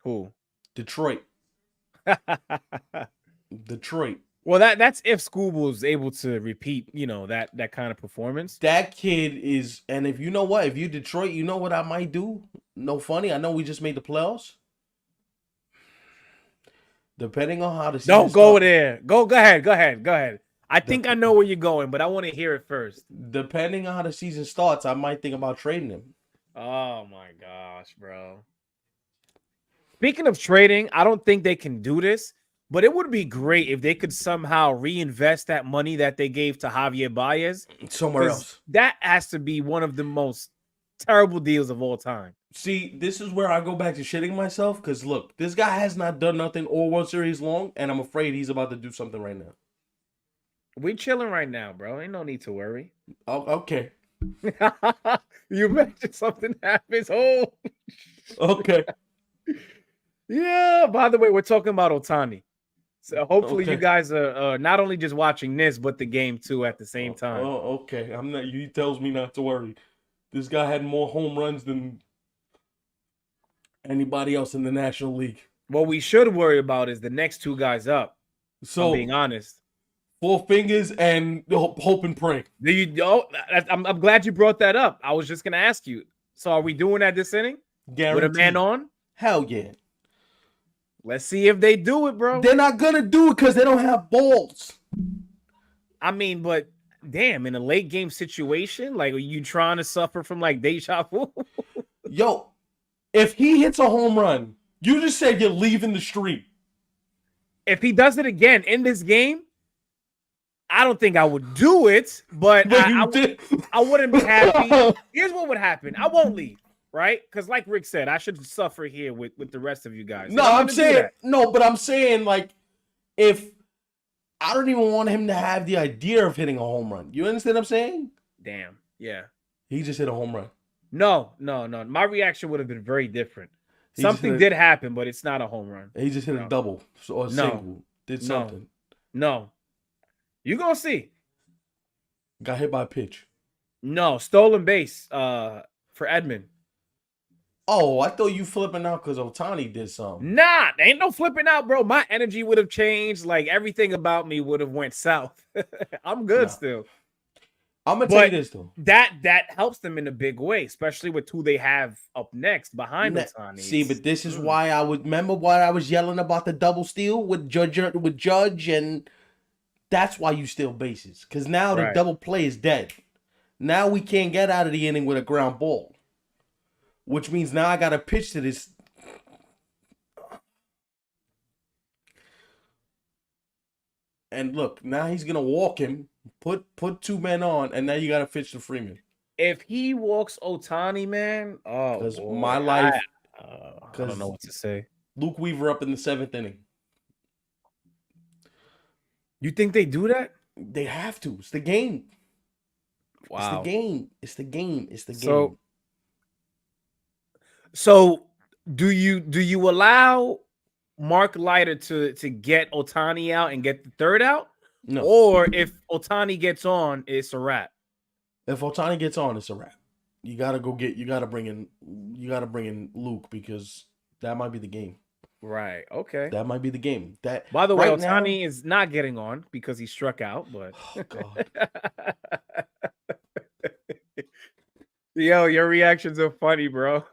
Who? Detroit. Detroit. Well, that's if School's able to repeat, that kind of performance. That kid is, and if you know what, if you Detroit, you know what I might do. No funny. I know we just made the playoffs. Depending on how the season Don't go starts, there. Go ahead. Go ahead. I think I know where you're going, but I want to hear it first. depending on how the season starts, I might think about trading him. Oh my gosh, bro. Speaking of trading, I don't think they can do this, but it would be great if they could somehow reinvest that money that they gave to Javier Baez, Somewhere because else. that has to be one of the most terrible deals of all time. See, this is where I go back to shitting myself. Because look, this guy has not done nothing all World Series long, and I'm afraid he's about to do something right now. We chilling right now, bro. Ain't no need to worry. Oh, okay. You mentioned something happens. Oh, Okay. yeah. By the way, we're talking about Otani. So hopefully you Okay. guys are not only just watching this, but the game too at the same time. Okay. I'm not. He tells me not to worry. This guy had more home runs than anybody else in the National League. What we should worry about is the next two guys up. I'm being So honest. 4 fingers and hope and pray. I'm glad you brought that up. I was just gonna ask you. So are we doing that this inning with a man Guaranteed. on? Hell yeah. Let's see if they do it, bro. They're not gonna do it because they don't have balls. I mean, but damn, in a late game situation, like, are you trying to suffer from like deja vu? Yo, if he hits a home run, you just said you're leaving the street. If he does it again in this game, I don't think I would do it, but I wouldn't be happy. Here's what would happen. I won't leave, right? Because like Rick said, I should suffer here with the rest of you guys. No, I'm saying no, but I'm saying like if I don't even want him to have the idea of hitting a home run. You understand what I'm saying? Damn. Yeah. He just hit a home run. No. My reaction would have been very different. He just Something hit did happen, but it's not a home run. He just hit a double or a single. Did something. No. You gonna see. Got hit by a pitch. No, stolen base for Edmund. Oh, I thought you flipping out because Otani did something. Nah, ain't no flipping out, bro. My energy would have changed. Like everything about me would have went south. I'm good still. I'm gonna tell you this though. That helps them in a big way, especially with who they have up next behind Otani. See, but this is why I would remember what I was yelling about the double steal with Judge, and that's why you steal bases. Because now the double play is dead. Now we can't get out of the inning with a ground ball. Which means now I got to pitch to this. And look, now he's going to walk him, put two men on, and now you got to pitch to Freeman. If he walks Otani, man, because my life, I don't know what to say. Luke Weaver up in the 7th inning. You think they do that? They have to. It's the game. Wow. It's the game. It's the game. So do you allow Mark Leiter to get Ohtani out and get the third out, No. or if Ohtani gets on, it's a wrap. If Ohtani gets on, it's a wrap. You gotta bring in Luke because that might be the game. Right. Okay. That might be the game. That. By the way, right Ohtani now, is not getting on because he struck out. But oh God. Yo, your reactions are funny, bro.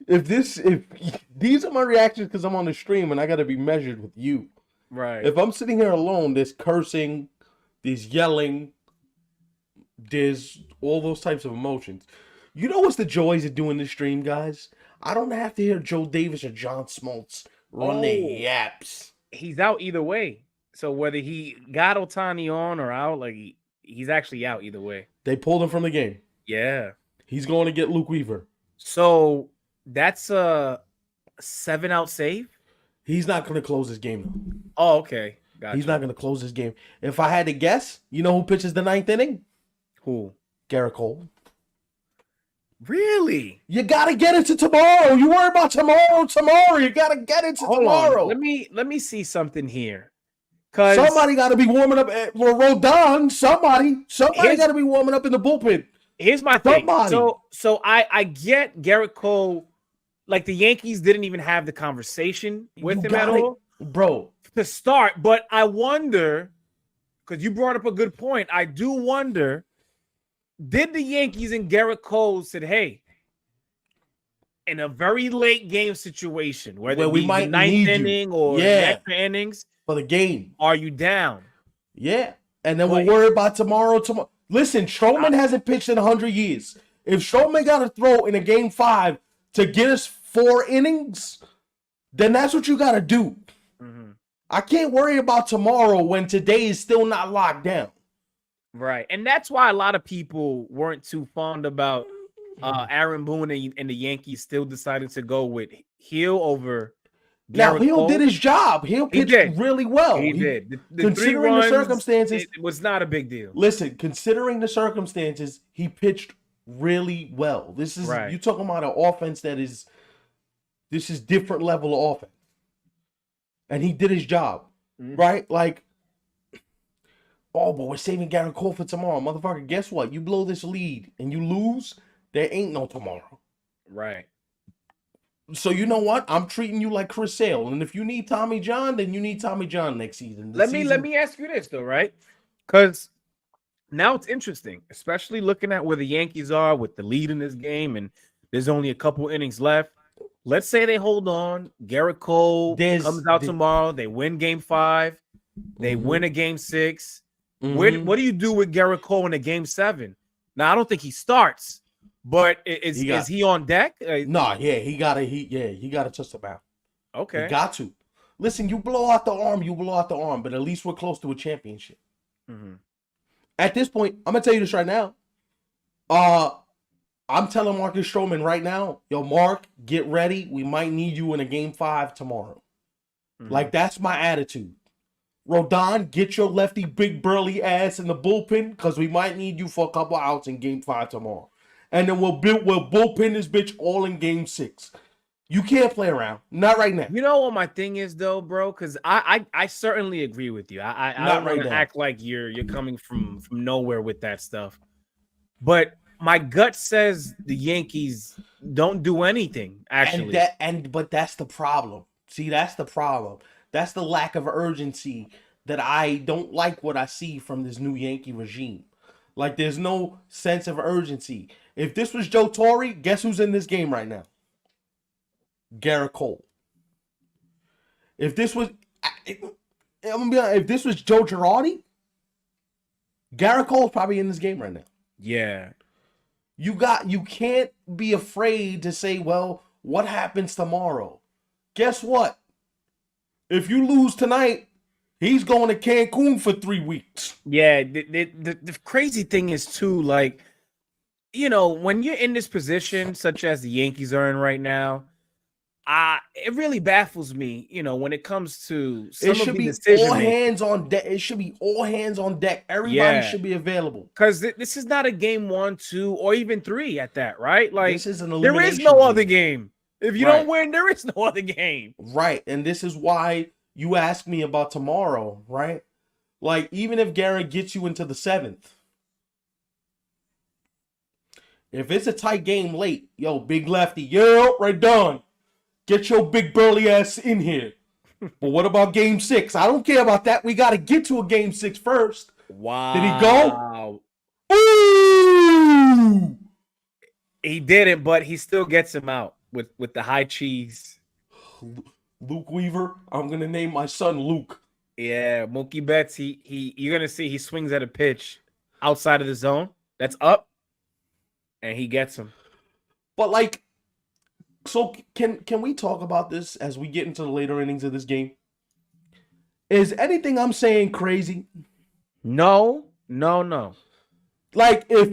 If these are my reactions because I'm on the stream and I got to be measured with you. Right. If I'm sitting here alone, there's cursing, there's yelling, there's all those types of emotions. You know what's the joys of doing this stream, guys? I don't have to hear Joe Davis or John Smoltz run their yaps. He's out either way. So whether he got Ohtani on or out, like he's actually out either way. They pulled him from the game. Yeah. He's going to get Luke Weaver. So that's a 7-out save? He's not going to close this game, though. Oh, okay. Gotcha. He's not going to close this game. If I had to guess, you know who pitches the 9th inning? Who? Gerrit Cole. Really? You got to get into tomorrow. You worry about tomorrow. You got to get into tomorrow. Let me see something here. Somebody got to be warming up at Rodon. Somebody got to be warming up in the bullpen. Here's my thing. So I get Gerrit Cole. Like the Yankees didn't even have the conversation with him at all, bro, to start. But I wonder, because you brought up a good point. I do wonder, did the Yankees and Gerrit Cole said, "Hey, in a very late game situation, whether we might the 9th inning or extra innings for the game, are you down?" Yeah, and then we'll worry about tomorrow. Listen, Stroman hasn't pitched in 100 years. If Stroman got to throw in a game 5 to get us 4 innings, then that's what you got to do. Mm-hmm. I can't worry about tomorrow when today is still not locked down. Right, and that's why a lot of people weren't too fond about Aaron Boone and the Yankees still decided to go with Hill over Now, Hill did his job. Hill pitched really well. He did. Considering the circumstances, it was not a big deal. Listen, considering the circumstances, he pitched really well. This is you talking about an offense this is different level of offense. And he did his job. Right? Like, oh, but we're saving Gerrit Cole for tomorrow. Motherfucker, guess what? You blow this lead and you lose, there ain't no tomorrow. Right. So you know what? I'm treating you like Chris Sale. And if you need Tommy John, then you need Tommy John next season. Let me ask you this though, right? Because now it's interesting, especially looking at where the Yankees are with the lead in this game, and there's only a couple innings left. Let's say they hold on. Gerrit Cole comes out tomorrow. They win game 5. They win a game 6. What do you do with Gerrit Cole in a game 7? Now, I don't think he starts, but is he on deck? He gotta touch the mound. Okay. You got to. Listen, you blow out the arm, but at least we're close to a championship. At this point, I'm gonna tell you this right now. I'm telling Marcus Stroman right now, yo, Mark, get ready. We might need you in a game 5 tomorrow. Like, that's my attitude. Rodon, get your lefty big burly ass in the bullpen because we might need you for a couple outs in game 5 tomorrow. And then we'll bullpen this bitch all in game 6. You can't play around. Not right now. You know what my thing is though, bro? Because I certainly agree with you. I don't want to act like you're coming from nowhere with that stuff. But my gut says the Yankees don't do anything, actually. But that's the problem. See, that's the problem. That's the lack of urgency that I don't like what I see from this new Yankee regime. Like, there's no sense of urgency. If this was Joe Torre, guess who's in this game right now? Gerrit Cole. If this was Joe Girardi, Gerrit Cole's probably in this game right now. Yeah. You can't be afraid to say, well, what happens tomorrow? Guess what? If you lose tonight, he's going to Cancun for 3 weeks. Yeah, the crazy thing is too, like, you know, when you're in this position, such as the Yankees are in right now, it really baffles me, you know, when it comes to some it should of the be decision all hands on deck. It should be all hands on deck. Everybody should be available. Because this is not a game 1, 2, or even 3 at that, right? Like, this is an there is no other game. If you Right. don't win, there is no other game. Right. And this is why you asked me about tomorrow, right? Like, even if Gerrit gets you into the 7th, if it's a tight game late, yo, big lefty, yo, right done. Get your big burly ass in here. But what about game 6? I don't care about that. We got to get to a game 6 first. Wow. Did he go? Ooh! He didn't, but he still gets him out with the high cheese. Luke Weaver. I'm going to name my son Luke. Yeah, Mookie Betts, you're going to see he swings at a pitch outside of the zone. That's up. And he gets him. But like, so can we talk about this as we get into the later innings of this game? Is anything I'm saying crazy? No. Like, if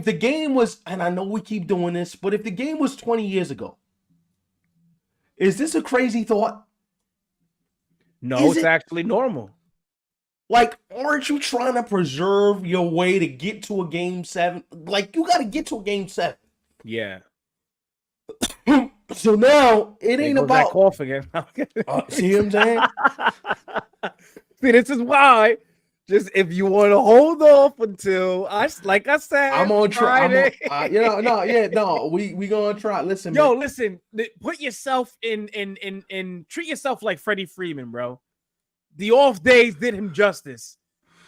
the game was, and I know we keep doing this, but if the game was 20 years ago, is this a crazy thought? No, it's actually normal. Like, aren't you trying to preserve your way to get to a game 7? Like, you got to get to a game 7. Yeah. So now it ain't goes that about cough again. see what I'm saying? See, this is why. Just if you want to hold off until like I said, I'm on Friday. We gonna try. Listen, yo, man. listen. Put yourself in. Treat yourself like Freddie Freeman, bro. The off days did him justice.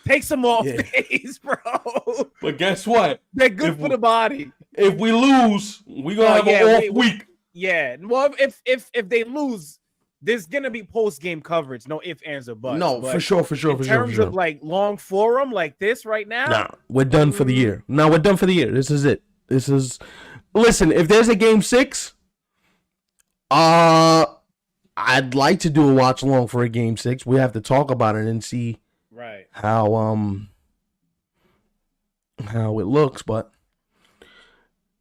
Take some off days, bro. But guess what? They're good for the body. If we lose, we gonna have an off week. Yeah. Well, if they lose, there's gonna be post game coverage. No ifs, ands, or buts. No, but for sure. In terms of like long forum like this right now, nah, we're done for the year. No, we're done for the year. This is it. Listen, if there's a game 6, I'd like to do a watch along for a game 6. We have to talk about it and see how it looks, but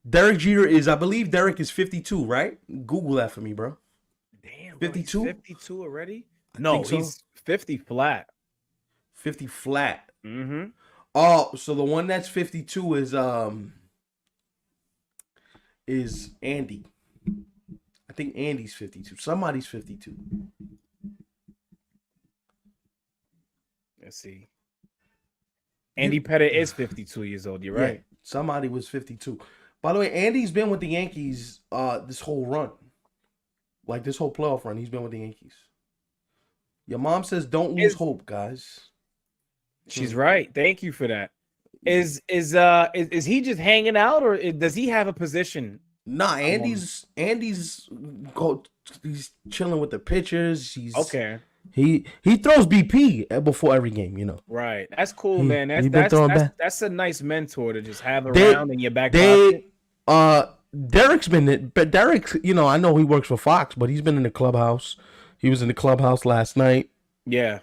Derek Jeter is, I believe Derek is 52, right? Google that for me, bro. Damn, 52? 52 already? No, he's 50 flat. 50 flat. Mm-hmm. Oh, so the one that's 52 is Andy. I think Andy's 52. Somebody's 52. Let's see. Andy Pettit is 52 years old. You're right. Yeah, somebody was 52. By the way, Andy's been with the Yankees this whole run. Like this whole playoff run, he's been with the Yankees. Your mom says don't lose hope, guys. She's right. Thank you for that. Is he just hanging out, or does he have a position? Nah, Andy's he's chilling with the pitchers. He's okay. He throws BP before every game, you know. Right. That's cool, man. That's a nice mentor to just have around in your back pocket. Derek's been, but Derek, you know, I know he works for Fox, but he's been in the clubhouse. He was in the clubhouse last night. Yeah.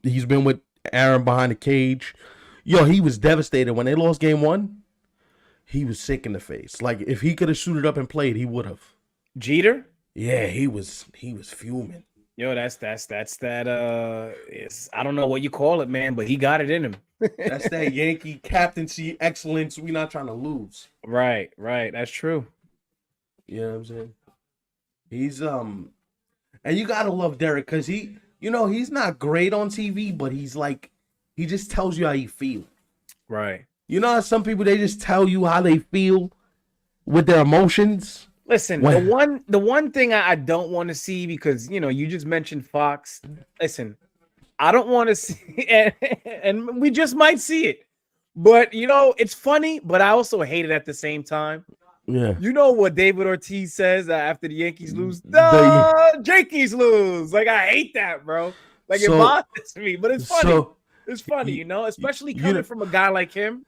He's been with Aaron behind the cage. Yo, he was devastated when they lost game 1. He was sick in the face. Like if he could have suited up and played, he would have. Jeter? Yeah, he was fuming. Yo, that's that. I don't know what you call it, man, but he got it in him. That's that Yankee captaincy excellence. We're not trying to lose. Right. That's true. You know what I'm saying? He's and you gotta love Derek because he's not great on TV, but he's like, he just tells you how you feel. Right. You know how some people, they just tell you how they feel with their emotions. Listen, the one thing I don't want to see, because you just mentioned Fox. Listen, I don't want to see, and we just might see it. But it's funny, but I also hate it at the same time. Yeah. You know what David Ortiz says after the Yankees lose? The Yankees lose. Like, I hate that, bro. Like, it bothers me, but it's funny. It's funny, especially coming from a guy like him.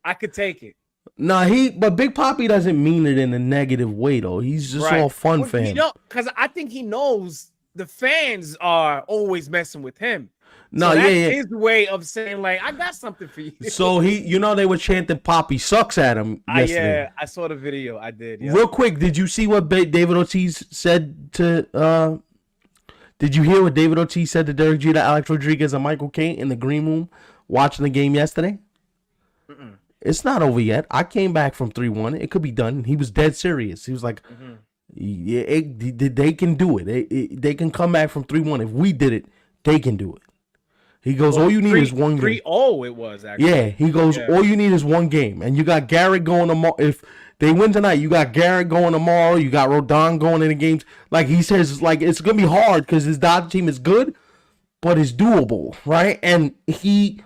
I could take it. Nah, but Big Papi doesn't mean it in a negative way, though. He's just all fun for him. Because I think he knows the fans are always messing with him. No, so that's his way of saying, like, I got something for you. So they were chanting Papi sucks at him yesterday. Yeah, I saw the video. I did. Yeah. Real quick, did you see what David Ortiz said to did you hear what David Ortiz said to Derek Jeter, Alex Rodriguez, and Michael Kane in the green room watching the game yesterday? It's not over yet. I came back from 3-1. It could be done. He was dead serious. He was like, Mm-hmm. yeah, they can do it. They can come back from 3-1. If we did it, they can do it. He goes, Well, all you need is one game. 3-0 it was Yeah, actually. he goes, Yeah. all you need is one game. And you got Garrett going tomorrow. If they win tonight, you got Garrett going tomorrow. You got Rodon going in the games. Like he says, like it's going to be hard because his Dodger team is good, but it's doable, right? And they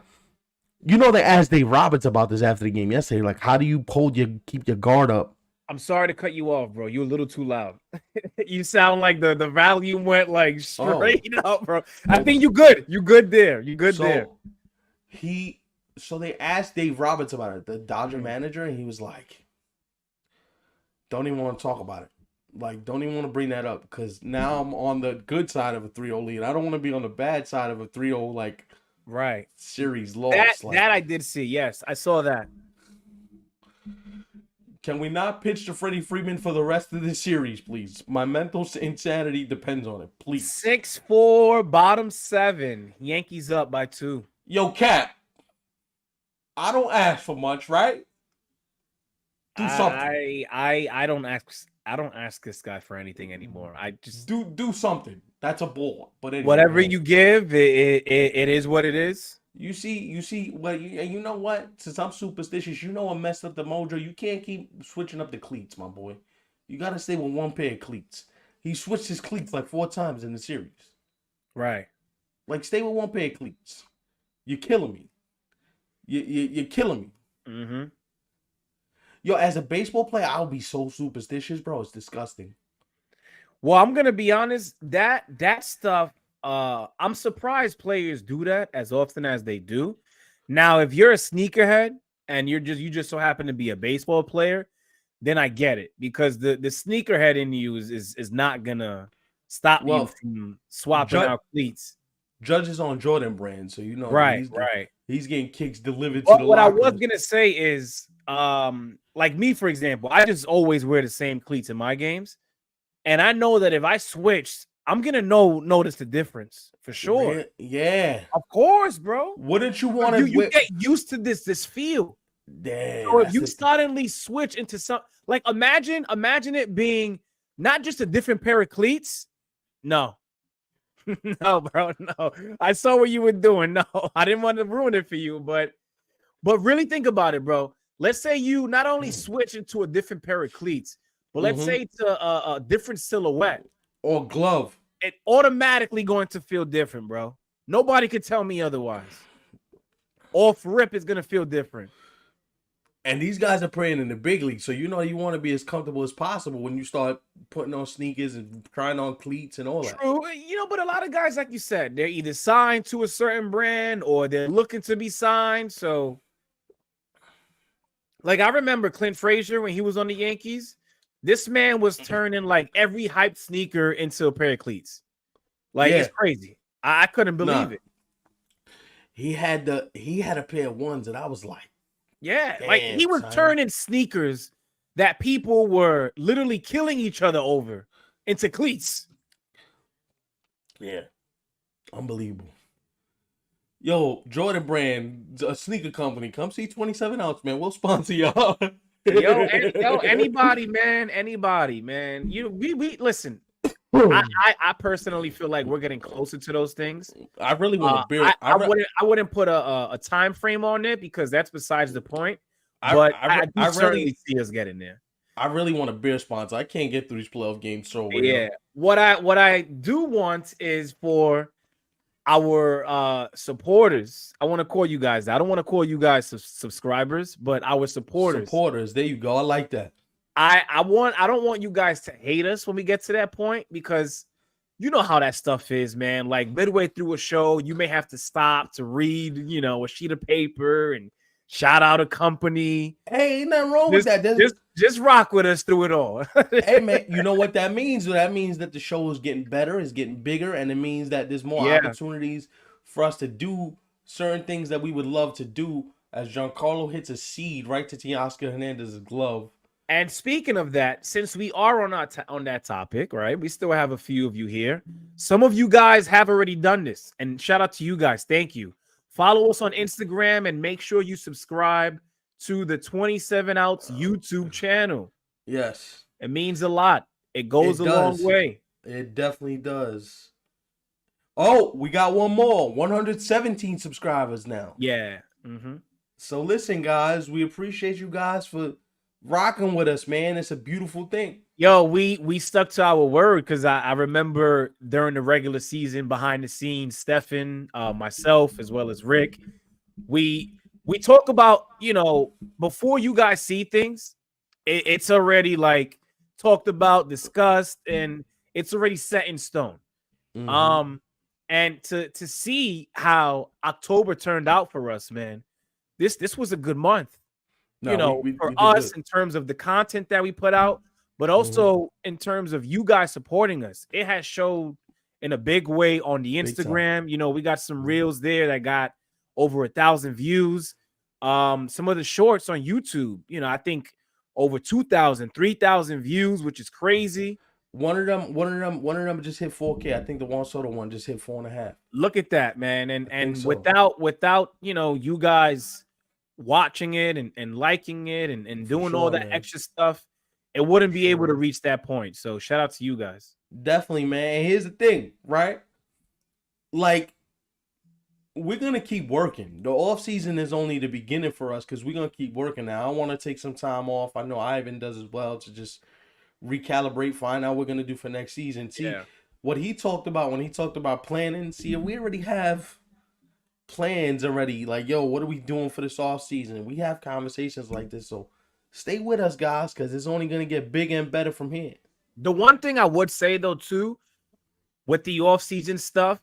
asked Dave Roberts about this after the game yesterday. Like, how do you keep your guard up? I'm sorry to cut you off, bro. You're a little too loud. You sound like the volume went like straight up, bro. I think you good. You good there. You good there. So they asked Dave Roberts about it, the Dodger manager, and he was like, don't even want to talk about it. Like, don't even want to bring that up because now I'm on the good side of a 3-0 lead. I don't want to be on the bad side of a 3-0 like right series loss. That I did see. Yes, I saw that. Can we not pitch to Freddie Freeman for the rest of this series, please? My mental insanity depends on it, please. 6-4, bottom 7. Yankees up by 2. Yo, Cap. I don't ask for much, right? Do something. I don't ask this guy for anything anymore. I just do something. That's a ball. But anyway, whatever you give, it is what it is. You see what you know what? Since I'm superstitious, what messed up the mojo? You can't keep switching up the cleats, my boy. You gotta stay with one pair of cleats. He switched his cleats like 4 times in the series. Right. Like stay with one pair of cleats. You're killing me. You're killing me. Mm-hmm. Yo, as a baseball player, I'll be so superstitious, bro. It's disgusting. Well, I'm gonna be honest. That stuff. I'm surprised players do that as often as they do. Now, if you're a sneakerhead and you just so happen to be a baseball player, then I get it because the sneakerhead in you is not gonna stop you from swapping out cleats. Judge is on Jordan brand, so right. He's getting kicks delivered to the what I lockers. was gonna say is, like me, for example, I just always wear the same cleats in my games, and I know that if I switched, I'm gonna notice the difference for sure. Yeah, of course, bro. Wouldn't you want to? You get used to this feel. Damn. So if you suddenly switch into some, like imagine it being not just a different pair of cleats. No. No, bro. No. I saw what you were doing. No, I didn't want to ruin it for you, but really think about it, bro. Let's say you not only switch into a different pair of cleats, but let's say it's a different silhouette or glove. It automatically going to feel different, bro. Nobody could tell me otherwise. Off rip is gonna feel different. And these guys are playing in the big league, so you want to be as comfortable as possible when you start putting on sneakers and trying on cleats and all that. True, but a lot of guys, like you said, they're either signed to a certain brand or they're looking to be signed. So, like I remember Clint Frazier when he was on the Yankees. This man was turning like every hyped sneaker into a pair of cleats. Like it's crazy. I couldn't believe it. He had a pair of ones that I was like. Yeah, like he was turning sneakers that people were literally killing each other over into cleats. Yeah. Unbelievable. Yo, Jordan Brand, a sneaker company, come see 27 ounce, man. We'll sponsor y'all. Yo, anybody, man. We listen. I personally feel like we're getting closer to those things. I really want to beer. I wouldn't put a time frame on it because that's besides the point. But I certainly see us getting there. I really want a beer sponsor. I can't get through these playoff games so well. Yeah. What I do want is for our supporters. I want to call you guys. I don't want to call you guys subscribers, but our supporters. Supporters. There you go. I like that. I don't want you guys to hate us when we get to that point because you know how that stuff is, man. Like midway through a show, you may have to stop to read, a sheet of paper and shout out a company. Hey, ain't nothing wrong with that. Just rock with us through it all. Hey, man, you know what that means? That means that the show is getting better, is getting bigger, and it means that there's more opportunities for us to do certain things that we would love to do as Giancarlo hits a seed right to Teoscar Hernandez's glove. And speaking of that, since we are on that topic, right? We still have a few of you here. Some of you guys have already done this, and shout out to you guys. Thank you. Follow us on Instagram and make sure you subscribe to the 27 Outs YouTube channel. Yes. It means a lot. It goes It a long does. way. It definitely does. Oh, we got one more. 117 subscribers now. Yeah. Mm-hmm. So listen, guys, we appreciate you guys for rocking with us, man. It's a beautiful thing. Yo, we stuck to our word because I remember during the regular season, behind the scenes, Stefan, myself, as well as Rick, we talk about, before you guys see things, it's already like talked about, discussed, and it's already set in stone. Mm-hmm. And to see how October turned out for us, man, this was a good month. No, we For did us good. in terms of the content that we put out, but Mm-hmm. also in terms of you guys supporting us. It has showed in a big way on the Big time. Instagram. We got some reels there that got over 1,000 views. Some of the shorts on YouTube, I think over 2,000, 3,000 views, which is crazy. One of them just hit 4K. I think the Juan Soto one just hit 4.5. Look at that, man. I think And so. without you guys watching it and liking it and doing all that man. extra stuff, it wouldn't be able to Sure. reach that point. So shout out to you guys. Definitely, man. And here's the thing, right? Like, we're gonna keep working. The off season is only the beginning for us because we're gonna keep working now. I want to take some time off. I know Ivan does as well, to just recalibrate, find out what we're gonna do for next season. See Yeah. what he talked about when he talked about planning. See, we already have plans already. Like, yo, what are we doing for this off season? We have conversations like this, so stay with us, guys, because it's only gonna get bigger and better from here. The one thing I would say though too, with the off-season stuff,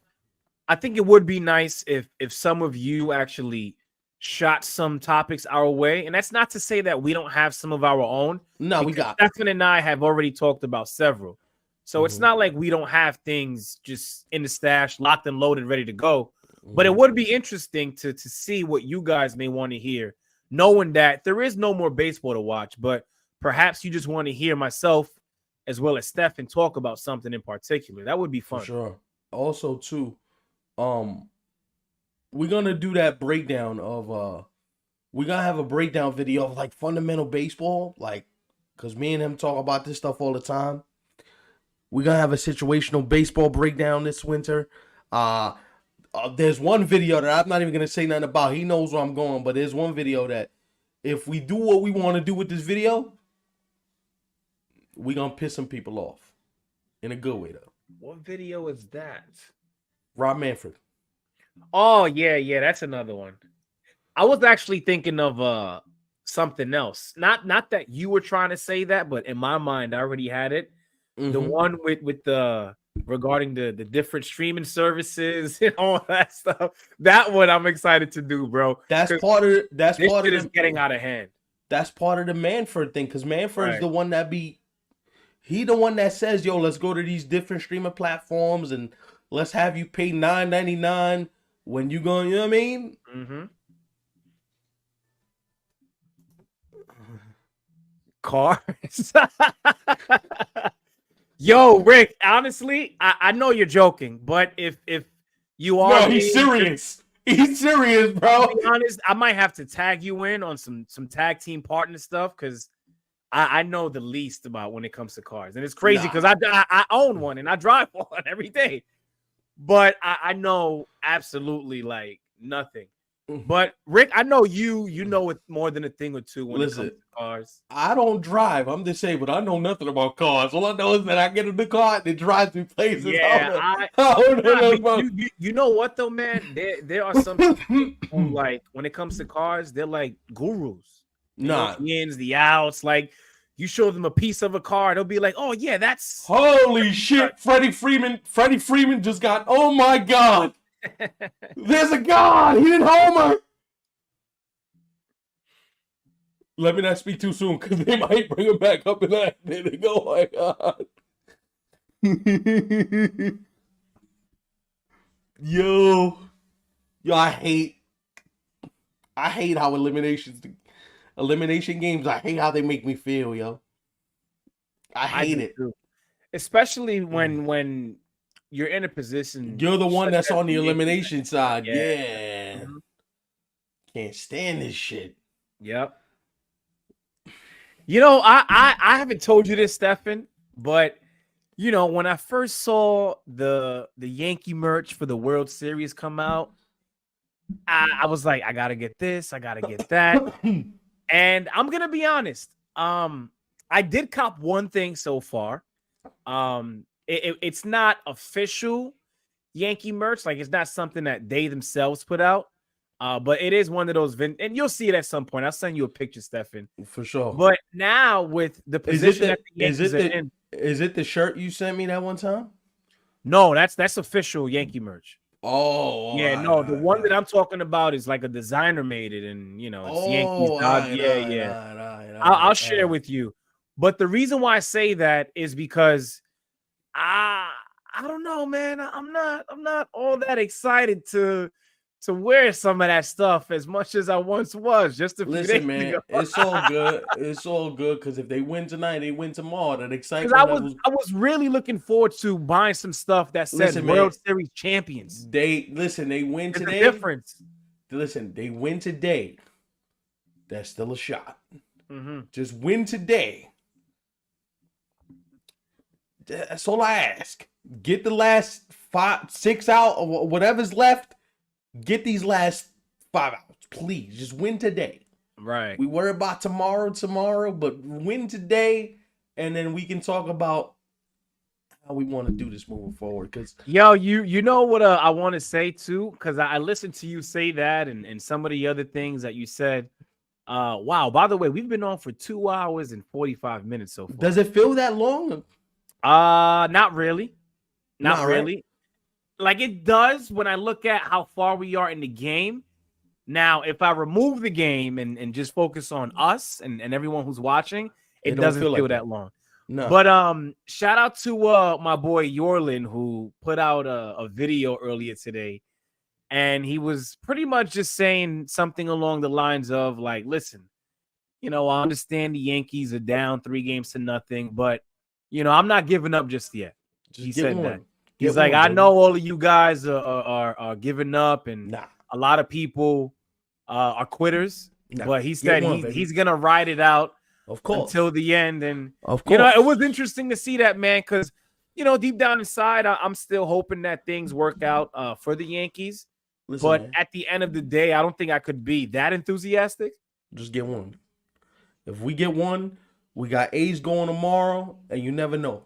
I think it would be nice if some of you actually shot some topics our way. And that's not to say that we don't have some of our own. No, we because got Stefan and I have already talked about several. So it's Mhm. not like we don't have things just in the stash, locked and loaded, ready to go. But it would be interesting to see what you guys may want to hear, knowing that there is no more baseball to watch, but perhaps you just want to hear myself as well as Stefan talk about something in particular. That would be fun. for sure. Also, too, we're gonna do that breakdown of we're gonna have a breakdown video of like fundamental baseball, like, because me and him talk about this stuff all the time. We're gonna have a situational baseball breakdown this winter. There's one video that I'm not even gonna say nothing about. He knows where I'm going, but there's one video that if we do what we want to do with this video, we're gonna piss some people off in a good way though. What video is that? Rob Manfred. Oh, yeah, that's another one. I was actually thinking of something else. Not that you were trying to say that, but in my mind, I already had it. The one with the regarding the different streaming services and all that stuff. That one I'm excited to do, bro. That's part of This shit is getting out of hand. That's part of the Manfred thing, because Manfred's Right. the one that he the one that says, yo, let's go to these different streaming platforms and let's have you pay $9.99 when you going, you know what I mean? Mm-hmm. Cars. Yo, Rick, honestly, I know you're joking, but if you are, No, he's serious. He's serious, bro. To be honest, I might have to tag you in on some tag team partner stuff because I know the least about when it comes to cars, and it's crazy because I own one and I drive one every day, but I know absolutely like nothing. But Rick, I know you know it more than a thing or two when it comes to cars. I don't drive. I'm disabled. I know nothing about cars. All I know is that I get in the car and it drives me places. Yeah, you know what though, man? There are some people who, like, when it comes to cars, they're like gurus. The ins, the outs. Like, you show them a piece of a car, they'll be like, "Oh yeah, that's holy shit." Freddie Freeman just got. Oh my god. There's a God. He didn't homer. Let me not speak too soon because they might bring him back up in that. There they go. Oh my God. Yo, I hate how elimination games. I hate how they make me feel, yo. I hate it too. Especially when you're in a position. You're the one that's on the elimination side. Yeah. Can't stand this shit. Yep. You know, I haven't told you this, Stefan, but you know, when I first saw the Yankee merch for the World Series come out, I was like, I gotta get this, I gotta get that. And I'm gonna be honest. I did cop one thing so far. It's not official Yankee merch, like it's not something that they themselves put out. But it is one of those and you'll see it at some point. I'll send you a picture, Stefan. For sure. But now with the position that the Yankees are in, is it the shirt you sent me that one time? no, that's official Yankee merch. Oh, Yeah, no, the one that I'm talking about is like a designer made it, and you know, it's Yankees. I'll share with you. But the reason why I say that is because I don't know, man. I'm not all that excited to wear some of that stuff as much as I once was. Just a few days man, ago. it's all good. It's all good because if they win tonight, they win tomorrow. That excitement. I was really looking forward to buying some stuff that said World Series champions. They win There's today. A difference. Listen, they win today. That's still a shot. Mm-hmm. Just win today. That's all I ask. Get the last 5, 6 out, or whatever's left. Get these last 5 outs, please. Just win today. Right. We worry about tomorrow, but win today, and then we can talk about how we want to do this moving forward. Because you know what I want to say too, because I listened to you say that and some of the other things that you said. Wow. By the way, we've been on for 2 hours and 45 minutes so far. Does it feel that long? Not really. Not really. Right? Like it does when I look at how far we are in the game. Now, if I remove the game and just focus on us and everyone who's watching, it doesn't feel that long. No. But shout out to my boy Yorlin, who put out a video earlier today, and he was pretty much just saying something along the lines of like, listen, you know, I understand the Yankees are down 3-0, but you know, I'm not giving up just yet. He said that. He's like, I know all of you guys are giving up, and a lot of people are quitters. But he said he's gonna ride it out, of course, until the end. And of course, you know, it was interesting to see that, man, because you know, deep down inside, I'm still hoping that things work out for the Yankees. Listen, but man, at the end of the day, I don't think I could be that enthusiastic. Just get one. If we get one, we got A's going tomorrow, and you never know.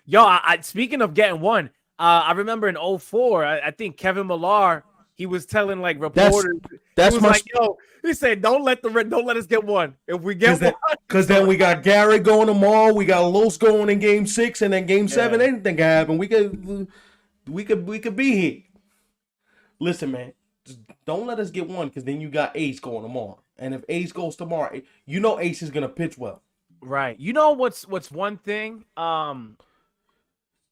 Yo, I speaking of getting one, I remember in 2004, I think Kevin Millar, he was telling like reporters, he said, don't let us get one. If we get one, because then we got Garrett going tomorrow, we got Los going in Game 6, and then Game 7, anything can happen. We could be here. Listen, man, just don't let us get one, because then you got Ace going tomorrow, and if Ace goes tomorrow, you know Ace is gonna pitch well. Right. You know what's one thing?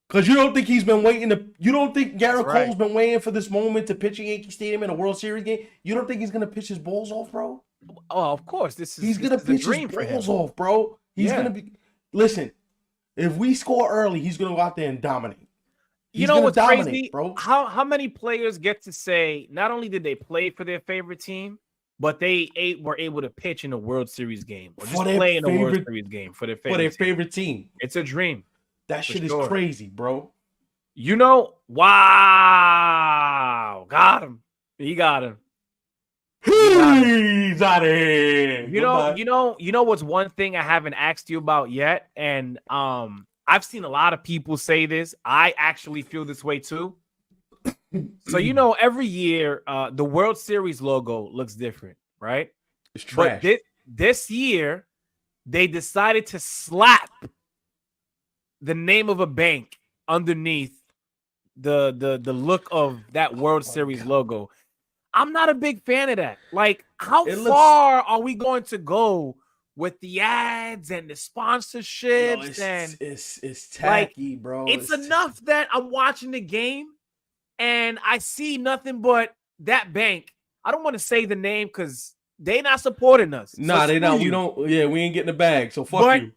Because you don't think he's been waiting to. You don't think Gerrit Cole's been waiting for this moment to pitch a Yankee Stadium in a World Series game? You don't think he's gonna pitch his balls off, bro? Oh, of course. He's gonna pitch his balls off, bro. He's gonna be. Listen, if we score early, he's gonna go out there and dominate. You know what's crazy, bro? How many players get to say not only did they play for their favorite team, but they were able to pitch in a World Series game or just play in a World Series game for their favorite team. It's a dream. That shit is crazy, bro. You know, wow, got him. He got him. He's out of here. You know what's one thing I haven't asked you about yet, and I've seen a lot of people say this. I actually feel this way too. So you know, every year the World Series logo looks different, right? It's trash. But this year they decided to slap the name of a bank underneath the look of that World Series logo. I'm not a big fan of that. Like, how far are we going to go with the ads and the sponsorships? It's tacky, like, bro. It's enough that I'm watching the game and I see nothing but that bank. I don't want to say the name because they're not supporting us. Nah, they not. We don't. Yeah, we ain't getting the bag. So fuck you.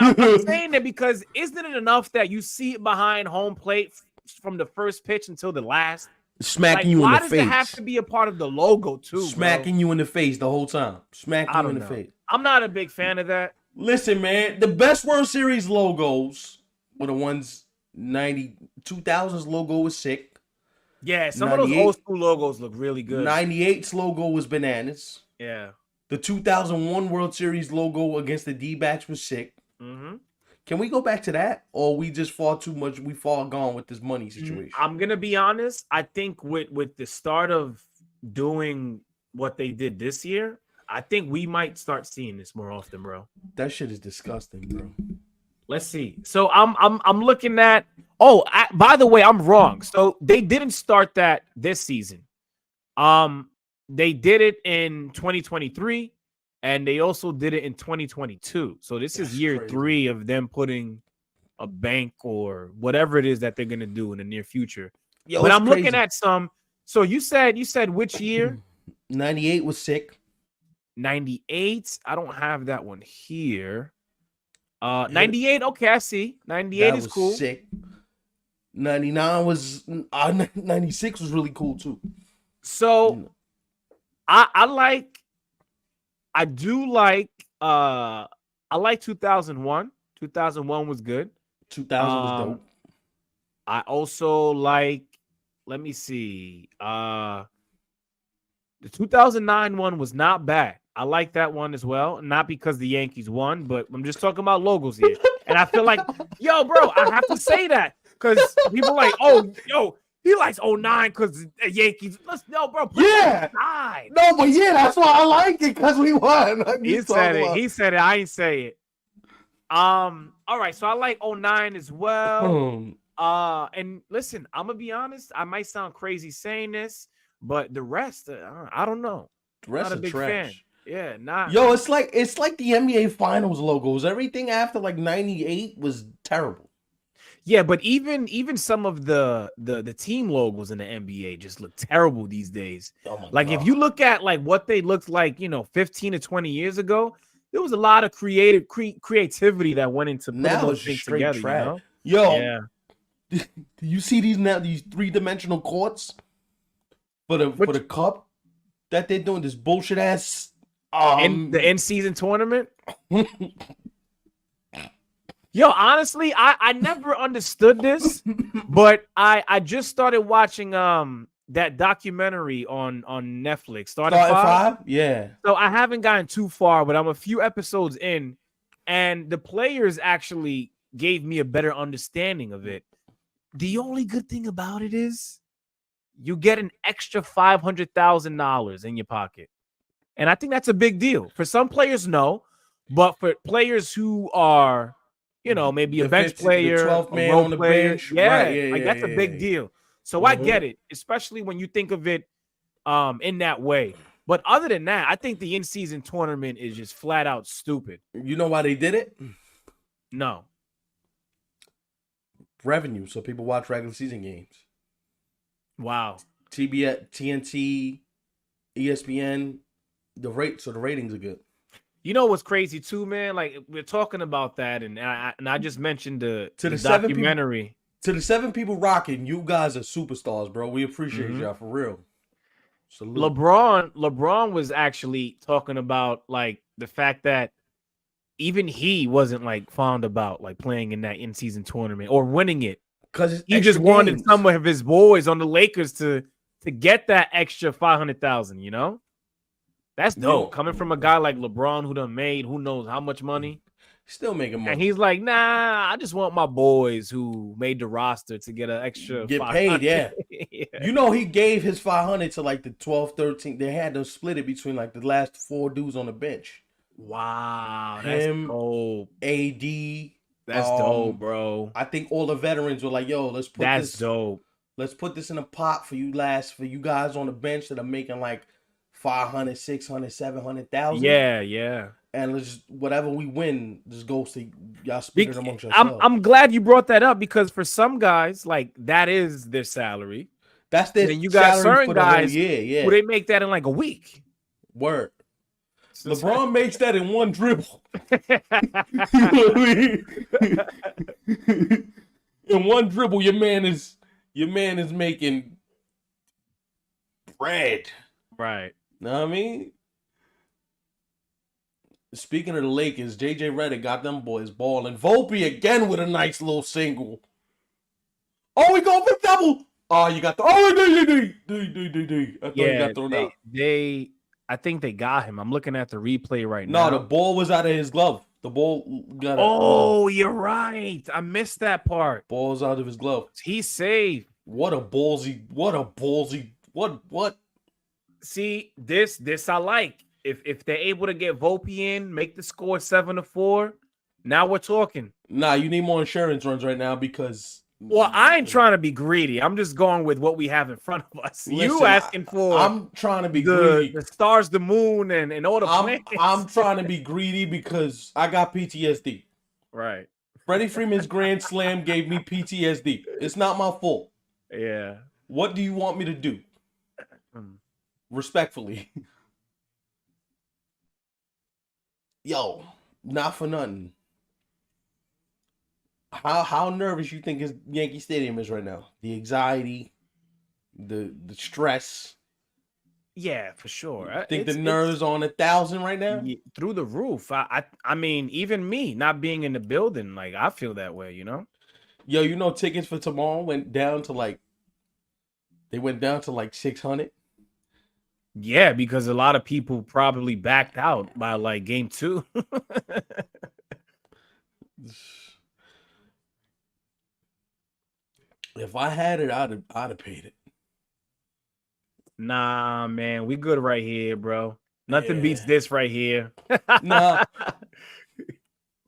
I'm saying that because isn't it enough that you see it behind home plate from the first pitch until the last? Smacking you in the face. Why does it have to be a part of the logo too? Smacking you in the face the whole time. Smacking you in the face. I'm not a big fan of that. Listen, man, the best World Series logos were the ones 2000's logo was sick. Yeah, some of those old 98 school logos look really good. 98's logo was bananas. Yeah. The 2001 World Series logo against the D-backs was sick. Mm-hmm. Can we go back to that, or we just far too much? We far gone with this money situation. I'm gonna be honest. I think with the start of doing what they did this year, I think we might start seeing this more often, bro. That shit is disgusting, bro. Let's see. So I'm looking at. Oh, by the way, I'm wrong. So they didn't start that this season. They did it in 2023, and they also did it in 2022. So this is year crazy. 3 of them putting a bank or whatever it is that they're gonna do in the near future. Yo, but it's I'm crazy. looking at some. So you said which year? 98 was sick. 98. I don't have that one here. 98. Okay, I see. 98 is cool. Sick. 99 was 96 was really cool too. So I like 2001. 2001 was good. 2000 was dope. I also like, let me see. The 2009 one was not bad. I like that one as well. Not because the Yankees won, but I'm just talking about logos here. And I feel like, yo, bro, I have to say that because people like, oh, yo, he likes 09 because the Yankees. No, bro. Yeah. 09. No, but yeah, that's why I like it because we won. He said it. He said it. I ain't say it. All right. So I like 09 as well. And listen, I'm gonna be honest. I might sound crazy saying this, but the rest, I don't know. The rest not a big trash. fan. Yeah, not. Yo, it's like the NBA Finals logos. Everything after like 98 was terrible. Yeah, but even some of the team logos in the NBA just look terrible these days. Oh my like God. if you look at like what they looked like, 15 to 20 years ago, there was a lot of creativity that went into putting those things together. Trash. Yo, yeah. Do you see these 3-dimensional courts for the cup that they're doing? This bullshit ass in the in-season tournament. Yo, honestly, I never understood this, but I just started watching that documentary on Netflix. Starting Five? Yeah. So I haven't gotten too far, but I'm a few episodes in, and the players actually gave me a better understanding of it. The only good thing about it is you get an extra $500,000 in your pocket. And I think that's a big deal. For some players, no. But for players who are, maybe a bench player, the 12th man a role on the player, bench. Right. that's a big deal. So I get it, especially when you think of it in that way. But other than that, I think the in-season tournament is just flat out stupid. You know why they did it? No. Revenue, so people watch regular season games. Wow. TNT, ESPN, the ratings are good. You know what's crazy too, man? Like we're talking about that, and I just mentioned the documentary. To the 7 people rocking, you guys are superstars, bro. We appreciate y'all for real. Salute. LeBron was actually talking about like the fact that even he wasn't like fond about like playing in that in-season tournament or winning it because he just wanted some of his boys on the Lakers to get that extra $500,000. That's dope. Coming from a guy like LeBron who done made who knows how much money. Still making money. And he's like, nah, I just want my boys who made the roster to get an extra get 500. paid, yeah. He gave his 500 to like the 12, 13. They had to split it between like the last 4 dudes on the bench. Wow, that's dope. AD. That's dope, bro. I think all the veterans were like, yo, let's put this. That's dope. Let's put this in a pot for you guys on the bench that are making like 500, 600, 700,000. Yeah. And let's just, whatever we win, just goes to y'all split it amongst yourselves. I'm glad you brought that up because for some guys, like that is their salary. That's their and you got certain guys who they make that in like a week. Word. LeBron makes that in one dribble. You know what I mean? In one dribble, your man is making bread. Right. Know what I mean? Speaking of the Lakers, JJ Redick got them boys balling. Volpe again with a nice little single. Oh, we going for double. Oh, you got the I thought he Yeah, got thrown out. I think they got him. I'm looking at the replay right No, the now. ball was out of his glove. The ball got Oh, you're right. I missed that part. ball's out of his glove. He's safe. What a ballsy. What? See, this I like. If they're able to get Volpe in, make the score 7-4, now we're talking. Nah, you need more insurance runs right now because. Well, I ain't trying to be greedy. I'm just going with what we have in front of us. Listen, you asking for I'm trying to be greedy. The stars, the moon, and all the planets. I'm trying to be greedy because I got PTSD. Right. Freddie Freeman's grand slam gave me PTSD. It's not my fault. Yeah. What do you want me to do? Respectfully. Yo, not for nothing. How nervous you think Yankee Stadium is right now? The anxiety, the stress. Yeah, for sure. I think the nerves on 1,000 right now? Through the roof. I mean, even me not being in the building, like I feel that way, you know? Yo, you know tickets for tomorrow went down to like 600. Yeah, because a lot of people probably backed out by like game 2. If I had it, I'd have paid it. Nah, man, we good right here, bro. Nothing beats this right here. Nah.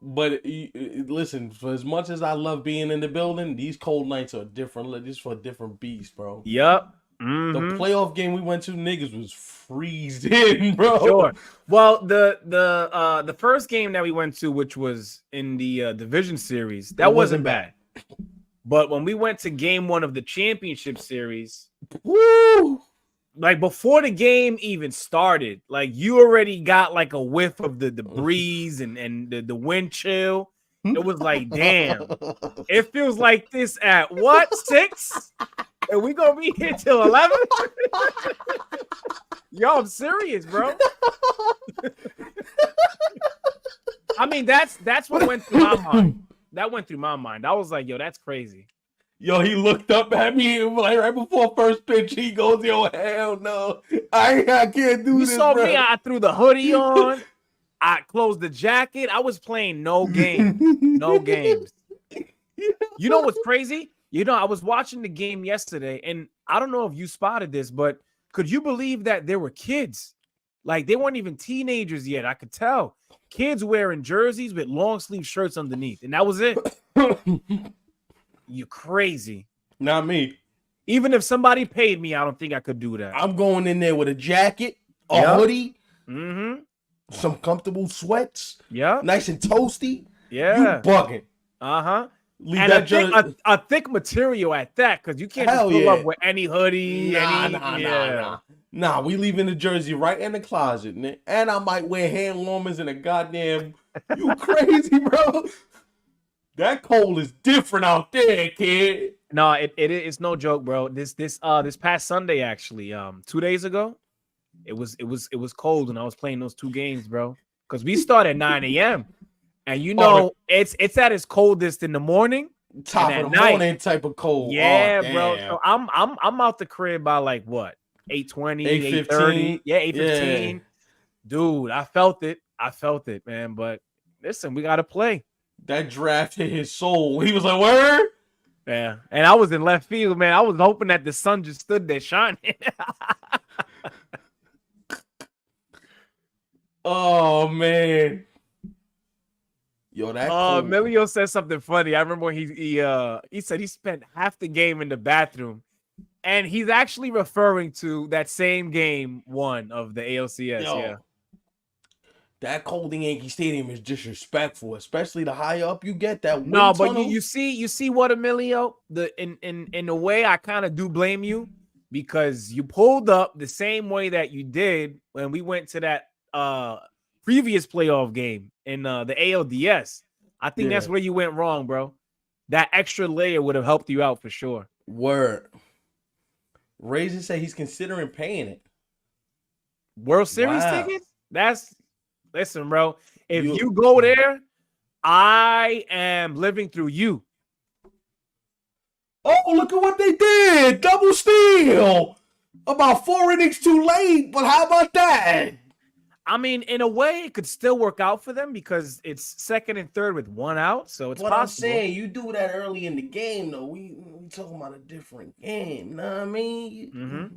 But listen, for as much as I love being in the building, these cold nights are different. This for a different beast, bro. Yep. The playoff game we went to, niggas was freezing, bro. Sure. Well, the first game that we went to, which was in the division series, that wasn't bad. But when we went to game 1 of the championship series, woo! Like before the game even started, like you already got like a whiff of the breeze and the wind chill. It was like, damn, it feels like this at what, 6? And we gonna be here till 11? Yo, I'm serious, bro. I mean, that's what went through my mind. That went through my mind. I was like, yo, that's crazy. Yo, he looked up at me like right before first pitch. He goes, yo, hell no. I can't do this, You saw bro. me, I threw the hoodie on. I closed the jacket. I was playing no games. No games. You know what's crazy? You know, I was watching the game yesterday, and I don't know if you spotted this, but could you believe that there were kids? Like, they weren't even teenagers yet. I could tell. Kids wearing jerseys with long sleeve shirts underneath, and that was it. You crazy. Not me. Even if somebody paid me, I don't think I could do that. I'm going in there with a jacket, a hoodie, some comfortable sweats. Yeah. Nice and toasty. Yeah. You bugging. Uh-huh. Leave and that a thick material at that, because you can't just pull up with any hoodie. Nah, we leaving the jersey right in the closet. And I might wear hand warmers and a goddamn... You crazy, bro? That cold is different out there, kid. No, it's no joke, bro. This past Sunday, actually, 2 days ago, it was cold when I was playing those 2 games, bro. Because we start at 9 a.m. and you know it's at its coldest in the morning, top of the morning type of cold. Yeah, bro. So I'm out the crib by like what 8:20, 8:30, 8:15. Yeah. Dude, I felt it, man. But listen, we gotta play. That draft hit his soul. He was like, "Word." Yeah, and I was in left field, man. I was hoping that the sun just stood there shining. Oh man, yo, that. Emilio said something funny. I remember when he said he spent half the game in the bathroom, and he's actually referring to that same game 1 of the ALCS. Yo, yeah. That cold in Yankee Stadium is disrespectful, especially the higher up you get. That no, but you see what, Emilio? In a way, I kind of do blame you, because you pulled up the same way that you did when we went to that previous playoff game in the ALDS. I think that's where you went wrong, bro. That extra layer would have helped you out for sure. Word. Razor said he's considering paying it. World Series tickets? Listen, bro. If You you go there, I am living through you. Oh, look at what they did. Double steal. About 4 innings too late, but how about that? I mean, in a way, it could still work out for them because it's second and third with 1 out, so it's But I'm possible. saying you do that early in the game, though. We talking about a different game. You know what I mean? Mm-hmm.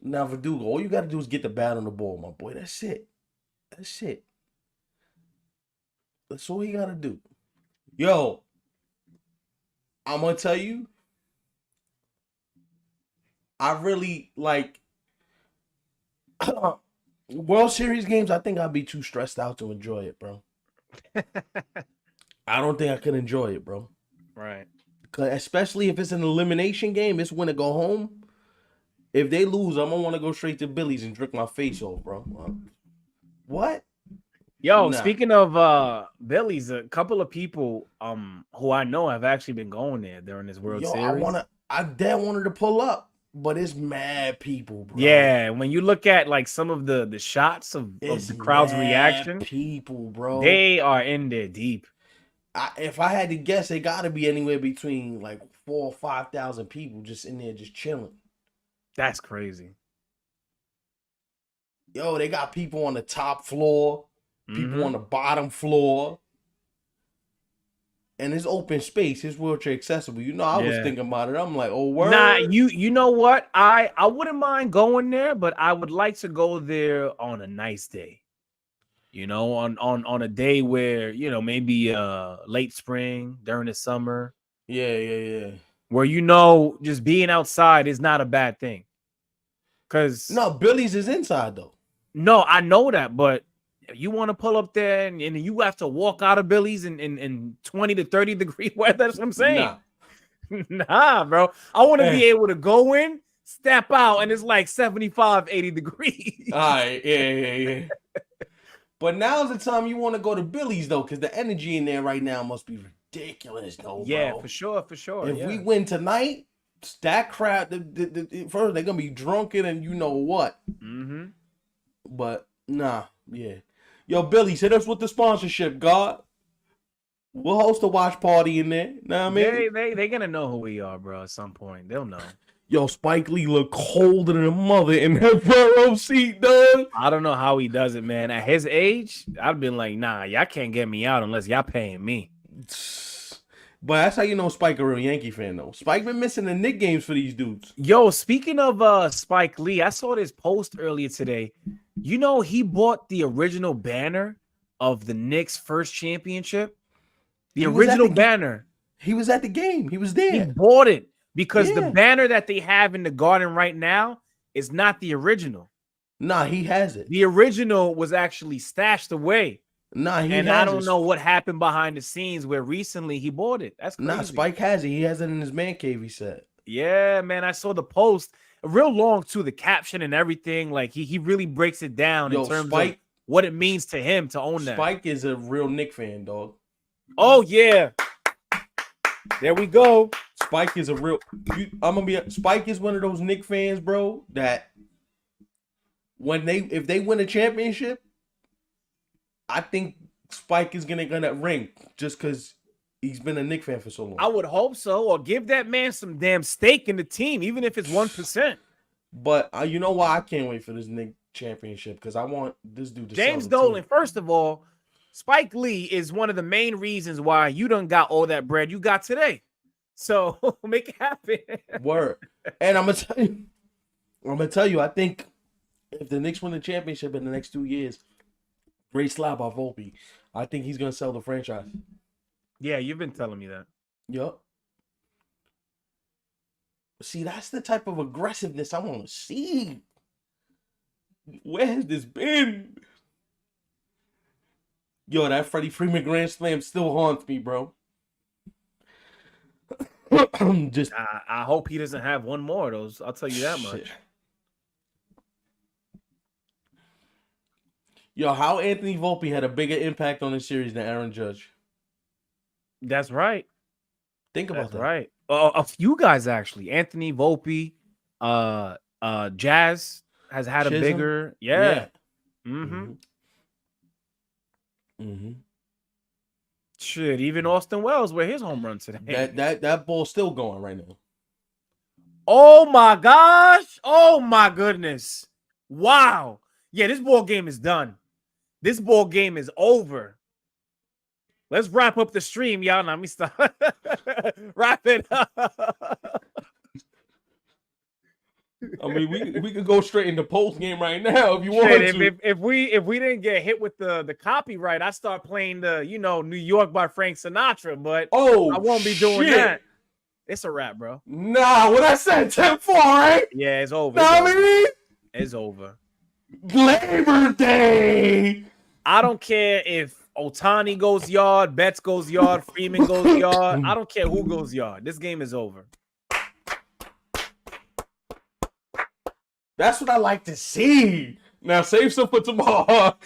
Now, Verdugo, all you got to do is get the bat on the ball, my boy. That's it. That's it. That's all you got to do. Yo, I'm going to tell you, I really like World Series games. I think I'd be too stressed out to enjoy it, bro. I don't think I could enjoy it, bro. Right. Especially if it's an elimination game, it's when to go home. If they lose, I'm gonna want to go straight to Billy's and drink my face off, bro. What? Yo, Nah. speaking of Billy's, a couple of people who I know have actually been going there during this World Series. I dad wanted to pull up, but it's mad people, bro. Yeah, when you look at like some of the shots of the crowd's reaction, people, bro, they are in there deep. If I had to guess, it got to be anywhere between like 4,000 or 5,000 people just in there, just chilling. That's crazy. Yo, they got people on the top floor, people on the bottom floor, and it's open space. It's wheelchair accessible. You know, I was thinking about it. I'm like, oh, word. Nah, you know what? I wouldn't mind going there, but I would like to go there on a nice day. You know, on a day where, you know, maybe late spring during the summer. Yeah. Where, you know, just being outside is not a bad thing. Because no, Billy's is inside though. No, I know that, but you want to pull up there and you have to walk out of Billy's in 20 to 30 degree weather. That's what I'm saying. Nah, bro. I want to be able to go in, step out, and it's like 75, 80 degrees. All right, yeah. But now's the time you want to go to Billy's though, because the energy in there right now must be ridiculous, though. Yeah, bro. for sure. If we win tonight, that crowd, first they're gonna be drunken and you know what. Mm-hmm. But nah, yeah. Yo, Billy's, hit us with the sponsorship, God. We'll host a watch party in there. Know what I mean? They're gonna know who we are, bro. At some point, they'll know. Yo, Spike Lee look colder than a mother in that front row seat, dog. I don't know how he does it, man. At his age, I'd been like, nah, y'all can't get me out unless y'all paying me. But that's how you know Spike a real Yankee fan, though. Spike been missing the Knick games for these dudes. Yo, speaking of Spike Lee, I saw this post earlier today. You know, he bought the original banner of the Knicks' first championship. The original banner. He was at the game. He was there. He bought it because the banner that they have in the Garden right now is not the original. Nah, he has it. The original was actually stashed away. Nah, I don't know what happened behind the scenes where recently he bought it. That's crazy. Nah, Spike has it. He has it in his man cave, he said. Yeah, man. I saw the post. Real long too, the caption and everything. Like he really breaks it down in terms of what it means to him to own that. Spike is a real Knick fan, dog. Oh yeah. There we go. Spike is a real Spike is one of those Knick fans, bro, that if they win a championship, I think Spike is gonna ring just because he's been a Knick fan for so long. I would hope so, or give that man some damn stake in the team, even if it's 1%. But you know why I can't wait for this Knick championship? Because I want this dude to James Dolan. First of all, Spike Lee is one of the main reasons why you done got all that bread you got today. So make it happen. Word. And I'm gonna tell you, I think if the Knicks win the championship in the next 2 years, great slap by Volpe, I think he's gonna sell the franchise. Yeah, you've been telling me that. Yup. See, that's the type of aggressiveness I want to see. Where has this been? Yo, that Freddie Freeman Grand Slam still haunts me, bro. I hope he doesn't have one more of those. I'll tell you that much. Yo, how Anthony Volpe had a bigger impact on the series than Aaron Judge. That's right. Think about that. Right. A few guys actually. Anthony Volpe, Jazz has had a bigger. Yeah. Mm-hmm. Mm-hmm. Shit, even Austin Wells with his home run today. That ball's still going right now. Oh my gosh! Oh my goodness! Wow! Yeah, this ball game is done. This ball game is over. Let's wrap up the stream, y'all. Now me stop. Wrap it up. I mean, we could go straight into post game right now if you want Shit, to. if we didn't get hit with the copyright, I start playing the New York by Frank Sinatra, but I won't be doing that. It's a wrap, bro. Nah, what I said, 10-4, right? Yeah, it's over. It's over. Labor Day. I don't care if Otani goes yard, Betts goes yard, Freeman goes yard. I don't care who goes yard. This game is over. That's what I like to see. Now save some for tomorrow.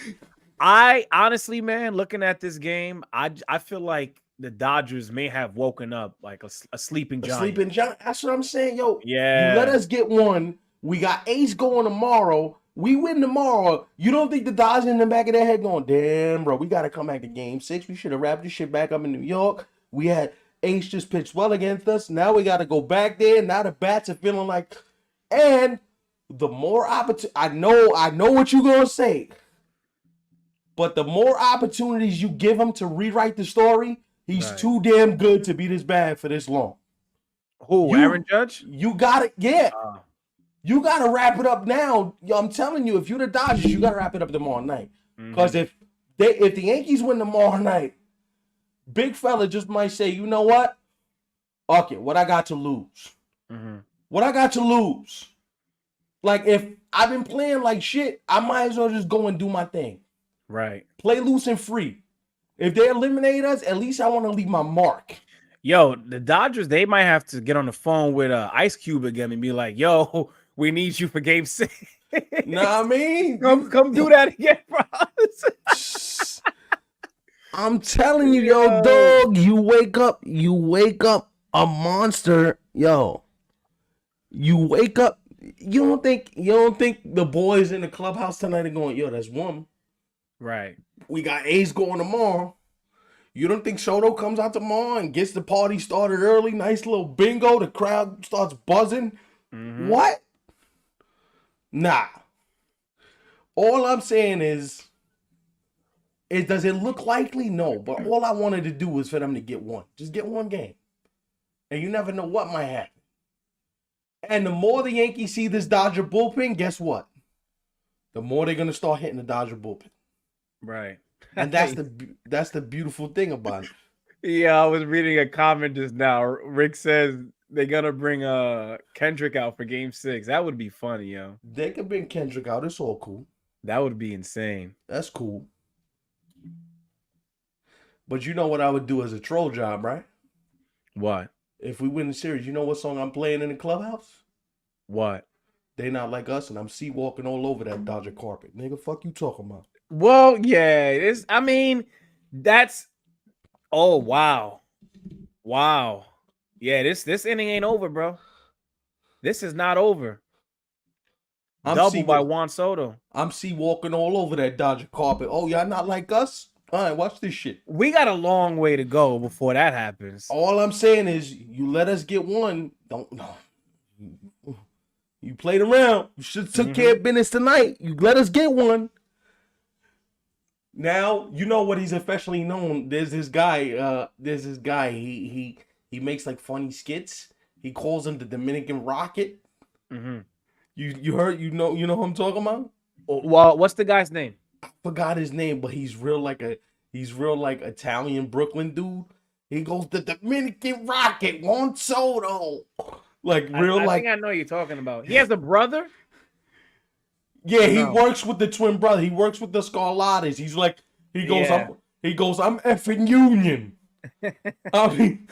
I honestly, man, looking at this game, I feel like the Dodgers may have woken up like a sleeping giant. Sleeping giant. That's what I'm saying, yo. Yeah. You let us get one. We got ace going tomorrow. We win tomorrow. You don't think the Dodgers in the back of their head going, damn, bro, we got to come back to game 6. We should have wrapped this shit back up in New York. We had ace just pitched well against us. Now we got to go back there. Now the bats are feeling like, and the more opportunity, I know what you're going to say, but the more opportunities you give him to rewrite the story, he's too damn good to be this bad for this long. Who, Aaron Judge? You got it, yeah. You got to wrap it up now. Yo, I'm telling you, if you're the Dodgers, you got to wrap it up tomorrow night. Because if the Yankees win tomorrow night, big fella just might say, you know what? Okay, what I got to lose? What I got to lose? Like, if I've been playing like shit, I might as well just go and do my thing. Right. Play loose and free. If they eliminate us, at least I want to leave my mark. Yo, the Dodgers, they might have to get on the phone with Ice Cube again and be like, yo, we need you for game 6. Know what I mean? Come do that again for us. I'm telling you, yo, dog, you wake up a monster, yo. You wake up, you don't think the boys in the clubhouse tonight are going, yo, that's one. Right. We got A's going tomorrow. You don't think Soto comes out tomorrow and gets the party started early? Nice little bingo. The crowd starts buzzing. What? Nah. All I'm saying is, does it look likely? No. But all I wanted to do was for them to get one. Just get one game. And you never know what might happen. And the more the Yankees see this Dodger bullpen, guess what? The more they're going to start hitting the Dodger bullpen. Right. And that's the beautiful thing about it. Yeah, I was reading a comment just now. Rick says they're gonna bring Kendrick out for game 6. That would be funny, yo. They can bring Kendrick out. It's all cool. That would be insane. That's cool. But you know what I would do as a troll job, right? What? If we win the series, you know what song I'm playing in the clubhouse? What? They Not Like Us, and I'm walking all over that Dodger carpet. Nigga, fuck you talking about? Well, yeah, that's oh wow. Yeah, this inning ain't over, bro. This is not over. Double by Juan Soto. I'm walking all over that Dodger carpet. Oh, y'all not like us? All right, watch this shit. We got a long way to go before that happens. All I'm saying is, you let us get one. You played around. You should have took care of business tonight. You let us get one. Now, you know what he's affectionately known. There's this guy. He makes like funny skits. He calls him the Dominican Rocket. You heard? You know who I'm talking about? Well, what's the guy's name? I forgot his name, but he's real like Italian Brooklyn dude. He goes the Dominican Rocket, Juan Soto. I think I know you're talking about. He has a brother. Yeah, he works with the twin brother. He works with the Scarlattes. He goes, I'm effing Union. I mean,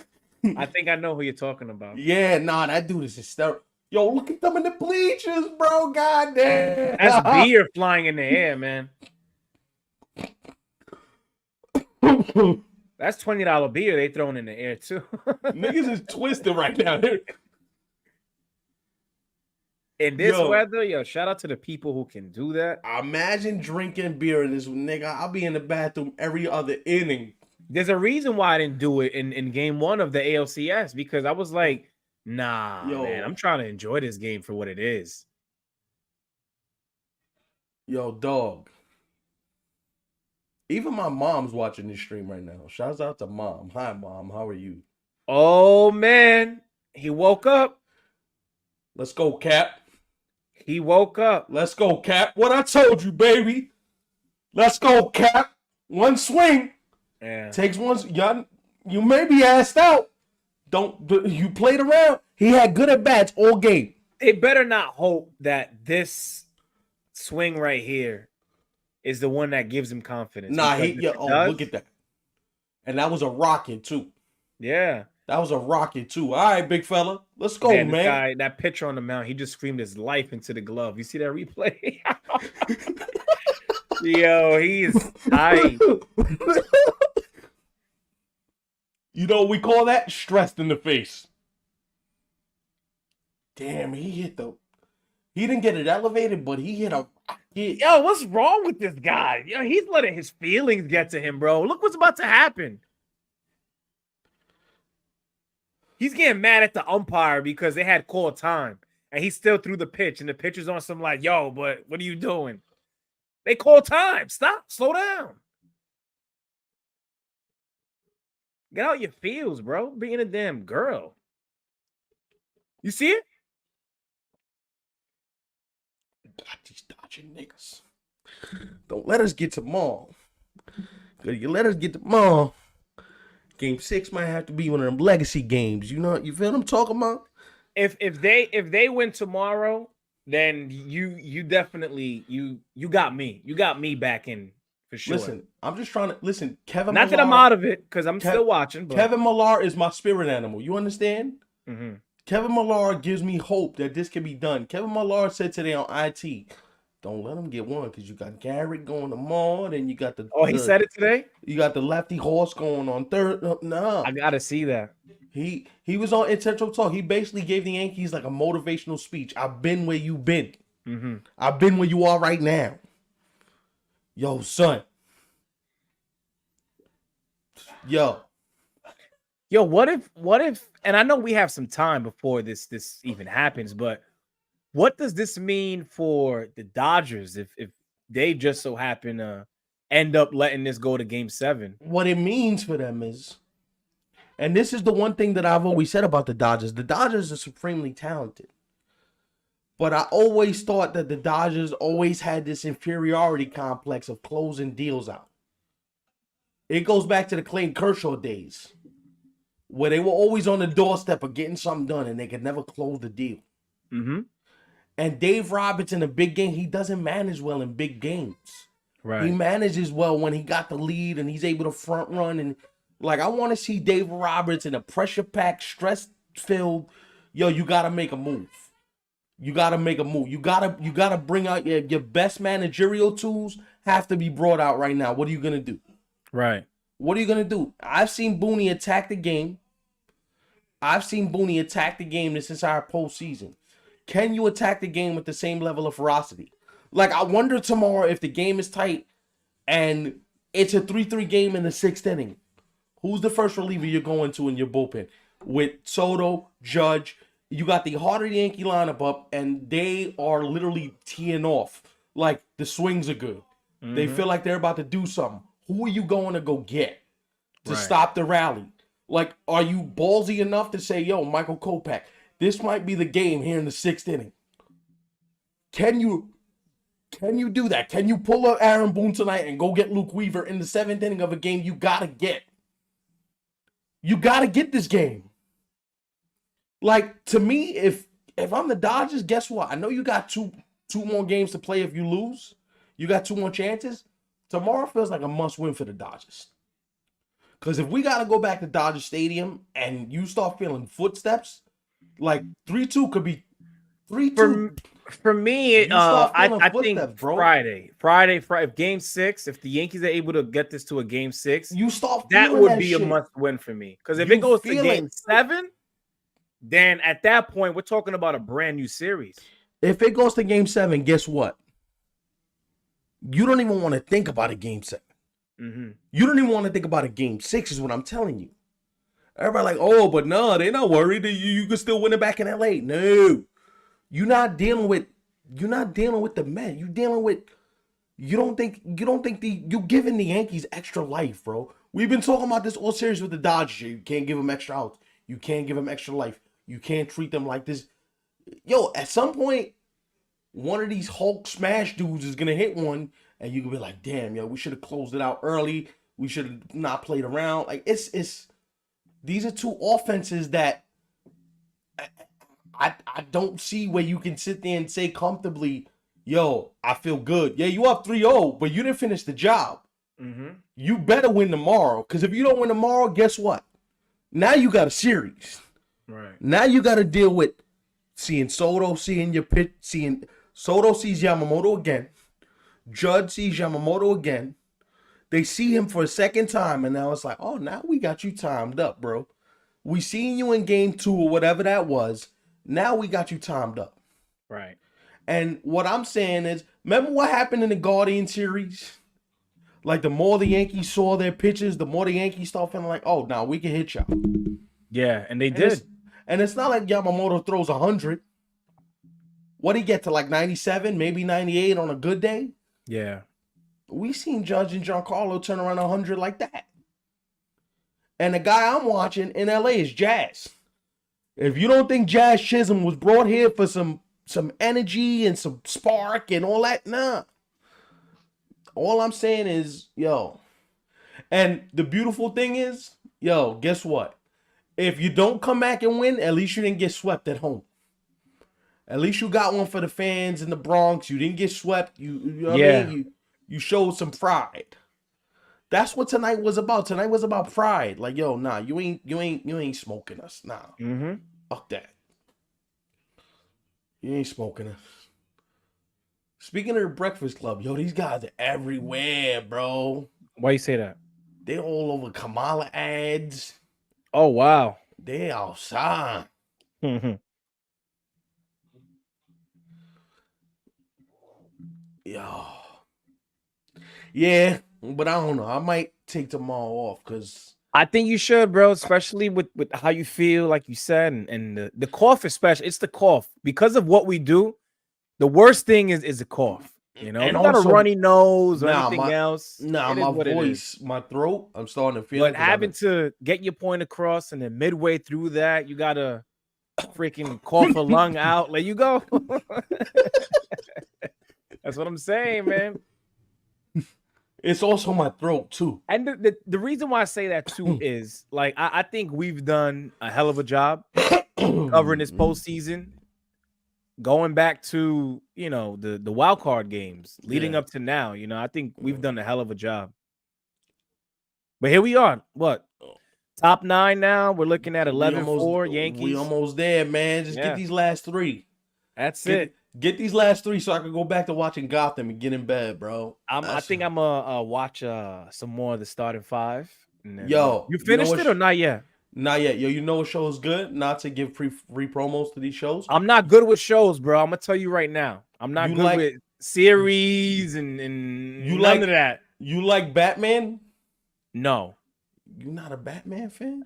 I think I know who you're talking about. Yeah, nah, that dude is hysterical. Yo, look at them in the bleachers, bro. God damn. That's beer flying in the air, man. That's $20 beer they throwing in the air, too. Niggas is twisted right now. In this Yo, weather, yo, shout out to the people who can do that. imagine drinking beer in this nigga. I'll be in the bathroom every other inning. There's a reason why I didn't do it in game 1 of the ALCS, because I was like, nah, man, I'm Yo, trying to enjoy this game for what it is. yo, dog. Even my mom's watching this stream right now. Shouts out to mom. Hi, mom. How are you? Oh, man. He woke up. Let's go, Cap. He woke up. Let's go, Cap. What I told you, baby. Let's go, Cap. One swing. Yeah. Takes one. You may be asked out. You played around. He had good at bats all game. They better not hope that this swing right here is the one that gives him confidence. Nah, look at that. And that was a rocket, too. Yeah. That was a rocket, too. All right, big fella. Let's go, man. Guy, that pitcher on the mound, he just screamed his life into the glove. You see that replay? Yo, he is tight. You know what we call that? Stressed in the face. Damn, he didn't get it elevated, but he hit a... Yo, what's wrong with this guy? Yo, he's letting his feelings get to him, bro. Look what's about to happen. He's getting mad at the umpire because they had called time, and he still threw the pitch, and the pitcher's on some like, yo, but what are you doing? They called time. Stop. Slow down. Get out your feels, bro. Being a damn girl. You see it? These dodging niggas. Don't let us get to mom. Cause you let us get to mom. Game 6 might have to be one of them legacy games. You know, you feel what I'm talking about? If they win tomorrow, then you definitely you got me. You got me back in for sure. Listen, I'm just trying to listen. Kevin Not Millar, that I'm out of it because I'm still watching. But... Kevin Millar is my spirit animal. You understand? Mm-hmm. Kevin Millar gives me hope that this can be done. Kevin Millar said today on IT, don't let him get one because you got Gerrit going tomorrow, then you got the... he said it today? You got the lefty horse going on third. Nah. I got to see that. He was on Intentional Talk. He basically gave the Yankees like a motivational speech. I've been where you've been. Mm-hmm. I've been where you are right now. Yo, son. Yo, what if, and I know we have some time before this even happens, but what does this mean for the Dodgers if they just so happen to end up letting this go to game 7? What it means for them is, and this is the one thing that I've always said about the Dodgers are supremely talented. But I always thought that the Dodgers always had this inferiority complex of closing deals out. It goes back to the Clayton Kershaw days, where they were always on the doorstep of getting something done and they could never close the deal. Mm-hmm. And Dave Roberts in a big game, he doesn't manage well in big games. Right. He manages well when he got the lead and he's able to front run. And like, I want to see Dave Roberts in a pressure-packed, stress-filled, yo, you got to make a move. You got to make a move. You gotta bring out your best managerial tools have to be brought out right now. What are you going to do? Right. What are you going to do? I've seen Booney attack the game. This entire postseason. Can you attack the game with the same level of ferocity? Like, I wonder tomorrow if the game is tight and it's a 3-3 game in the 6th inning. Who's the first reliever you're going to in your bullpen? With Soto, Judge, you got the heart of the Yankee lineup up, and they are literally teeing off. Like, the swings are good. Mm-hmm. They feel like they're about to do something. Who are you going to go get to stop the rally? Like, are you ballsy enough to say, yo, Michael Kopech, this might be the game here in the 6th inning? Can you do that? Can you pull up Aaron Boone tonight and go get Luke Weaver in the 7th inning of a game you got to get? You got to get this game. Like, to me, if I'm the Dodgers, guess what? I know you got two more games to play if you lose. You got 2 more chances. Tomorrow feels like a must-win for the Dodgers. Because if we got to go back to Dodger Stadium and you start feeling footsteps, like 3-2 could be 3-2. For me, I think Friday, if game 6, if the Yankees are able to get this to a game 6, that would be a must-win for me. Because if it goes to game 7, then at that point, we're talking about a brand new series. If it goes to game 7, guess what? You don't even want to think about a game 7. Mm-hmm. You don't even want to think about a game 6 is what I'm telling you. Everybody like, oh, but no, they're not worried. You can still win it back in LA. No. You're not dealing with the Mets. You giving the Yankees extra life, bro. We've been talking about this all series with the Dodgers. You can't give them extra outs. You can't give them extra life. You can't treat them like this. Yo, at some point, one of these Hulk smash dudes is gonna hit one, and you can be like, damn, yo, we should have closed it out early. We should have not played around. Like it's these are two offenses that I don't see where you can sit there and say comfortably, yo, I feel good. Yeah, you up 3-0, but you didn't finish the job. Mm-hmm. You better win tomorrow, because if you don't win tomorrow, guess what? Now you got a series. Right. Now you got to deal with seeing Soto, seeing your pitch, seeing Soto sees Yamamoto again. Judge sees Yamamoto again. They see him for a second time, and now it's like, oh, now we got you timed up, bro. We seen you in game 2 or whatever that was. Now we got you timed up. Right. And what I'm saying is, remember what happened in the Guardian series? Like, the more the Yankees saw their pitches, the more the Yankees start feeling like, oh, now we can hit y'all. Yeah, and they And did. it's not like Yamamoto throws 100. What'd he get to, like 97, maybe 98 on a good day? Yeah. We seen Judge and Giancarlo turn around 100 like that. And the guy I'm watching in LA is Jazz. If you don't think Jazz Chisholm was brought here for some energy and some spark and all that, nah. All I'm saying is, yo. And the beautiful thing is, yo, guess what? If you don't come back and win, at least you didn't get swept at home. At least you got one for the fans in the Bronx. You didn't get swept. You know what I mean? You showed some pride. That's what tonight was about. Tonight was about pride. Like, yo, nah, you ain't smoking us. Nah. Mm-hmm. Fuck that. You ain't smoking us. Speaking of the Breakfast Club, yo, these guys are everywhere, bro. Why you say that? They all over Kamala ads. Oh wow. They outside. Mm-hmm. Yo. Yeah, but I don't know. I might take tomorrow off because I think you should, bro, especially with how you feel, like you said, and the cough, especially. It's the cough. Because of what we do, the worst thing is the cough. You know, and you got a also, runny nose or anything else. Nah, it is my what voice, my throat, I'm starting to feel But it. having to get your point across, and then midway through that, you gotta freaking cough a lung out. Let you go. That's what I'm saying, man. It's also my throat too. And the reason why I say that too is, like, I think we've done a hell of a job covering this postseason. Going back to, you know, the wild card games leading up to now, you know, I think we've done a hell of a job. But here we are. What? Top 9 now. We're looking at 11-4 Yankees. We almost there, man. Just get these last 3. That's it. Get these last 3 so I can go back to watching Gotham and get in bed, bro. I think I'm gonna watch some more of the starting 5. And then, yo, you finished it or not yet? Not yet. Yo, you know what show is good? Not to give free promos to these shows. I'm not good with shows, bro. I'm gonna tell you right now. I'm not good with series and none of that. You like Batman? No. You're not a Batman fan?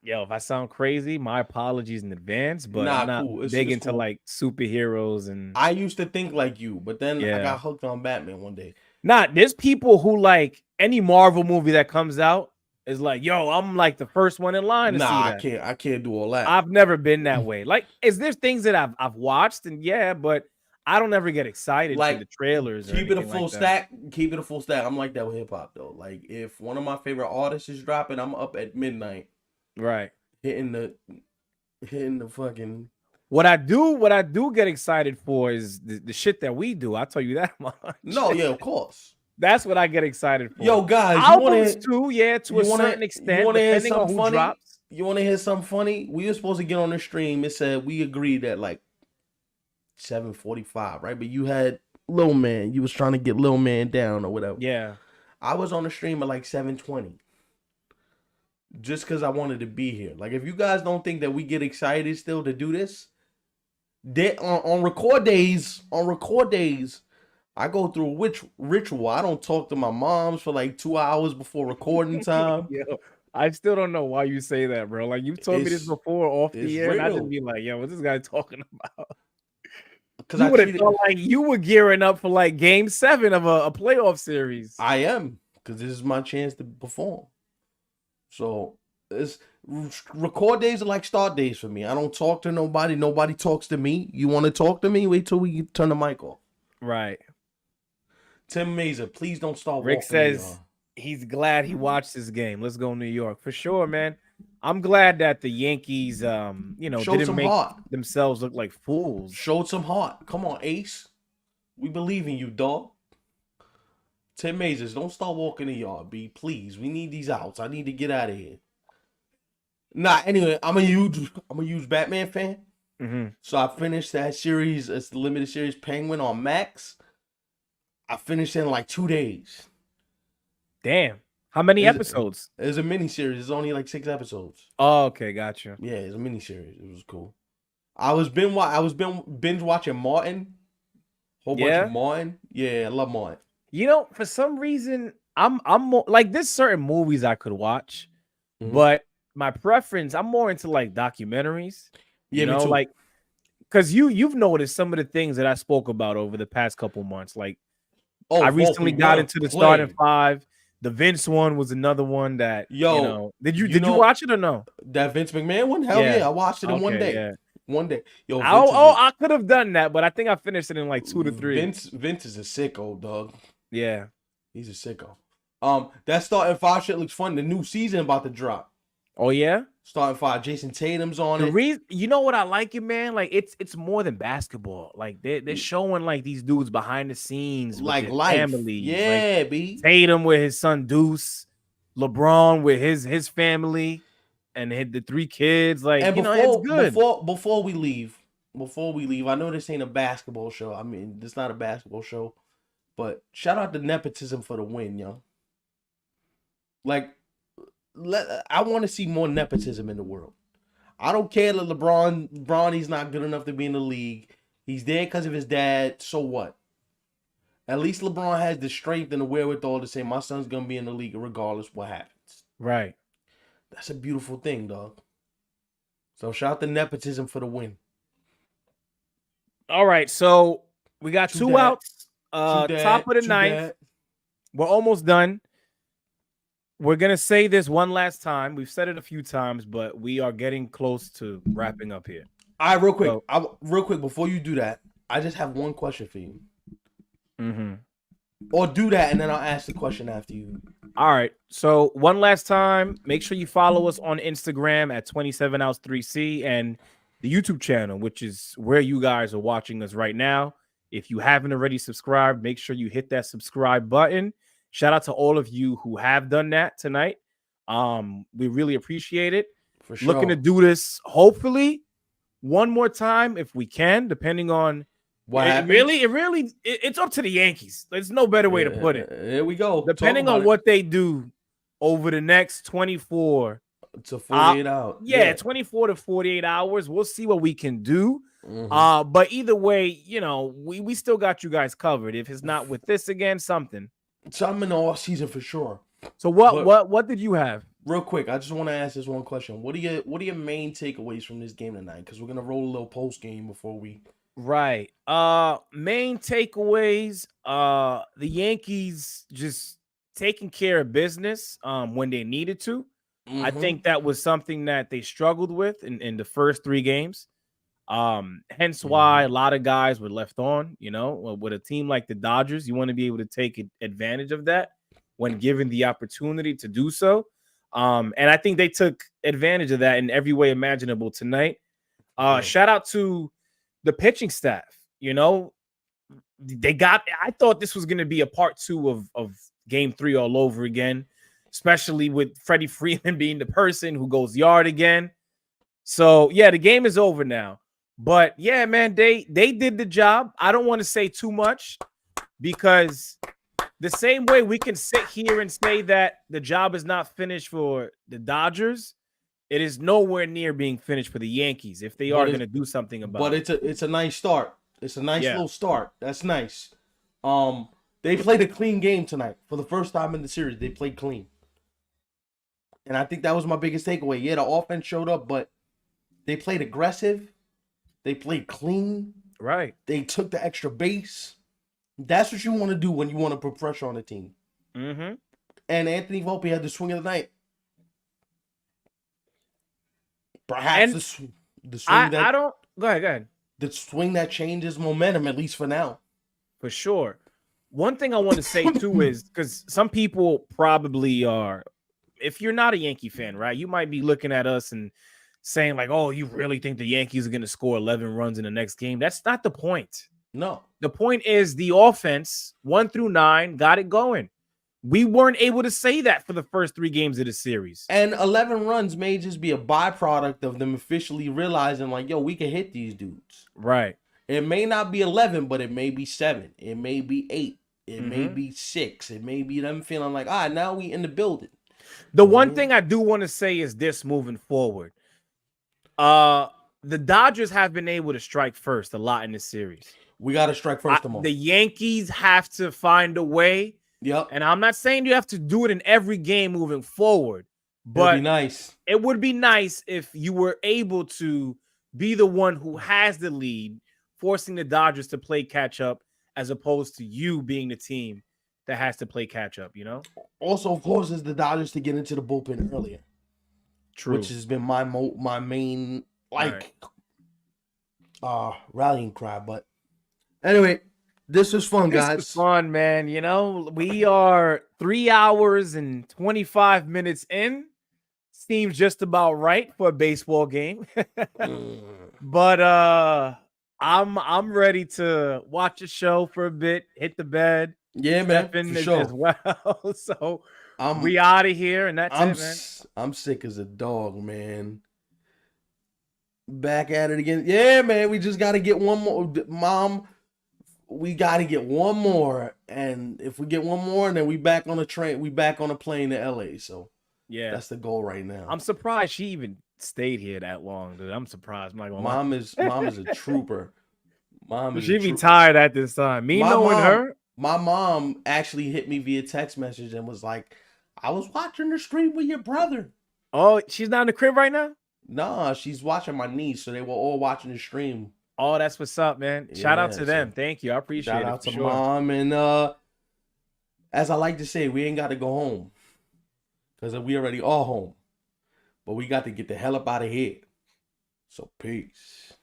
Yo, if I sound crazy, my apologies in advance, but I'm not big into like superheroes. And I used to think like you, but then I got hooked on Batman one day. There's people who like any Marvel movie that comes out is like, yo, I'm like the first one in line to see that. I can't do all that. I've never been that way. Like, there's things that I've watched, and but I don't ever get excited for the trailers. Keep it a full stack. Keep it a full stack. I'm like that with hip hop though. Like, if one of my favorite artists is dropping, I'm up at midnight, right, hitting the fucking. What I do get excited for is the shit that we do. I'll tell you that much. No, yeah, of course. That's what I get excited for. Yo, guys, albums too, to a certain extent. You want to hear something something funny? Drops. You want to hear something funny? We were supposed to get on the stream. It said we agreed at like 7:45, right? But you had Lil Man. You was trying to get Lil Man down or whatever. Yeah. I was on the stream at like 7:20. Just because I wanted to be here. Like, if you guys don't think that we get excited still to do this, They on record days. On record days, I go through which ritual. I don't talk to my moms for like 2 hours before recording time. Yo, I still don't know why you say that, bro. Like you've told me this It's before off it's the air, and I just real be like, yo, what's this guy talking about? because You I would have treat thought it. like you were gearing up for like game 7 of a playoff series. I am because this is my chance to perform. So it's record days are like start days for me. I don't talk to nobody. Nobody talks to me. You want to talk to me? Wait till we turn the mic off. Right. Tim Mazer, please don't start Rick walking in says y'all. he's glad he watched this game. Let's go New York. For sure, man. I'm glad that the Yankees Showed didn't some make heart. themselves look like fools. Showed some heart. Come on, Ace. We believe in you, dog. Tim Mazers, don't start walking in yard, B. Please. We need these outs. I need to get out of here. Nah, anyway, I'm a huge Batman fan. Mm-hmm. So I finished that series. It's the limited series Penguin on Max. I finished it in like 2 days. Damn. How many episodes? It was a mini series. It's only like 6 episodes. Oh, okay, gotcha. Yeah, it's a mini series. It was cool. I was binge watching Martin. Whole bunch of Martin. Yeah, I love Martin. You know, for some reason, I'm more like there's certain movies I could watch, Mhm. but my preference, I'm more into like documentaries. Yeah, You know, me too. like because you've noticed some of the things that I spoke about over the past couple months. Like I recently Volpe, got what a into the starting play. five. The Vince one was another one that Yo, Did you you know watch it or no? that Vince McMahon one? Hell Yeah. yeah, I watched it in one Okay. day. Yeah. One day. Yo, Vince is I could have done that, but I think I finished it in like 2 to 3. Vince is a sicko, dog. Yeah. He's a sicko. That starting five shit looks fun. The new season about to drop. Oh yeah. Starting five. Jason Tatum's on The it. reason, you know what I like it, man? Like it's more than basketball. Like they're showing like these dudes behind the scenes with Like their life. families. Yeah, Like B. Tatum with his son Deuce, LeBron with his family, and the 3 kids. Like And it's good. before we leave, I know this ain't a basketball show. I mean, it's not a basketball show, but shout out to nepotism for the win, yo. Like, I want to see more nepotism in the world. I don't care that Bronny's not good enough to be in the league. He's there because of his dad. So what? At least LeBron has the strength and the wherewithal to say my son's gonna be in the league regardless what happens. Right. That's a beautiful thing, dog. So shout out to nepotism for the win. All right. So we got 2 outs. Top of the 9th. We're almost done. We're going to say this one last time. We've said it a few times, but we are getting close to wrapping up here. All right, real quick. Real quick, before you do that, I just have one question for you. Mm-hmm. Or do that, and then I'll ask the question after you. All right. So one last time, make sure you follow us on Instagram at 27outs3C and the YouTube channel, which is where you guys are watching us right now. If you haven't already subscribed, make sure you hit that subscribe button. Shout out to all of you who have done that tonight. We really appreciate it. For sure. Looking to do this, hopefully, one more time if we can, depending on what happens. It's up to the Yankees. There's no better way to put it. There we go. Depending on what they do over the next 24 to 48 hours. Yeah, 24 to 48 hours. We'll see what we can do. Mm-hmm. But either way, we still got you guys covered. If it's not with this again, something in the off season for sure. So what did you have? Real quick, I just want to ask this one question. What are your main takeaways from this game tonight? Because we're gonna roll a little post game before we. Right. Main takeaways. The Yankees just taking care of business when they needed to. Mm-hmm. I think that was something that they struggled with in the first 3 games. Hence why a lot of guys were left on, with a team like the Dodgers, you want to be able to take advantage of that when given the opportunity to do so. And I think they took advantage of that in every way imaginable tonight. Shout out to the pitching staff. I thought this was going to be a part 2 of game 3 all over again, especially with Freddie Freeman being the person who goes yard again. So yeah, the game is over now. But yeah, man, they did the job. I don't want to say too much because the same way we can sit here and say that the job is not finished for the Dodgers, It is nowhere near being finished for the Yankees if they But are it's going to do something about but it. it's a nice start. It's a nice Yeah. little start. That's nice. They played a clean game tonight for the first time in the series. They played clean, and I think that was my biggest takeaway. Yeah, the offense showed up, but they played aggressive. They played clean. Right. They took the extra base. That's what you want to do when you want to put pressure on the team. Mm-hmm. And Anthony Volpe had the swing of the night. Perhaps And the swing that I don't go ahead. the swing that changes momentum, at least for now. For sure. One thing I want to say too is because some people probably are, if you're not a Yankee fan, right, you might be looking at us and saying, like, oh, you really think the Yankees are going to score 11 runs in the next game? That's not the point. No. The point is the offense, 1 through 9, got it going. We weren't able to say that for the first 3 games of the series. And 11 runs may just be a byproduct of them officially realizing, like, yo, we can hit these dudes. Right. It may not be 11, but it may be 7. It may be 8. It may be 6. It may be them feeling like, now we in the building. The one thing I do want to say is this moving forward. The Dodgers have been able to strike first a lot in this series. We got to strike first tomorrow. The Yankees have to find a way. Yep. And I'm not saying you have to do it in every game moving forward, but it'd be nice. It would be nice if you were able to be the one who has the lead, forcing the Dodgers to play catch up as opposed to you being the team that has to play catch up, you know? Also forces the Dodgers to get into the bullpen earlier. True. Which has been my main rallying cry. But anyway, this was fun, guys. This was fun, man. You know, we are 3 hours and 25 minutes in. Seems just about right for a baseball game. But I'm ready to watch a show for a bit, hit the bed. Yeah, man, for sure. As well. So we out of here, and that's it, man. I'm sick as a dog, man. Back at it again. Yeah, man, we just got to get one more. Mom, we got to get one more. And if we get one more, then we back on a train. We back on a plane to LA. So yeah, that's the goal right now. I'm surprised she even stayed here that long, dude. I'm surprised. Mom is a trooper. She be tired at this time. Knowing her. My mom actually hit me via text message and was like, I was watching the stream with your brother. Oh, she's not in the crib right now? Nah, she's watching my niece, so they were all watching the stream. Oh, that's what's up, man. Shout out to them. Thank you. I appreciate it. Shout out to Mom. And as I like to say, we ain't got to go home because we already are home. But we got to get the hell up out of here. So peace.